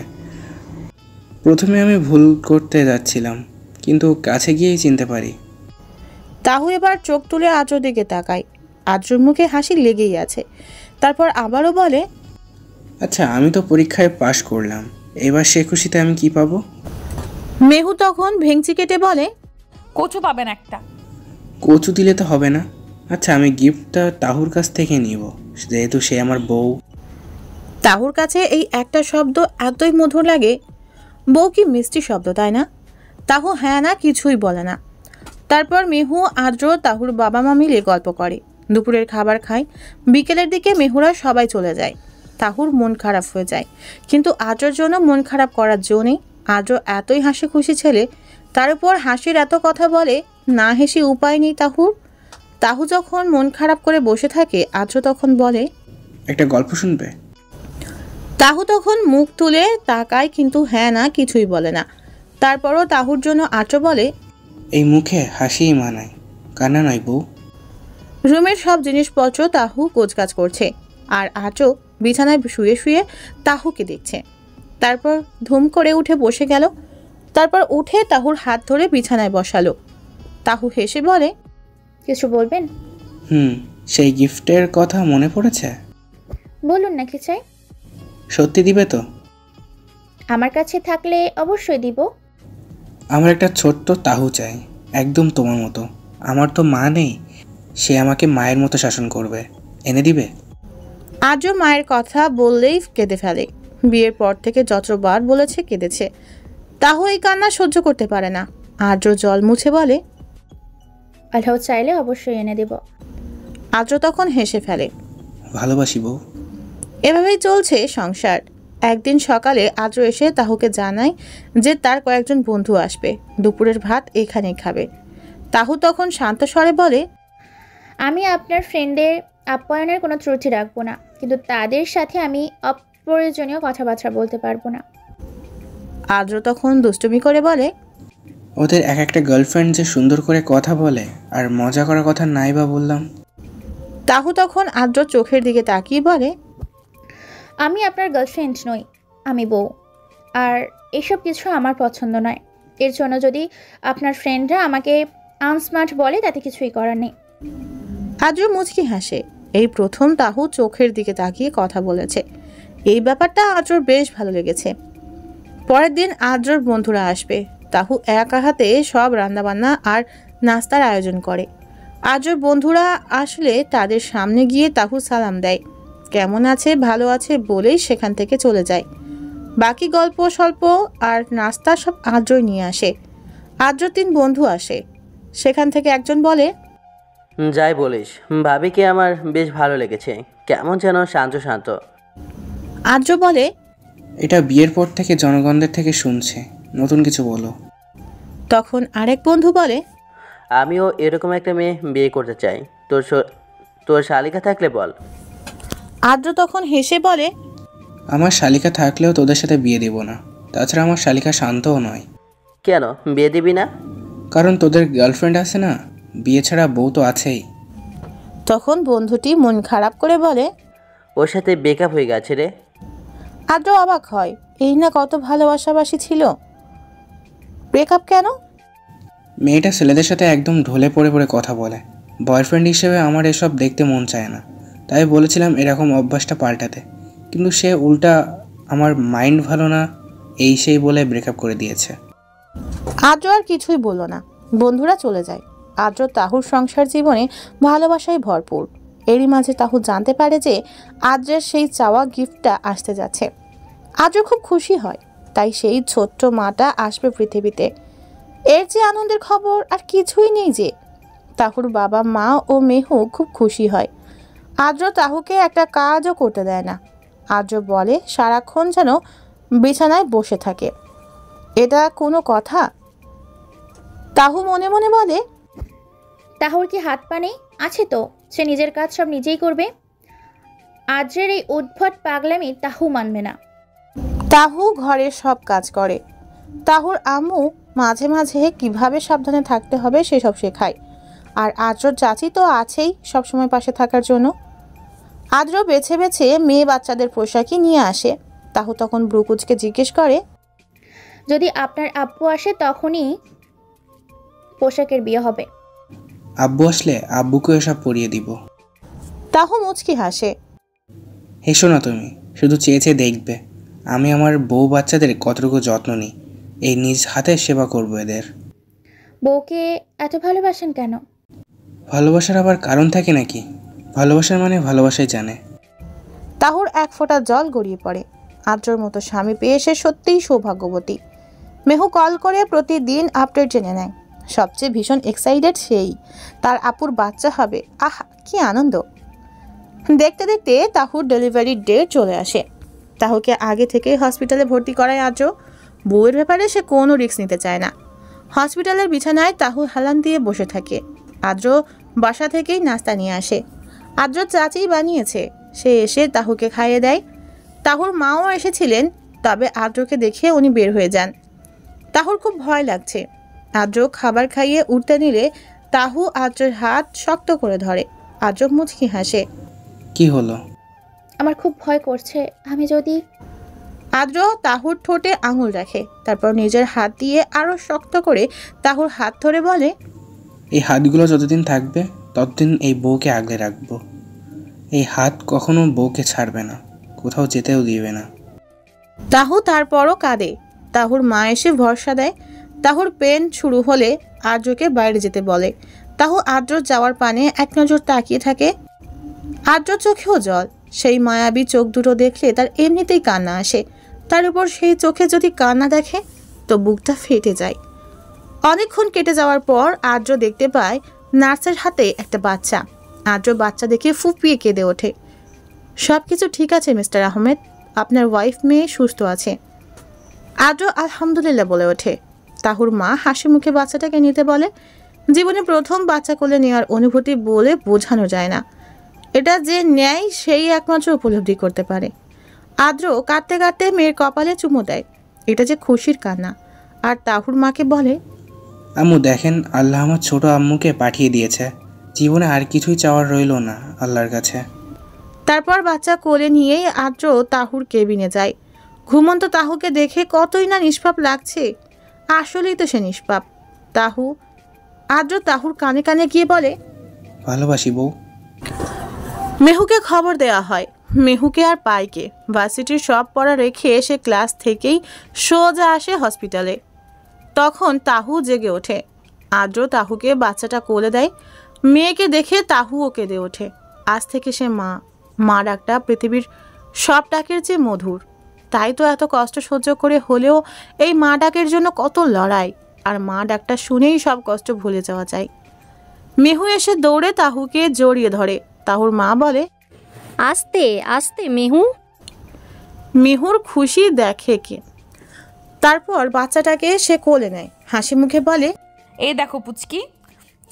প্রথমে আমি ভুল করতে যাচ্ছিলাম, কিন্তু কাছে গিয়েই চিনতে পারি। তাহু এবার চোখ তুলে আদ্র দিকে তাকায়। আদ্রর মুখে হাসি লেগেই আছে। তারপর আবারও বলে, আচ্ছা আমি তো পরীক্ষায় পাশ করলাম, এবার সে খুশিতে আমি কি পাবো? মেহু তখন ভেংচি কেটে বলে, কচু পাবেন একটা। কচু দিলে তো হবে না। আচ্ছা, আমি গিফটটা তাহুর কাছ থেকে নিব, যেহেতু সে আমার বউ। তাহুর কাছে এই একটা শব্দ এতই মধুর লাগে। বউ কি মিষ্টি শব্দ, তাই না? তাহু হ্যাঁ না কিছুই বলে না। তারপর মেহু, আদ্র, তাহুর বাবা মা মিলে গল্প করে, দুপুরের খাবার খায়। বিকেলের দিকে মেহুরা সবাই চলে যায়। তাহুর মন খারাপ হয়ে যায়, কিন্তু আদ্রর জন্য মন খারাপ করার জো নেই। আদ্র এতই হাসি খুশি ছেলে, তার উপর হাসির এত কথা বলে, না হেসে উপায় নেই তাহুর। তাহু যখন মন খারাপ করে বসে থাকে, আদ্র তখন বলে, একটা গল্প শুনবে? তাহু তখন মুখ তুলে তাকায়, কিন্তু হ্যাঁ না কিছুই বলে না। তারপরও তাহুর জন্য আদ্র বলে, এই মুখে হাসিই মানায়, কান্না নয় বউ। রুমের সব জিনিসপত্র তাহু গোছগাছ করছে, আর আদ্র বিছানায় শুয়ে শুয়ে তাহুকে দেখছে। তারপর ধুম করে উঠে বসে গেল। তারপর উঠে তাহুর হাত ধরে বিছানায় বসালো। তাহু হেসে বলে, কিছু বলবেন? সেই গিফটের কথা মনে পড়েছে? বলুন না কি চাই। সত্যি দিবে তো? আমার কাছে থাকলে অবশ্যই দিব। আমার একটা ছোট্ট তাহু চাই, একদম তোমার মতো। আমার তো মা নেই, সে আমাকে মায়ের মতো শাসন করবে। এনে দিবে? আদ্র মায়ের কথা বললেই কেঁদে ফেলে। বিয়ের পর থেকে যতবার বলেছে কেঁদেছে। তাহু এই কান্না সহ্য করতে পারে না। আদ্র জল মুছে বলে, আল্লাহ চাইলে অবশ্যই এনে দেব। আদ্র তখন হেসে ফেলে। ভালোবাসি বউ। এভাবেই চলছে সংসার। একদিন সকালে আদ্র এসে তাহুকে জানায় যে তার কয়েকজন বন্ধু আসবে, দুপুরের ভাত এখানেই খাবে। তাহু তখন শান্ত স্বরে বলে, আমি আপনার ফ্রেন্ডের আপ্যায়নের কোনো ত্রুটি রাখবো না, কিন্তু তাদের সাথে আমি অপ্রয়োজনীয় কথাবার্তা বলতে পারবো না। আদ্র তখন দুষ্টুমি করে বলে, ওদের এক একটা গার্লফ্রেন্ড যে সুন্দর করে কথা বলে আর মজা করার কথা নাই বা বললাম। তাহু তখন আদ্র চোখের দিকে তাকিয়ে বলে, আমি আপনার গার্লফ্রেন্ড নই, আমি বউ। আর এসব কিছু আমার পছন্দ নয়। এর জন্য যদি আপনার ফ্রেন্ডরা আমাকে আনস্মার্ট বলে, তাতে কিছুই করার নেই। আদ্র মুচকি হাসে। এই প্রথম তাহু চোখের দিকে তাকিয়ে কথা বলেছে। এই ব্যাপারটা আদ্রর বেশ ভালো লেগেছে। পরের দিন আদ্রর বন্ধুরা আসবে। তাহু একা হাতে সব রান্নাবান্না আর নাস্তার আয়োজন করে। আদ্রর বন্ধুরা আসলে তাদের সামনে গিয়ে তাহু সালাম দেয়, কেমন আছে ভালো আছে বলেই সেখান থেকে চলে যায়। বাকি গল্প স্বল্প আর নাস্তা সব আদ্রই নিয়ে আসে। আদ্র 3 বন্ধু আসে। সেখান থেকে একজন বলে, যাই বলিস, ভাবিকে আমার বেশ ভালো লেগেছে, কেমন যেন শান্ত শান্ত। আদ্র বলে, এটা বিয়ের পর থেকে জনগণদের থেকে শুনছে, নতুন কিছু বলো। তখন আরেক বন্ধু বলে, আমিও এরকম একটা মেয়ে বিয়ে করতে চাই, তোর শালিকা থাকলে বল। আদ্র তখন হেসে বলে, আমার শালিকা থাকলেও তোদের সাথে বিয়ে দিব না। তাছাড়া আমার শালিকা শান্তও নয়। কেন বিয়ে দিবি না? কারণ তোদের গার্লফ্রেন্ড আছে না, বিয়ে ছাড়া বউ তো আছেই। তখন বন্ধুটি মন খারাপ করে বলে, ওর সাথে ব্রেকআপ হয়ে গেছে রে। আদ্র অবাক হয়, এই না কত ভালোবাসাবাসি ছিল, ব্রেকআপ কেন? মেয়েটা ছেলেদের সাথে একদম ঢলে পড়ে পড়ে কথা বলে। বয়ফ্রেন্ড হিসেবে আমার এসব দেখতে মন চায় না, তাই বলেছিলাম এরকম অভ্যাসটা পাল্টাতে, কিন্তু সে উল্টা আমার মাইন্ড ভালো না এই সেই বলে ব্রেকআপ করে দিয়েছে। আদ্র আর কিছুই বলল না। বন্ধুরা চলে যায়। আদ্র তাহুর সংসার জীবনে ভালোবাসায় ভরপুর। এরই মাঝে তাহু জানতে পারে যে আদ্রের সেই চাওয়া গিফটটা আসতে যাচ্ছে। আদ্র খুব খুশি হয়, তাই সেই ছোট্ট মাটা আসবে পৃথিবীতে। এর যে আনন্দের খবর আর কিছুই নেই। যে তাহুর বাবা মা ও মেহু খুব খুশি হয়। আদ্র তাহুকে একটা কাজও করতে দেয় না। আদ্র বলে সারাক্ষণ যেন বিছানায় বসে থাকে। এটা কোনো কথা? তাহু মনে মনে বলে, তাহুর কি হাত পা নেই? আছে তো, সে নিজের কাজ সব নিজেই করবে। আদ্রের এই উদ্ভট পাগলামি তাহু মানবে না। তাহু ঘরের সব কাজ করে। তাহুর আম্মু মাঝে মাঝে কিভাবে সাবধানে থাকতে হবে সেসব শেখায়। আর আদ্রর চাচি তো আছেই সবসময় পাশে থাকার জন্য। আদ্র বেছে বেছে মেয়ে বাচ্চাদের পোশাকই নিয়ে আসে। তাহু তখন ব্রুকুজকে জিজ্ঞেস করে, যদি আপনার আব্বু আসে তখনই পোশাকের বিয়ে হবে। আব্বু আসলে আব্বুকে এসব পরিয়ে দিব। তাহু মুচকি হাসে। হেসো না তুমি, শুধু চেয়ে চেয়ে দেখবে আমি আমার বউ বাচ্চাদের কতটুকু যত্ন নিই। এই নিজ হাতে সেবা করবো এদের। বউকে এত ভালোবাসেন কেন? ভালোবাসার আবার কারণ থাকে নাকি? ভালোবাসার মানে ভালোবাসাই জানে। তাহুর এক ফোঁটা জল গড়িয়ে পড়ে। আদ্রর মতো স্বামী পেয়ে সে সত্যিই সৌভাগ্যবতী। মেহু কল করে প্রতিদিন আপডেট জেনে নেয়। সবচেয়ে ভীষণ এক্সাইটেড সেই, তার আপুর বাচ্চা হবে। আহা কি আনন্দ! দেখতে দেখতে তাহুর ডেলিভারির ডেট চলে আসে। তাহুকে আগে থেকেই হসপিটালে ভর্তি করায় আদ্র। বউয়ের ব্যাপারে সে কোনো রিস্ক নিতে চায় না। হসপিটালের বিছানায় তাহু হেলান দিয়ে বসে থাকে। আদ্র বাসা থেকেই নাস্তা নিয়ে আসে। আদ্র চাচিই বানিয়েছে। সে এসে তাহুকে খাইয়ে দেয়। তাহুর মাও এসেছিলেন, তবে আদ্রকে দেখে উনি বের হয়ে যান। তাহুর খুব ভয় লাগছে। আদ্র খাবার খাইয়ে উঠতে নিলে তাহু আদ্রের হাত শক্ত করে ধরে। আদ্র মুচকি হাসে। কি হলো? আমার খুব ভয় করছে। আমি যদি... আদ্র তাহুর ঠোঁটে আঙুল রাখে, তারপর নিজের হাত দিয়ে আরো শক্ত করে তাহুর হাত ধরে বলে, এই হাতগুলো যতদিন থাকবে ততদিন এই বউকে আগলে রাখবো। এই হাত কখনো বউকে ছাড়বে না, কোথাও যেতেও দিবে না। তাহু তারপরও কাঁদে। তাহুর মা এসে ভরসা দেয়। তাহুর পেন শুরু হলে আদ্রকে বাইরে যেতে বলে। তাহু আদ্র যাওয়ার পানে এক নজর তাকিয়ে থাকে। আদ্র চোখেও জল। সেই মায়াবী চোখ দুটো দেখলে তার এমনিতেই কান্না আসে। তার উপর সেই চোখে যদি কান্না দেখে তো বুকটা ফেটে যায়। অনেকক্ষণ কেটে যাওয়ার পর আদ্র দেখতে পায় নার্সের হাতে একটা বাচ্চা। আদ্র বাচ্চা দেখে ফুপিয়ে কেঁদে ওঠে। সব কিছু ঠিক আছে মিস্টার আহমেদ, আপনার ওয়াইফ মেয়ে সুস্থ আছে। আদ্র আলহামদুলিল্লাহ বলে ওঠে। তাহুর মা হাসি মুখে বাচ্চাটাকে নিতে বলে। জীবনে প্রথম বাচ্চা কোলে নেওয়ার অনুভূতি বলে বোঝানো যায় না। এটা যে ন্যায় সেই একমাত্র উপলব্ধি করতে পারে। আদ্র কাঁদতে কাঁদতে মেয়ের কপালে চুমু দেয়। এটা যে খুশির কান্না। আর তাহুর মাকে বলে, আম্মু দেখেন, আল্লাহ আমার ছোট আম্মুকে পাঠিয়ে দিয়েছে। জীবনে আর কিছুই চাওয়ার রইল না আল্লাহর কাছে। তারপর বাচ্চা কোলে নিয়েই আদ্র তাহুর কেবিনে যায়। ঘুমন্ত তাহুকে দেখে কতই না নিষ্পাপ লাগছে। আসলেই তো সে নিষ্পাপ। আদ্র তাহুর কানে কানে গিয়ে বলে, ভালোবাসি বউ। মেহুকে খবর দেওয়া হয়। মেহুকে আর পাইকে ভার্সিটির সব পড়া রেখে সে ক্লাস থেকেই সোজা আসে হসপিটালে। তখন তাহু জেগে ওঠে। আদ্র তাহুকে বাচ্চাটা কোলে দেয়। মেয়েকে দেখে তাহুও কেঁদে ওঠে। আজ থেকে সে মা ডাকটা পৃথিবীর সব ডাকের চেয়ে মধুর। তাই তো এত কষ্ট সহ্য করে হলেও এই মা ডাকের জন্য কত লড়াই। আর মা ডাকটা শুনেই সব কষ্ট ভুলে যাওয়া যায়। মেহু এসে দৌড়ে তাহুকে জড়িয়ে ধরে। তাহুর মা বলে, আস্তে আস্তে মেহু। মেহুর খুশি দেখে কে। তারপর বাচ্চাটাকে সে কোলে নেয়। হাসি মুখে বলে, এই দেখো পুচকি,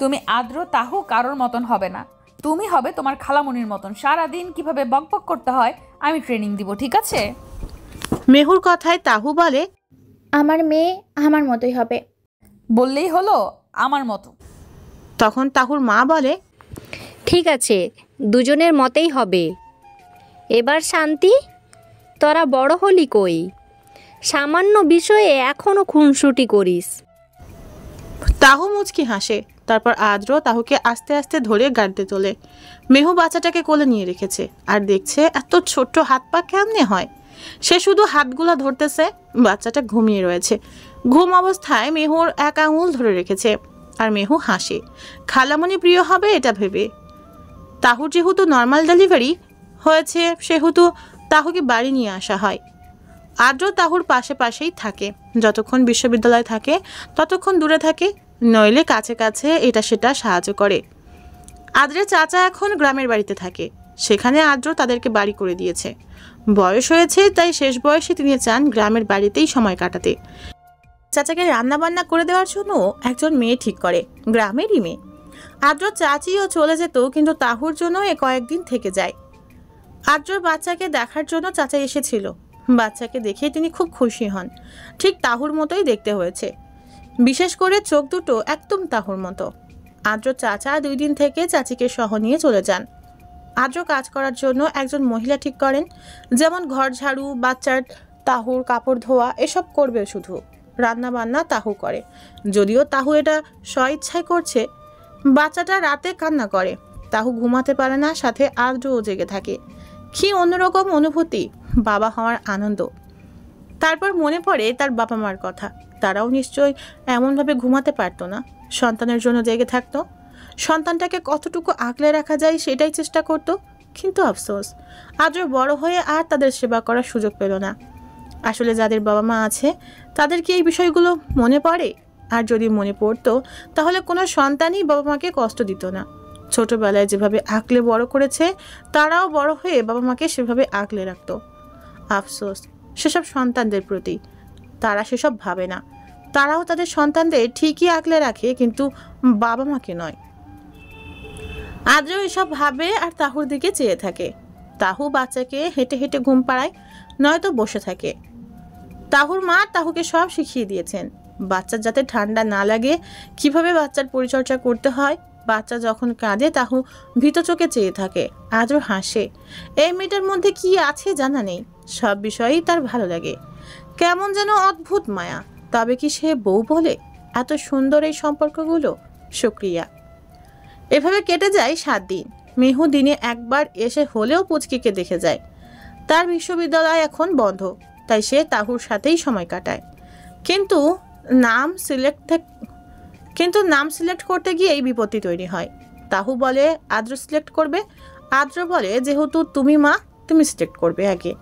তুমি আদ্র তাহু কারোর মতন হবে না। তুমি হবে তোমার খালামণির মতন। সারাদিন কিভাবে বকবক করতে হয় আমি ট্রেনিং দিব, ঠিক আছে? মেহুর কথায় তাহু বলে, আমার মেয়ে আমার মতোই হবে। বললেই হলো আমার মতো। তখন তাহুর মা বলে, ঠিক আছে, দুজনের মতেই হবে। এবার শান্তি, তোরা বড় হলি কই? সামান্য বিষয়ে এখনো খুনসুটি করিস। তাহু মুচকি হাসে। তারপর আদ্র তাহুকে আস্তে আস্তে ধরে গাড়িতে তোলে। মেহু বাচ্চাটাকে কোলে নিয়ে রেখেছে আর দেখছে এত ছোট্ট হাত পা কেমনে হয়। সে শুধু হাতগুলা ধরতেছে। বাচ্চাটা ঘুমিয়ে রয়েছে। ঘুম অবস্থায় মেহুর এক আঙুল ধরে রেখেছে। আর মেহু হাসে, খালামণি প্রিয় হবে এটা ভেবে। তাহুর যেহেতু নর্মাল ডেলিভারি হয়েছে সেহেতু তাহুকে বাড়ি নিয়ে আসা হয়। আদ্র তাহুর পাশেই থাকে। যতক্ষণ বিশ্ববিদ্যালয় থাকে ততক্ষণ দূরে থাকে, নইলে কাছে কাছে এটা সেটা সাহায্য করে। আদ্রের চাচা এখন গ্রামের বাড়িতে থাকে। সেখানে আদ্র তাদেরকে বাড়ি করে দিয়েছে। বয়স হয়েছে, তাই শেষ বয়সে তিনি চান গ্রামের বাড়িতেই সময় কাটাতে। চাচাকে রান্না বান্না করে দেওয়ার জন্য একজন মেয়ে ঠিক করে, গ্রামেরই মেয়ে। আদ্র চাচিও চলে যেত, কিন্তু তাহুর জন্য কয়েকদিন থেকে যায়। আদ্রর বাচ্চাকে দেখার জন্য চাচা এসেছিল। বাচ্চাকে দেখে তিনি খুব খুশি হন। ঠিক তাহুর মতোই দেখতে হয়েছে, বিশেষ করে চোখ দুটো একদম তাহুর মতো। আদ্র চাচা 2 দিন থেকে চাচিকে সহ নিয়ে চলে যান। আদ্র কাজ করার জন্য একজন মহিলা ঠিক করেন, যেমন ঘর ঝাড়ু, বাচ্চার তাহুর কাপড় ধোয়া এসব করবে। শুধু রান্না বান্না তাহু করে, যদিও তাহু এটা স্বইচ্ছায় করছে। বাচ্চাটা রাতে কান্না করে, তাহু ঘুমাতে পারে না, সাথে আদ্রও জেগে থাকে। কি অন্যরকম অনুভূতি, বাবা হওয়ার আনন্দ। তারপর মনে পড়ে তার বাবা মার কথা। তারাও নিশ্চয় এমনভাবে ঘুমাতে পারতো না। সন্তানের জন্য জেগে থাকতো, সন্তানটাকে কতটুকু আগলে রাখা যায় সেটাই চেষ্টা করত। কিন্তু আফসোস, আদ্র বড় হয়ে আর তাদের সেবা করার সুযোগ পেল না। আসলে যাদের বাবা মা আছে তাদের কি এই বিষয়গুলো মনে পড়ে? আর যদি মনে পড়তো তাহলে কোনো সন্তানই বাবা মাকে কষ্ট দিত না। ছোটবেলায় যেভাবে আগলে বড় করেছে তারাও বড় হয়ে বাবা মাকে সেভাবে আগলে রাখত। আফসোস সেসব সন্তানদের প্রতি, তারা সেসব ভাবে না। তারাও তাদের সন্তানদের ঠিকই আগলে রাখে, কিন্তু বাবা মাকে নয়। আদ্র এসব ভাবে আর তাহুর দিকে চেয়ে থাকে। তাহু বাচ্চাকে হেঁটে হেঁটে ঘুম পাড়ায়, নয়তো বসে থাকে। তাহুর মা তাহুকে সব শিখিয়ে দিয়েছেন। বাচ্চার যাতে ঠান্ডা না লাগে, কিভাবে বাচ্চার পরিচর্যা করতে হয়। বাচ্চা যখন কাঁদে তাহু ভীত চোখে চেয়ে থাকে। আদ্র হাসে। এই মেয়েটার মধ্যে কি আছে জানা নেই, সব বিষয়েই তার ভালো লাগে। কেমন যেন অদ্ভুত মায়া। তবে কি সে বউ বলে? এত সুন্দর এই সম্পর্কগুলো। শুক্রিয়া। এভাবে কেটে যায় 7 দিন। মেহু দিনে একবার এসে হলেও পুচকিকে দেখে যায়। তার বিশ্ববিদ্যালয় এখন বন্ধ, তাই সে তাহুর সাথেই সময় কাটায়। কিন্তু নাম সিলেক্ট করতে গিয়েই বিপত্তি তৈরি হয়। তাহু বলে আদ্র সিলেক্ট করবে, আদ্র বলে যেহেতু তুমি মা, তুমি সিলেক্ট করবে আগে।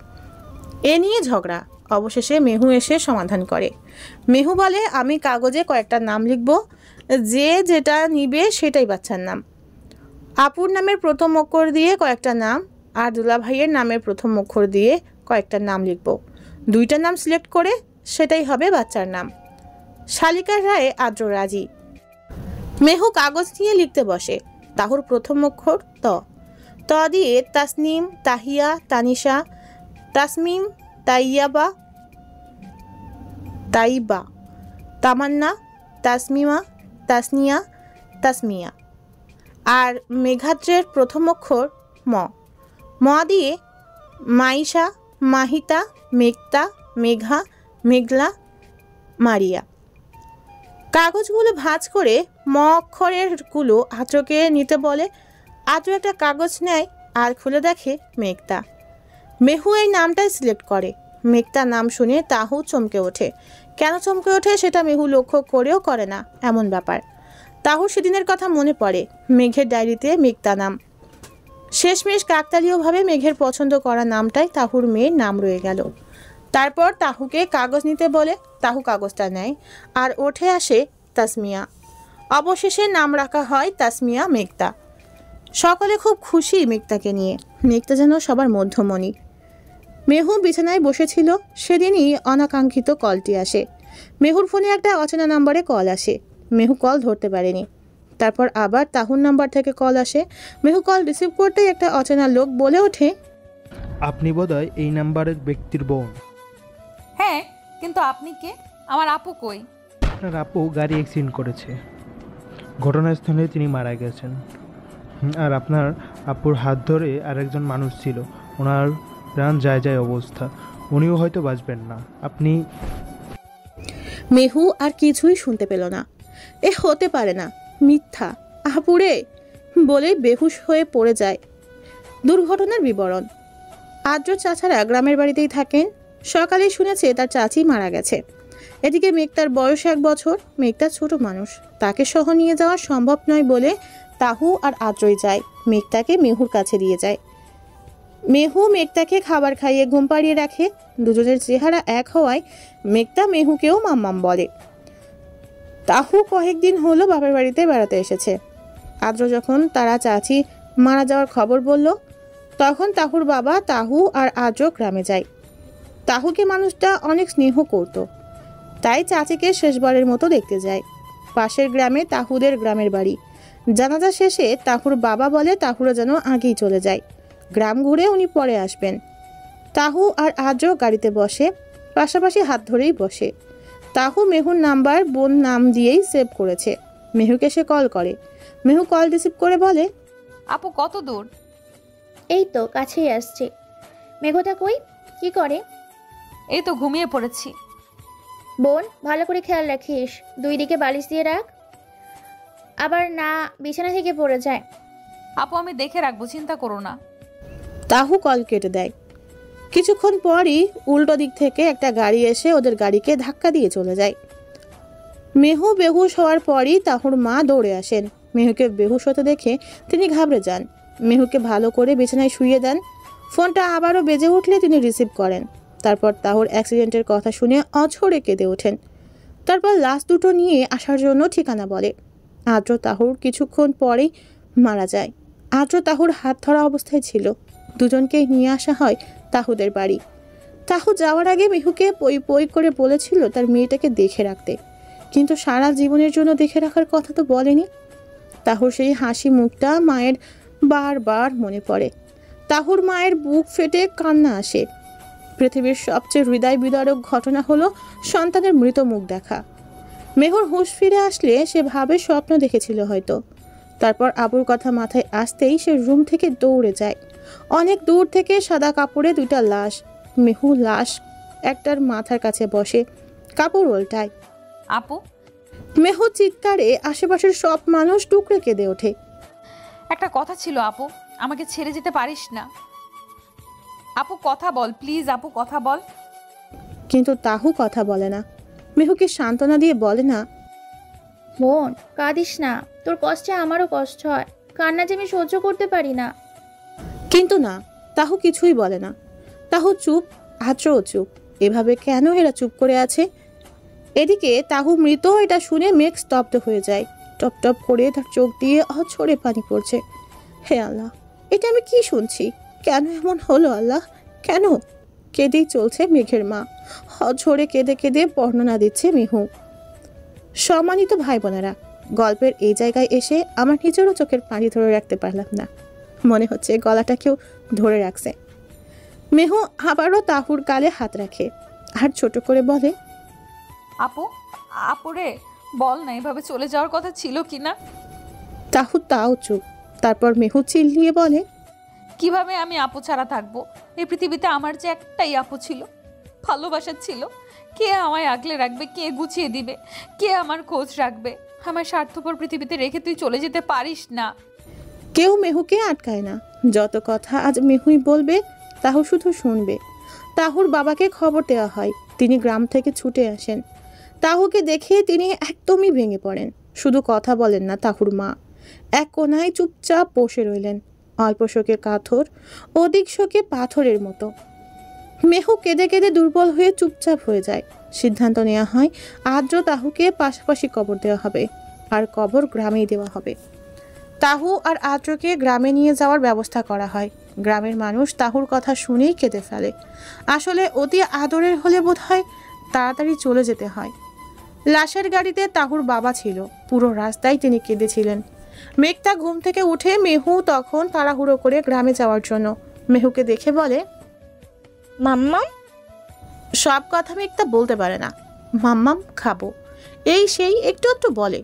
এ নিয়ে ঝগড়া। অবশেষে মেহু এসে সমাধান করে। মেহু বলে আমি কাগজে কয়েকটা নাম লিখব, যে যেটা নিবে সেটাই বাচ্চার নাম। আপুর নামের প্রথম অক্ষর দিয়ে কয়েকটা নাম, আর দুলা ভাইয়ের নামের প্রথম অক্ষর দিয়ে কয়েকটা নাম লিখব। 2টা নাম সিলেক্ট করে সেটাই হবে বাচ্চার নাম। শালিকার রায়ে আদ্র রাজি। মেহু কাগজ নিয়ে লিখতে বসে। তাহুর প্রথম অক্ষর ত। ত দিয়ে তাসনিম, তাহিয়া, তানিশা, তাসমিম, তাইয়াবা, তাইবা, তামান্না, তাসমিমা, তাসনিয়া, তাসমিয়া। আর মেঘাদ্রের প্রথম অক্ষর ম। ম দিয়ে মাইশা, মাহিতা, মেঘতা, মেঘা, মেঘলা, মারিয়া। কাগজগুলো ভাঁজ করে ম অক্ষরের গুলো আদ্রকে নিতে বলে। আদ্র একটা কাগজ নেয় আর খুলে দেখে মেঘতা। মেহু এই নামটাই সিলেক্ট করে। মেঘতা নাম শুনে তাহু চমকে ওঠে। কেন চমকে ওঠে সেটা মেহু লক্ষ্য করেও করে না, এমন ব্যাপার। তাহুর সেদিনের কথা মনে পড়ে। মেঘের ডায়েরিতে মেঘতা নাম। শেষমেশ কাকতালীয়ভাবে মেঘের পছন্দ করা নামটাই তাহুর মেয়ের নাম রয়ে গেল। তারপর তাহুকে কাগজ নিতে বলে। তাহু কাগজটা নেয় আর ওঠে আসে তাসমিয়া। অবশেষে নাম রাখা হয় তাসমিয়া মেঘতা। সকলে খুব খুশি মেঘতাকে নিয়ে। মেঘতা যেন সবার মধ্যমণি। মেহু বিছানায় বসেছিল, সেদিনই অনাকাঙ্ক্ষিত কলটি আসে। মেহুর ফোনে একটা অচেনা নাম্বারে কল আসে। মেহু কল ধরতে পারেনি। তারপর আবার তাহুর নাম্বার থেকে কল আসে। মেহু কল রিসিভ করতেই একটা অচেনা লোক বলে ওঠে, আপনি বোধহয় এই নাম্বারের ব্যক্তির বোন। হ্যাঁ, কিন্তু আপনি কে? আমার আপু কই? আপনার আপু গাড়ি অ্যাক্সিডেন্ট করেছে, ঘটনাস্থলে তিনি মারা গেছেন। আর আপনার আপুর হাত ধরে আরেকজন মানুষ ছিল, ওনার প্রাণ যায় যায় অবস্থা, উনিও হয়তো বাঁচবেন না। আপনি। মেহু আর কিছুই শুনতে পেল না। এ হতে পারে না, মিথ্যা, আপুরে বলে বেহুশ হয়ে পড়ে যায়। দুর্ঘটনার বিবরণ। আদ্র চাচারা গ্রামের বাড়িতেই থাকেন। সকালে শুনেছে তার চাচি মারা গেছে। এদিকে মেঘতার বয়স 1 বছর। মেঘতা ছোট মানুষ, তাকে সহ নিয়ে যাওয়া সম্ভব নয় বলে তাহু আর আদ্রই যায়। মেঘতাকে মেহুর কাছে দিয়ে যায়। মেহু মেঘতাকে খাবার খাইয়ে ঘুম পাড়িয়ে রাখে। দুজনের চেহারা এক হওয়ায় মেঘতা মেহুকেও মাম্মাম বলে। তাহু কয়েকদিন হলো বাপের বাড়িতে বেড়াতে এসেছে। আদ্র যখন তারা চাচি মারা যাওয়ার খবর বলল, তখন তাহুর বাবা তাহু আর আদ্র গ্রামে যায়। তাহুকে মানুষটা অনেক স্নেহ করত, তাই চাচিকে শেষবারের মতো দেখতে যায়। পাশের গ্রামে তাহুদের গ্রামের বাড়ি। জানাজা শেষে তাহুর বাবা বলে তাহুরা যেন আগেই চলে যায়, গ্রাম ঘুরে উনি পরে আসবেন। তাহু আর আদ্র গাড়িতে বসে, পাশাপাশি হাত ধরেই বসে। তাহু মেহুর নাম্বার বোন নাম দিয়েই সেভ করেছে। মেহুকে সে কল করে। মেহু কল রিসিভ করে বলে, আপু কত দূর? এই তো কাছেই আসছে। মেঘতা কই, কি করে? এই তো ঘুমিয়ে পড়েছি। বোন, ভালো করে খেয়াল রাখিস, 2 দিকে বালিশ দিয়ে রাখ, আবার না বিছানা থেকে পড়ে যায়। আপু আমি দেখে রাখবো, চিন্তা করো না। তাহু কল কেটে দেয়। কিছুক্ষণ পরই উল্টো দিক থেকে একটা গাড়ি এসে ওদের গাড়িকে ধাক্কা দিয়ে চলে যায়। মেহু বেহুশ হওয়ার পরই তাহুর মা দৌড়ে আসেন। মেহুকে বেহুশ হতে দেখে তিনি ঘাবড়ে যান। মেহুকে ভালো করে বিছানায় শুইয়ে দেন। ফোনটা আবারও বেজে উঠলে তিনি রিসিভ করেন। তারপর তাহুর অ্যাক্সিডেন্টের কথা শুনে অঝরে কেঁদে ওঠেন। তারপর লাশ দুটো নিয়ে আসার জন্য ঠিকানা বলে। আদ্র তাহুর কিছুক্ষণ পরেই মারা যায়। আদ্র তাহুর হাত ধরা অবস্থায় ছিল। দুজনকেই নিয়ে আসা হয় তাহুদের বাড়ি। তাহু যাওয়ার আগে মেহুকে পই পই করে বলেছিল তার মেয়েটাকে দেখে রাখতে, কিন্তু সারা জীবনের জন্য দেখে রাখার কথা তো বলেনি। তাহুর সেই হাসি মুখটা মায়ের বারবার মনে পড়ে। তাহুর মায়ের বুক ফেটে কান্না আসে। পৃথিবীর সবচেয়ে হৃদয় বিদারক ঘটনা হলো সন্তানের মৃত মুখ দেখা। মেহুর হুঁশ ফিরে আসলে সে ভাবে স্বপ্ন দেখেছিল হয়তো। তারপর আবুর কথা মাথায় আসতেই সে রুম থেকে দৌড়ে যায়। অনেক দূর থেকে সাদা কাপড়ে দুইটা লাশ। মেহু লাশ একটার মাথার কাছে বসে, কাপড় উল্টায়। আপু, মেহু চিৎকারে আশেপাশের সব মানুষ টুকরে কেঁদে ওঠে। একটা কথা ছিল আপু, আমাকে ছেড়ে যেতে পারিস না আপু, কথা বল প্লিজ আপু, কথা বল। কিন্তু তাহু কথা বলে না। মেহুকে সান্ত্বনা দিয়ে বলে না, বোন কাঁদিস না, তোর কষ্টে আমারও কষ্ট হয়, কান্না যে আমি সহ্য করতে পারি না। কিন্তু না, তাহু কিছুই বলে না। তাহু চুপ, আদ্রও চুপ। এভাবে কেন এরা চুপ করে আছে? এদিকে তাহু মৃত এটা শুনে মেঘ স্তব্ধ হয়ে যায়। টপ টপ করে তার চোখ দিয়ে অঝরে পানি পড়ছে। হে আল্লাহ, এটা আমি কি শুনছি? কেন এমন হলো আল্লাহ, কেন? কেঁদেই চলছে মেঘের মা। অঝরে কেঁদে কেঁদে বর্ণনা দিচ্ছে মেহু। সম্মানিত ভাই বোনেরা, গল্পের এই জায়গায় এসে আমার নিজেরও চোখের পানি ধরে রাখতে পারলাম না। মনে হচ্ছে গলাটা কেউ ধরে রাখছে। মেহু আবারও তাহুর গালে হাত রাখে আর ছোট করে বলে, আপু, আপুরে বল না এভাবে চলে যাওয়ার কথা ছিল কি না। তাহু তাও চুপ। তারপর মেহু চিল্লিয়ে বলে, কিভাবে আমি আপু ছাড়া থাকবো? এই পৃথিবীতে আমার যে একটাই আপু ছিল, ভালোবাসার ছিল। কে আমায় আগলে রাখবে, কে গুছিয়ে দিবে, কে আমার খোঁজ রাখবে? আমার স্বার্থপর পৃথিবীতে রেখে তুই চলে যেতে পারিস না। কেউ মেহুকে আটকায় না। যত কথা আজ মেহুই বলবে, তাহু শুধু শুনবে। তাহুর বাবাকে খবর দেওয়া হয়। তিনি গ্রাম থেকে ছুটে আসেন। তাহুকে দেখে তিনি একদমই ভেঙে পড়েন। শুধু কথা বলেন না, তাহুর মা এক কোনায় চুপচাপ বসে রইলেন। অল্প শোকে কাথর, অধিক শোকে পাথরের মতো। মেহু কেঁদে কেঁদে দুর্বল হয়ে চুপচাপ হয়ে যায়। সিদ্ধান্ত নেওয়া হয় আদ্র তাহুকে পাশাপাশি কবর দেওয়া হবে, আর কবর গ্রামেই দেওয়া হবে। তাহু আর আদ্রকে গ্রামে নিয়ে যাওয়ার ব্যবস্থা করা হয়। গ্রামের মানুষ তাহুর কথা শুনেই কেঁদে ফেলে। আসলে অতি আদরের হলে বোধহয় তাড়াতাড়ি চলে যেতে হয়। লাশের গাড়িতে তাহুর বাবা ছিল। পুরো রাস্তায় তিনি কেঁদেছিলেন। মেঘটা ঘুম থেকে উঠে মেহু তখন তাড়াহুড়ো করে গ্রামে যাওয়ার জন্য। মেহুকে দেখে বলে, মাম্মাম। সব কথা মেঘটা বলতে পারে না। মাম্মাম খাবো, এই সেই একটু একটু বলে।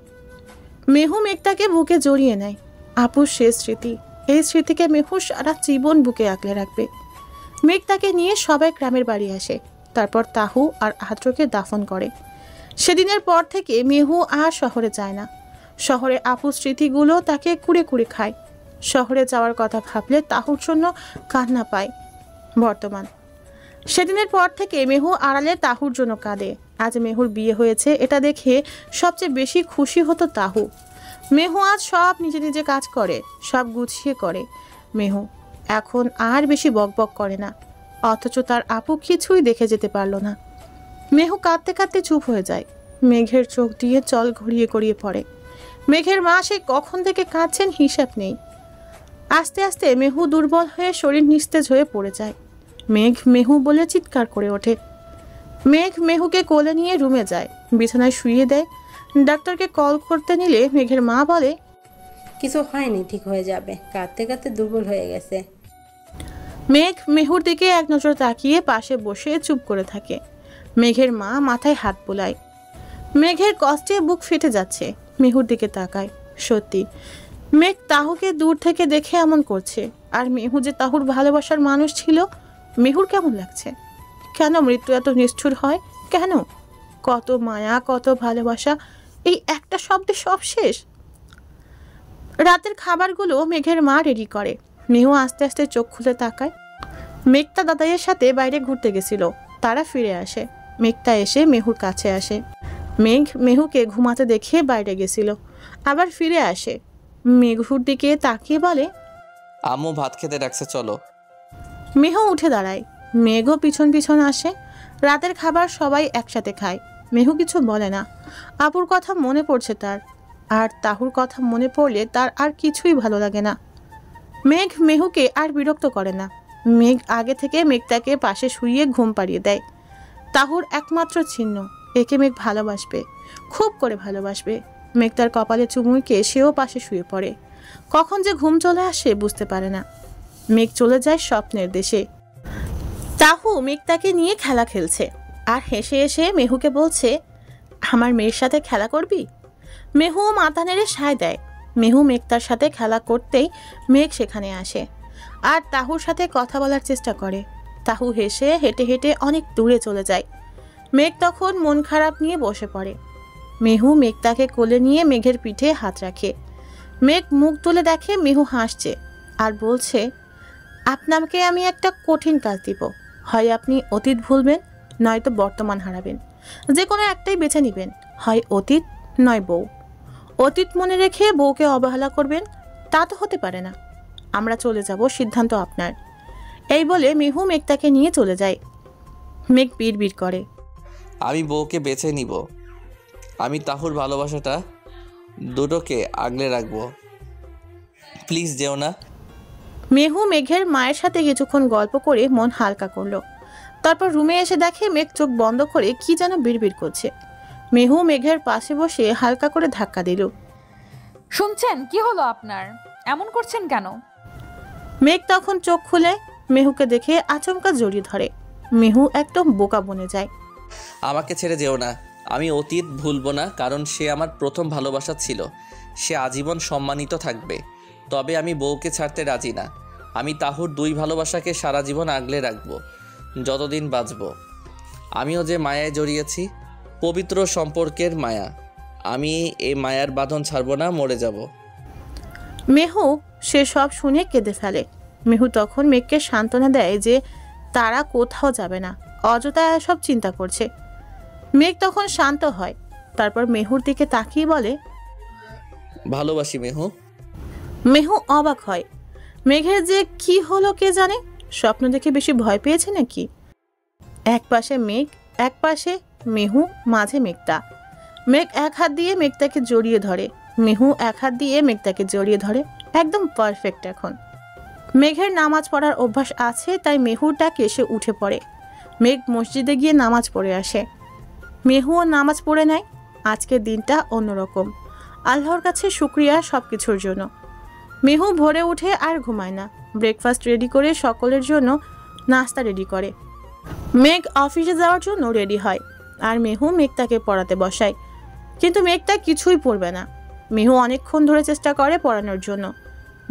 মেহু মেঘটাকে বুকে জড়িয়ে নেয়। আপুর শেষ স্মৃতি, এই স্মৃতিকে মেহু সারা জীবন বুকে আগলে রাখবে। মেঘটাকে নিয়ে সবাই গ্রামের বাড়ি আসে। তারপর তাহু আর আদ্রকে দাফন করে। সেদিনের পর থেকে মেহু আর শহরে যায় না। শহরে আপুর স্মৃতিগুলো তাকে কুড়ে কুড়ে খায়। শহরে যাওয়ার কথা ভাবলে তাহুর জন্য কান্না পায়। বর্তমান সেদিনের পর থেকে মেহু আড়ালে তাহুর জন্য কাঁদে। আজ মেহুর বিয়ে হয়েছে এটা দেখে সবচেয়ে বেশি খুশি হতো তাহু। মেহু আজ সব নিজে নিজে কাজ করে, সব গুছিয়ে করে। মেহু এখন আর বেশি বকবক করে না, অথচ তার আপু কিছুই দেখে যেতে পারলো না। মেহু কাঁদতে কাঁদতে চুপ হয়ে যায়। মেঘের চোখ দিয়ে জল গড়িয়ে গড়িয়ে পড়ে। মেঘের মা সে কখন থেকে কাঁদছেন হিসাব নেই। আস্তে আস্তে মেহু দুর্বল হয়ে শরীর নিস্তেজ হয়ে পড়ে যায়। মেঘ মেহু বলে চিৎকার করে ওঠে। মেঘ মেহুকে কোলে নিয়ে রুমে যায়, বিছানায় শুইয়ে দেয়। ডাক্তারকে কল করতে নিলে মেঘের মা বলে, কিছু হয়নি, ঠিক হয়ে যাবে, কাঁদতে কাঁদতে দুর্বল হয়ে গেছে। মেঘ মেহুর দিকে এক নজর তাকিয়ে পাশে বসে চুপ করে থাকে। মেঘের মা মাথায় হাত বোলায়। মেঘের কষ্টে বুক ফেটে যাচ্ছে। মেহুর দিকে তাকায়। সত্যি মেঘ তাহুকে দূর থেকে দেখে এমন করছে। আর মেহু যে তাহুর ভালোবাসার মানুষ ছিল। মেহুর কেমন লাগছে? কেন মৃত্যু এত নিষ্ঠুর হয়? কেন? কত মায়া, কত ভালোবাসা, এই একটা শব্দে সব শেষ। রাতের খাবারগুলো মেঘের মা রেডি করে। মেহু আস্তে আস্তে চোখ খুলে তাকায়। মেঘটা দাদাইয়ের সাথে বাইরে ঘুরতে গেছিল। তারা ফিরে আসে। মেঘটা এসে মেহুর কাছে আসে। মেঘ মেহুকে ঘুমাতে দেখে বাইরে গেছিল, আবার ফিরে আসে। মেঘুর দিকে তাকিয়ে বলে, আম্মু ভাত খেতে ডাকছে, চলো। মেহু উঠে দাঁড়ায়। মেঘও পিছন পিছন আসে। রাতের খাবার সবাই একসাথে খায়। মেহু কিছু বলে না। আপুর কথা মনে পড়ছে তার, আর তাহুর কথা মনে পড়লে তার আর কিছুই ভালো লাগে না। মেঘ মেহুকে আর বিরক্ত করে না। মেঘ আগে থেকে মেঘটাকে পাশে শুইয়ে ঘুম পাড়িয়ে দেয়। তাহুর একমাত্র চিহ্ন, একে মেঘ ভালোবাসবে, খুব করে ভালোবাসবে। মেঘ তার কপালে চুমুকে সেও পাশে শুয়ে পড়ে। কখন যে ঘুম চলে আসে বুঝতে পারে না। মেঘ চলে যায় স্বপ্নের দেশে। তাহু মেঘটাকে নিয়ে খেলা খেলছে আর হেসে এসে মেহুকে বলছে, আমার মেয়ের সাথে খেলা করবি? মেহু মাথা নেড়ে সায় দেয়। মেহু মেঘটার সাথে খেলা করতেই মেঘ সেখানে আসে আর তাহুর সাথে কথা বলার চেষ্টা করে। তাহু হেসে হেঁটে হেঁটে অনেক দূরে চলে যায়। মেঘ তখন মন খারাপ নিয়ে বসে পড়ে। মেহু মেঘটাকে কোলে নিয়ে মেঘের পিঠে হাত রাখে। মেঘ মুখ তুলে দেখে মেহু হাসছে আর বলছে, আপনাকে আমি একটা কঠিন কাজ দিব। হয় আপনি অতীত ভুলবেন, নয়তো বর্তমান হারাবেন। যে কোনো একটাই বেছে নেবেন, হয় অতীত নয় বউ। অতীত মনে রেখে বউকে অবহেলা করবেন, তা তো হতে পারে না। আমরা চলে যাব, সিদ্ধান্ত আপনার। এই বলে মেহু মেঘটাকে নিয়ে চলে যায়। মেঘ বিড়বিড় করে, আমি বউকে বেছে নিব। আমি তাহুর ভালোবাসাটা দুটোকে আগলে রাখবো। প্লিজ যেও না। মেহু মেঘের মায়ের সাথে কিছুক্ষণ গল্প করে মন হালকা করলো। তারপর রুমে এসে দেখে মেঘ চোখ বন্ধ করে কি যেন বিড়বিড় করছে। মেহু মেঘের পাশে বসে হালকা করে ধাক্কা দিল। শুনছেন, কি হলো আপনার? এমন করছেন কেন? মেঘ তখন চোখ খুলে মেহুকে দেখে আচমকা জড়িয়ে ধরে। মেহু একদম বোকা বনে যায়। আমাকে ছেড়ে যেও না। আমি অতীত ভুলবো না, কারণ সে আমার প্রথম ভালোবাসা ছিল। সে আজীবন সম্মানিত থাকবে। তবে আমি বউকে ছাড়তে রাজি না। আমি তাহুর দুই ভালোবাসাকে সারা জীবন আগলে রাখবো, যতদিন বাঁচব। আমিও যে মায়ায় জড়িয়েছি, পবিত্র সম্পর্কের মায়া, আমি এই মায়ার বাঁধন ছাড়বো না, মরে যাব। মেহু সে সব শুনে কেঁদে ফেলে। মেহু তখন মেঘকে সান্ত্বনা দেয় যে তারা কোথাও যাবে না, অযথা সব চিন্তা করছে। মেঘ তখন শান্ত হয়। তারপর মেহুর দিকে তাকিয়ে বলে, ভালোবাসি মেহু। মেহু অবাক হয়। মেঘের যে কি হলো কে জানে, স্বপ্ন দেখে বেশি ভয় পেয়েছে নাকি? এক পাশে মেঘ, এক পাশে মেহু, মাঝে মেঘটা। মেঘ এক হাত দিয়ে মেঘটাকে জড়িয়ে ধরে, মেহু এক হাত দিয়ে মেঘটাকে জড়িয়ে ধরে। একদম পারফেক্ট। এখন মেঘের নামাজ পড়ার অভ্যাস আছে, তাই মেহুর ডাকে সে উঠে পড়ে। মেঘ মসজিদে গিয়ে নামাজ পড়ে আসে। মেহুও নামাজ পড়ে নেয়। আজকের দিনটা অন্যরকম। আল্লাহর কাছে শুকরিয়া সব কিছুর জন্য। মেহু ভোরে উঠে আর ঘুমায় না। ব্রেকফাস্ট রেডি করে সকলের জন্য নাস্তা রেডি করে। মেঘ অফিসে যাওয়ার জন্য রেডি হয় আর মেহু মেঘটাকে পড়াতে বসায়। কিন্তু মেঘটা কিছুই পড়বে না। মেহু অনেকক্ষণ ধরে চেষ্টা করে পড়ানোর জন্য,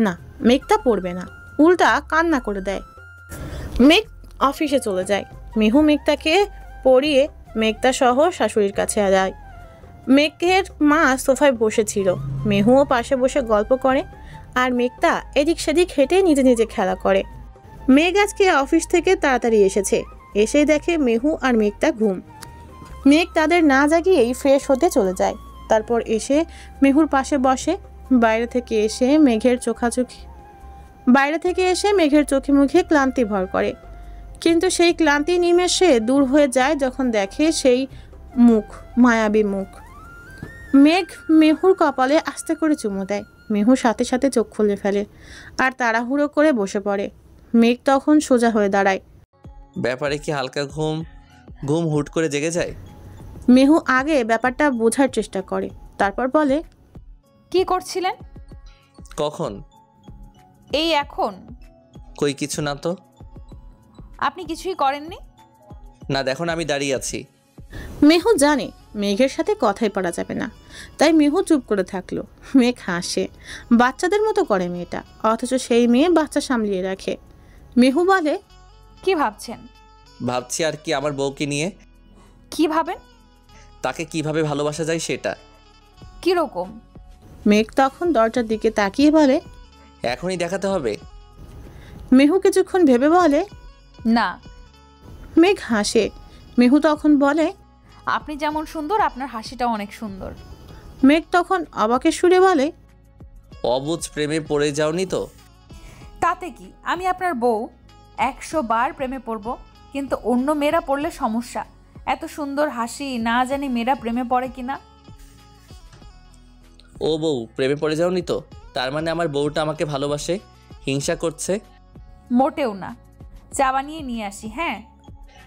না, মেঘটা পড়বে না, উল্টা কান্না করে দেয়। মেঘ অফিসে চলে যায়। মেহু মেঘটাকে পড়িয়ে মেঘটা সহ শাশুড়ির কাছে যায়। মেঘের মা সোফায় বসেছিল। মেহুও পাশে বসে গল্প করে আর মেঘটা এদিক সেদিক হেঁটে নিজে নিজে খেলা করে। মেঘ আজকে অফিস থেকে তাড়াতাড়ি এসেছে। এসেই দেখে মেহু আর মেঘটা ঘুম। মেঘ তাদের না জাগিয়েই ফ্রেশ হতে চলে যায়। তারপর এসে মেহুর পাশে বসে। বাইরে থেকে এসে মেঘের চোখে মুখে ক্লান্তি ভর করে। কিন্তু সেই ক্লান্তি নিমেষে দূর হয়ে যায় যখন দেখে সেই মুখ, মায়াবী মুখ। মেঘ মেহুর কপালে আস্তে করে চুমু দেয়। মেহু সাথে সাথে চোখ খুলে ফেলে আর তাড়াহুড়ো করে বসে পড়ে। মেঘ তখন সোজা হয়ে দাঁড়ায়। ব্যাপারে কি হালকা ঘুম হুট করে জেগে যায়? মেহু আগে ব্যাপারটা বোঝার চেষ্টা করে, তারপর বলে, কি করছিলেন? কখন? এই এখন। কই কিছু না তো। আপনি কিছুই করেননি? না, দেখো না, আমি দাঁড়িয়ে আছি। মেহু জানে মেঘের সাথে কথাই পারা যাবে না, তাই মেহু চুপ করে থাকলো। মেঘ হাসে। বাচ্চাদের মতো করে মেয়েটা, অথচ সেই মেয়ে বাচ্চা সামলিয়ে রাখে। মেহু বলে, কি ভাবছেন? ভাবছি আর কি, আমার বউকে নিয়ে। কি ভাবেন? তাকে কিভাবে ভালোবাসা যায় সেটা। কিরকম? মেঘ তখন দরজার দিকে তাকিয়ে বলে, এখনই দেখাতে হবে? মেহু কিছুক্ষণ ভেবে বলে, না। মেঘ হাসে। মেহু তখন বলে, আপনি যেমন সুন্দর আপনার হাসিটাও অনেক সুন্দর। মেঘ তখন অবাকের সুরে বলে, অবুঝ প্রেমে পড়ে যাওনি তো? তাতে কি, আমি আপনার বউ, 100 বার প্রেমে পড়ব, কিন্তু অন্য মেয়েরা পড়লে সমস্যা। এত সুন্দর হাসি, না জানি মেয়েরা প্রেমে পড়ে কিনা। ও বউ, প্রেমে পড়ে যাওনি তো? তার মানে আমার বউটা আমাকে ভালোবাসে, হিংসা করছে? মোটেও না। চা বানিয়ে নিয়ে আসি। হ্যাঁ।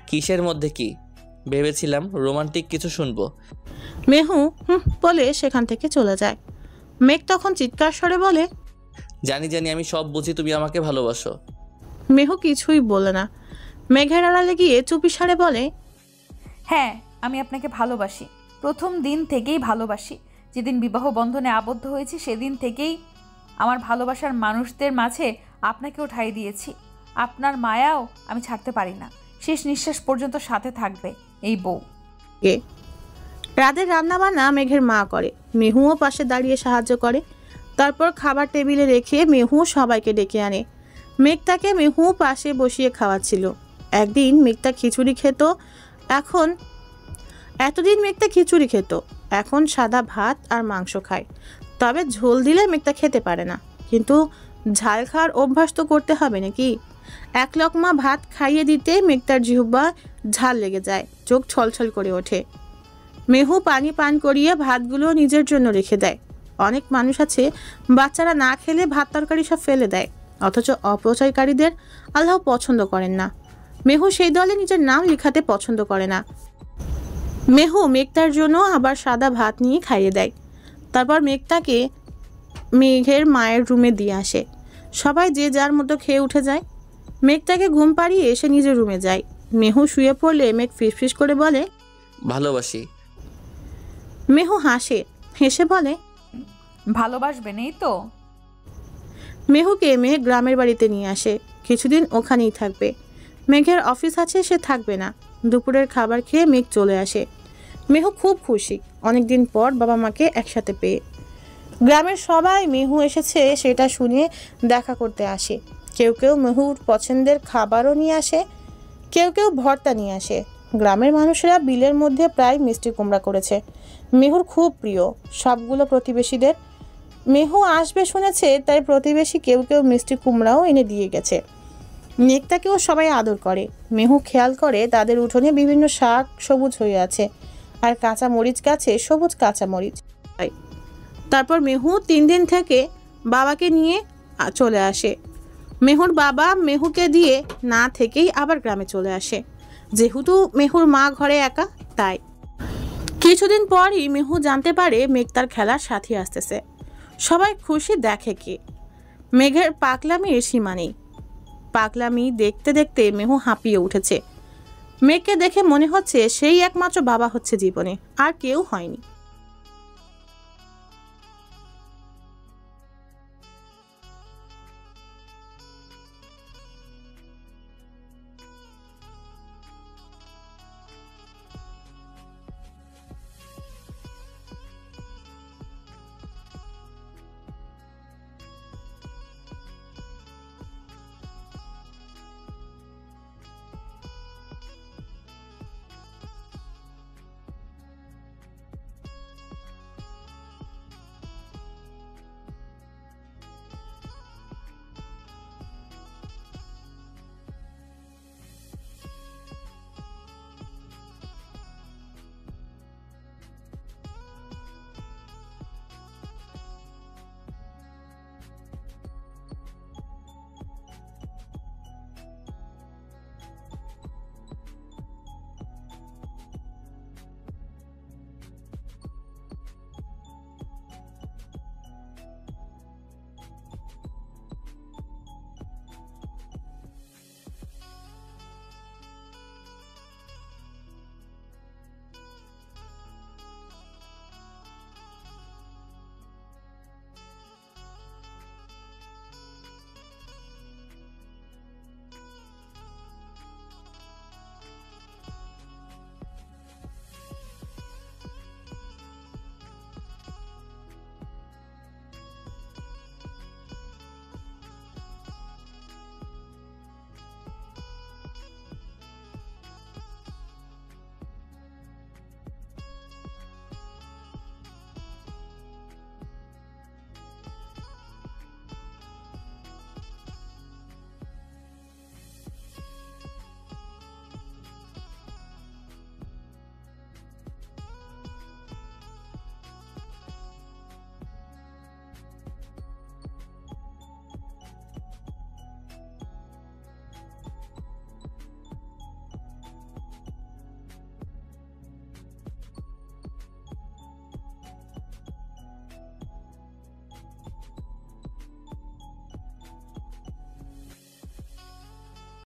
কিসের মধ্যে কি? ভেবেছিলাম রোমান্টিক কিছু শুনবো। মেহু বলে সেখান থেকে চলে যায়। মেঘ তখন চিৎকার স্বরে বলে, জানি জানি, আমি সব বুঝি, তুমি আমাকে ভালোবাসো। মেহু কিছুই বলে না। মেঘের আড়ালে গিয়ে চুপি সারে বলে, হ্যাঁ, আমি আপনাকে ভালোবাসি, প্রথম দিন থেকেই ভালোবাসি। যেদিন বিবাহ বন্ধনে আবদ্ধ হয়েছি সেদিন থেকেই আমার ভালোবাসার মানুষদের মাঝে আপনাকেও ঠাঁই দিয়েছি। আপনার মায়াও আমি ছাড়তে পারি না, শেষ নিঃশ্বাস পর্যন্ত সাথে থাকবে এই বউ। রাতের রান্নাবান্না মেঘের মা করে, মেহুও পাশে দাঁড়িয়ে সাহায্য করে। তারপর খাবার টেবিলে রেখে মেহু সবাইকে ডেকে আনে। মেঘতাকে মেহু পাশে বসিয়ে খাওয়াচ্ছিল। একদিন মেঘতা খিচুড়ি খেত, এতদিন মেঘতা খিচুড়ি খেত, এখন সাদা ভাত আর মাংস খায়। তবে ঝোল দিলে মেঘতা খেতে পারে না, কিন্তু ঝাল খাওয়ার অভ্যাস তো করতে হবে নাকি। এক লকমা ভাত খাইয়ে দিতে মেঘতার জিহ্বা ঝাল লেগে যায়, চোখ ছলছল করে ওঠে। মেহু পানি পান করিয়ে ভাতগুলো নিজের জন্য রেখে দেয়। অনেক মানুষ আছে বাচ্চারা না খেলে ভাত তরকারি সব ফেলে দেয়, অথচ অপচয়কারীদের আল্লাহ পছন্দ করেন না। মেহু সেই দলে নিজের নাম লিখাতে পছন্দ করে না। মেহু মেঘতার জন্য আবার সাদা ভাত নিয়ে খাইয়ে দেয়। তারপর মেঘতাকে মেঘের মায়ের রুমে দিয়ে আসে। সবাই যে যার মতো খেয়ে উঠে যায়। মেঘতাকে ঘুম পাড়িয়ে এসে নিজের রুমে যায়। মেহু শুয়ে পড়লে মেঘ ফিসফিস করে বলে, ভালোবাসি। মেহু হেসে বলে, ভালোবাসবেন এই তো। মেহুকে মেঘ গ্রামের বাড়িতে নিয়ে আসে, কিছুদিন ওখানেই থাকবে। মেঘের অফিস আছে, সে থাকবে না। দুপুরের খাবার খেয়ে মেঘ চলে আসে। মেহু খুব খুশি, অনেকদিন পর বাবা মাকে একসাথে পেয়ে। গ্রামের সবাই মেহু এসেছে সেটা শুনে দেখা করতে আসে। কেউ কেউ মেহুর পছন্দের খাবারও নিয়ে আসে, কেউ কেউ ভর্তা নিয়ে আসে। গ্রামের মানুষেরা বিলের মধ্যে প্রায় মিষ্টি কুমড়া করেছে, মেহুর খুব প্রিয়। সবগুলো প্রতিবেশীদের। মেহু আসবে শুনেছে, তাই প্রতিবেশী কেউ কেউ মিষ্টি কুমড়াও এনে দিয়ে গেছে। মেঘতাকেও সবাই আদর করে। মেহু খেয়াল করে তাদের উঠোনে বিভিন্ন শাক সবুজ হয়ে আছে, আর কাঁচা মরিচ গাছে সবুজ কাঁচা মরিচ। তারপর মেহু 3 দিন থেকে বাবাকে নিয়ে চলে আসে। মেহুর বাবা মেহুকে দিয়ে না থেকেই আবার গ্রামে চলে আসে, যেহেতু মেহুর মা ঘরে একা। তাই কিছুদিন পরই মেহু জানতে পারে মেঘ তার খেলার সাথী আসতেছে। সবাই খুশি দেখে কি মেঘের পাগলামির সীমা নেই। পাগলামি দেখতে দেখতে মেহু হাঁপিয়ে উঠেছে। মেঘকে দেখে মনে হচ্ছে সেই একমাত্র বাবা হচ্ছে জীবনে, আর কেউ হয়নি।